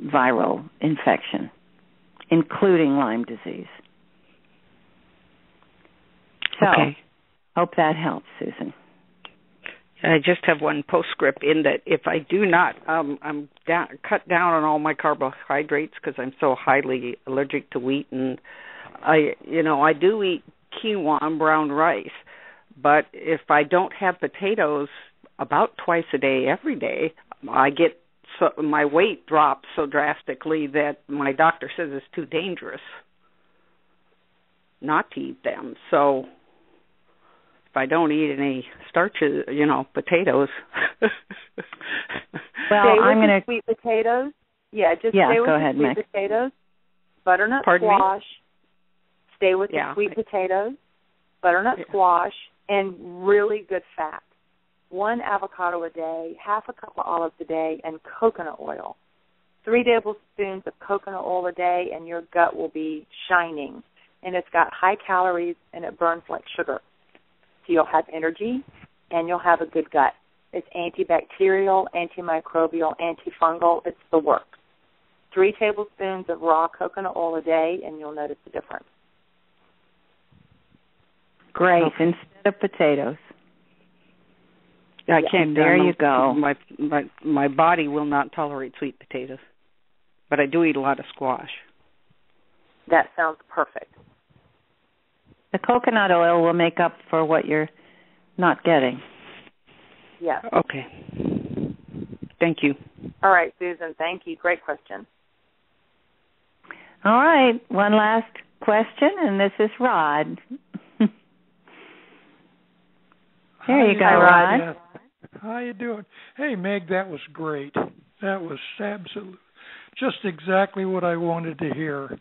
viral infection, including Lyme disease. So, okay. Hope that helps, Susan. I just have one postscript in that if I do not, I'm cut down on all my carbohydrates because I'm so highly allergic to wheat, and I do eat quinoa and brown rice, but if I don't have potatoes about twice a day, every day, my weight drops so drastically that my doctor says it's too dangerous not to eat them. So if I don't eat any starches, potatoes. Well, I'm going to sweet potatoes. Yeah, just stay with the sweet Meg. potatoes. Butternut Pardon squash. Me? Stay with the sweet potatoes, butternut squash, and really good fat. 1 avocado a day, half a cup of olives a day, and coconut oil. 3 tablespoons of coconut oil a day, and your gut will be shining. And it's got high calories, and it burns like sugar. So you'll have energy, and you'll have a good gut. It's antibacterial, antimicrobial, antifungal. It's the works. 3 tablespoons of raw coconut oil a day, and you'll notice the difference. Great. Okay. Instead of potatoes. I can't. There you go. My body will not tolerate sweet potatoes, but I do eat a lot of squash. That sounds perfect. The coconut oil will make up for what you're not getting. Yes. Okay. Thank you. All right, Susan, thank you. Great question. All right, one last question, and this is Rod. There you go, Rod. Yeah. How you doing? Hey, Meg, that was great. That was absolutely just exactly what I wanted to hear.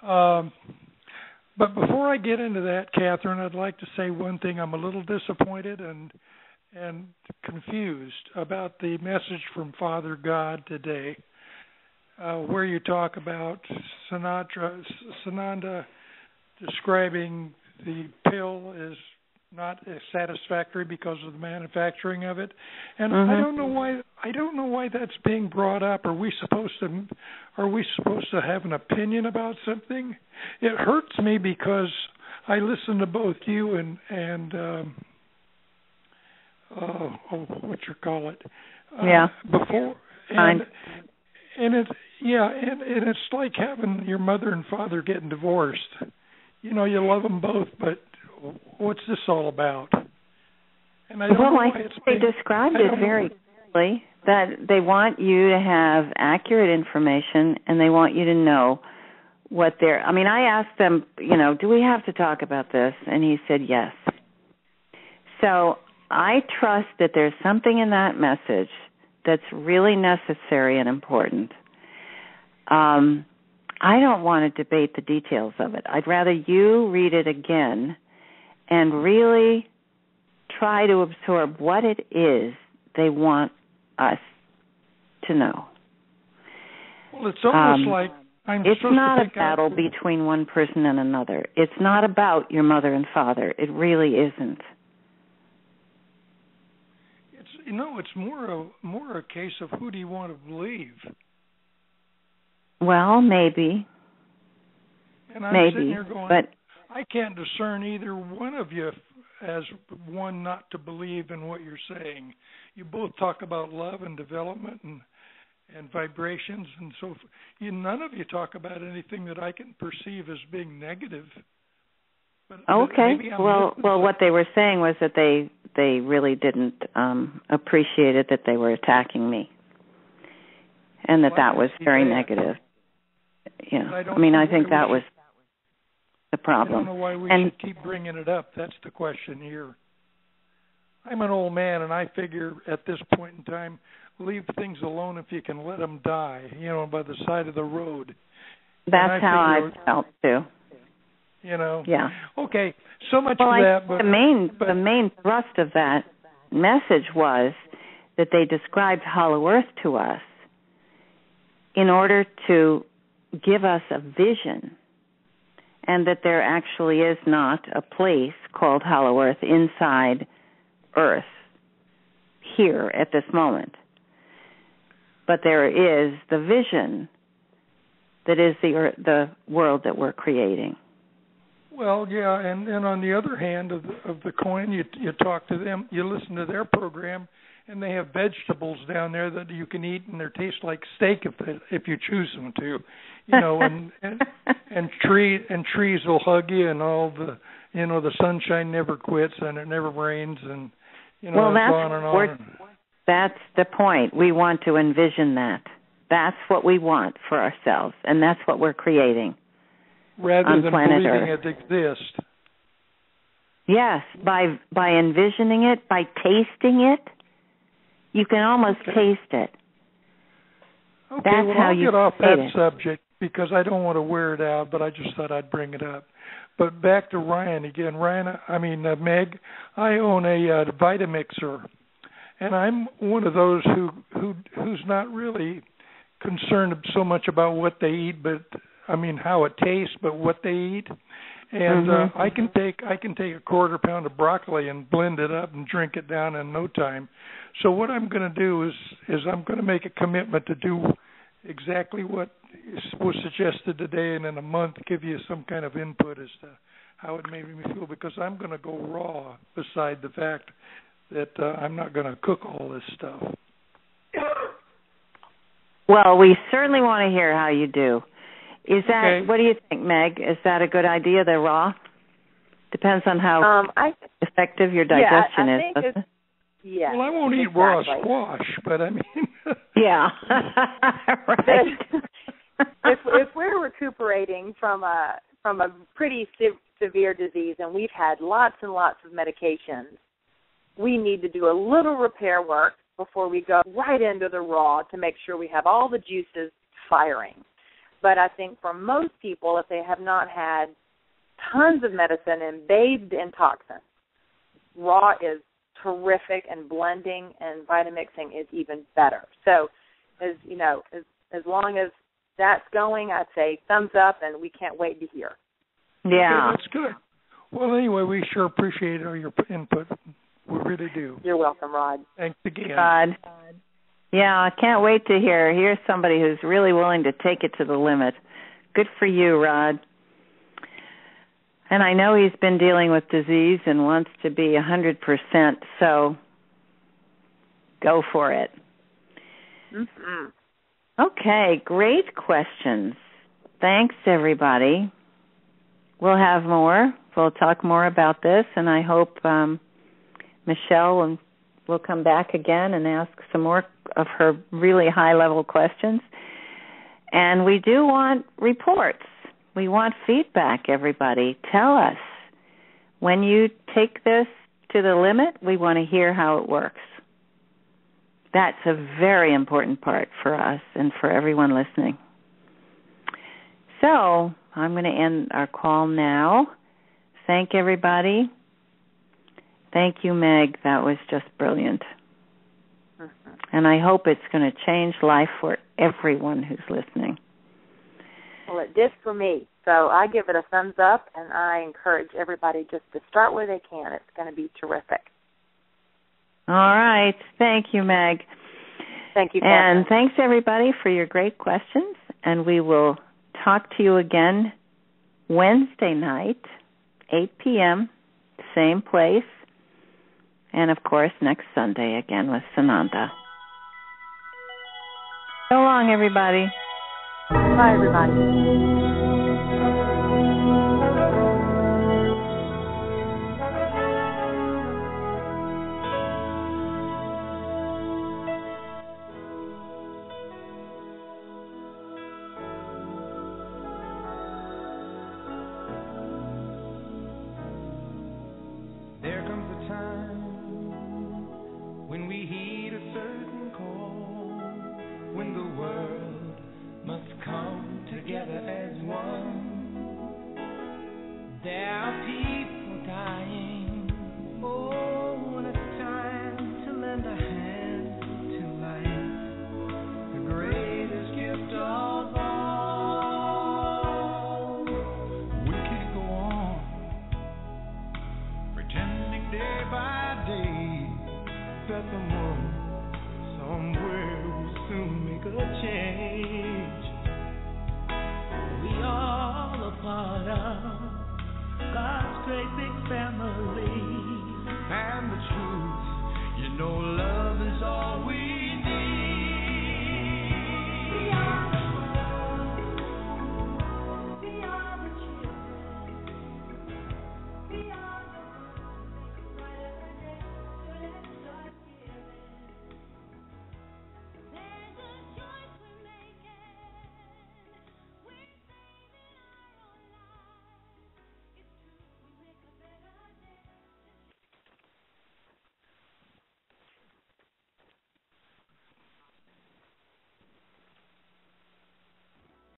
But before I get into that, Kathryn, I'd like to say one thing. I'm a little disappointed and confused about the message from Father God today, where you talk about Sananda describing the pill as not satisfactory because of the manufacturing of it, and I don't know why that's being brought up. Are we supposed to have an opinion about something? It hurts me because I listened to both you and before, and it's like having your mother and father getting divorced. You know, you love them both, but what's this all about? And I don't know why they described it very clearly, that they want you to have accurate information and they want you to know what they're... I mean, I asked them, do we have to talk about this? And he said yes. So I trust that there's something in that message that's really necessary and important. I don't want to debate the details of it. I'd rather you read it again and really try to absorb what it is they want us to know. Well, it's almost like it's not a battle between one person and another. It's not about your mother and father. It really isn't. It's more a case of who do you want to believe. Well, maybe. And I'm sitting here going, but I can't discern either one of you as one not to believe in what you're saying. You both talk about love and development and vibrations, and so none of you talk about anything that I can perceive as being negative. But okay. Well, what they were saying was that they really didn't appreciate it, that they were attacking me, and that was very negative. Yeah, I think that was the problem. I don't know why we should keep bringing it up. That's the question here. I'm an old man, and I figure at this point in time, leave things alone if you can let them die, by the side of the road. That's how I felt, too. Yeah. Okay, so much for that. But the main thrust of that message was that they described Hollow Earth to us in order to give us a vision, and that there actually is not a place called Hollow Earth inside Earth here at this moment. But there is the vision that is the world that we're creating. Well, yeah, and on the other hand of the coin, you talk to them, you listen to their program, and they have vegetables down there that you can eat, and they taste like steak if you choose them to, and trees will hug you, and all the sunshine never quits, and it never rains, and on and on. That's the point. We want to envision that. That's what we want for ourselves, and that's what we're creating. Rather than believing Earth. it exists. Yes, by envisioning it, by tasting it, you can almost taste it. Okay, that's how I'll you get off that it. subject because I don't want to wear it out, but I just thought I'd bring it up. But back to Ryan again. Meg, I own a Vitamixer, and I'm one of those who's not really concerned so much about what they eat, but how it tastes, but what they eat. And I can take a quarter pound of broccoli and blend it up and drink it down in no time. So what I'm going to do is I'm going to make a commitment to do exactly what was suggested today, and in a month give you some kind of input as to how it made me feel, because I'm going to go raw, beside the fact that I'm not going to cook all this stuff. Well, we certainly want to hear how you do. Is that, okay. What do you think, Meg? Is that a good idea, the raw? Depends on how effective your digestion is, doesn't it? Yeah. Well, I won't eat raw squash, but I mean. Yeah. Right. If we're recuperating from a pretty severe disease and we've had lots and lots of medications, we need to do a little repair work before we go right into the raw to make sure we have all the juices firing. But I think for most people, if they have not had tons of medicine and bathed in toxins, raw is terrific, and blending and Vitamixing is even better. So, as long as that's going, I'd say thumbs up, and we can't wait to hear. Yeah. Okay, that's good. Well, anyway, we sure appreciate all your input. We really do. You're welcome, Rod. Thanks again. Rod. Yeah, I can't wait to here's somebody who's really willing to take it to the limit. Good for you, Rod. And I know he's been dealing with disease and wants to be 100%, so go for it. Mm-hmm. Okay, great questions. Thanks, everybody. We'll have more. We'll talk more about this, and I hope Michelle will come back again and ask some more of her really high-level questions. And we do want reports. We want feedback, everybody. Tell us. When you take this to the limit, we want to hear how it works. That's a very important part for us and for everyone listening. So I'm going to end our call now. Thank everybody. Thank you, Meg. That was just brilliant. Mm-hmm. And I hope it's going to change life for everyone who's listening. Well, it did for me. So I give it a thumbs up, and I encourage everybody just to start where they can. It's going to be terrific. All right. Thank you, Meg. Thank you, Kathryn. And thanks, everybody, for your great questions. And we will talk to you again Wednesday night, 8 p.m., same place. And, of course, next Sunday again with Sananda. So long, everybody. Bye, everybody. God's great big family.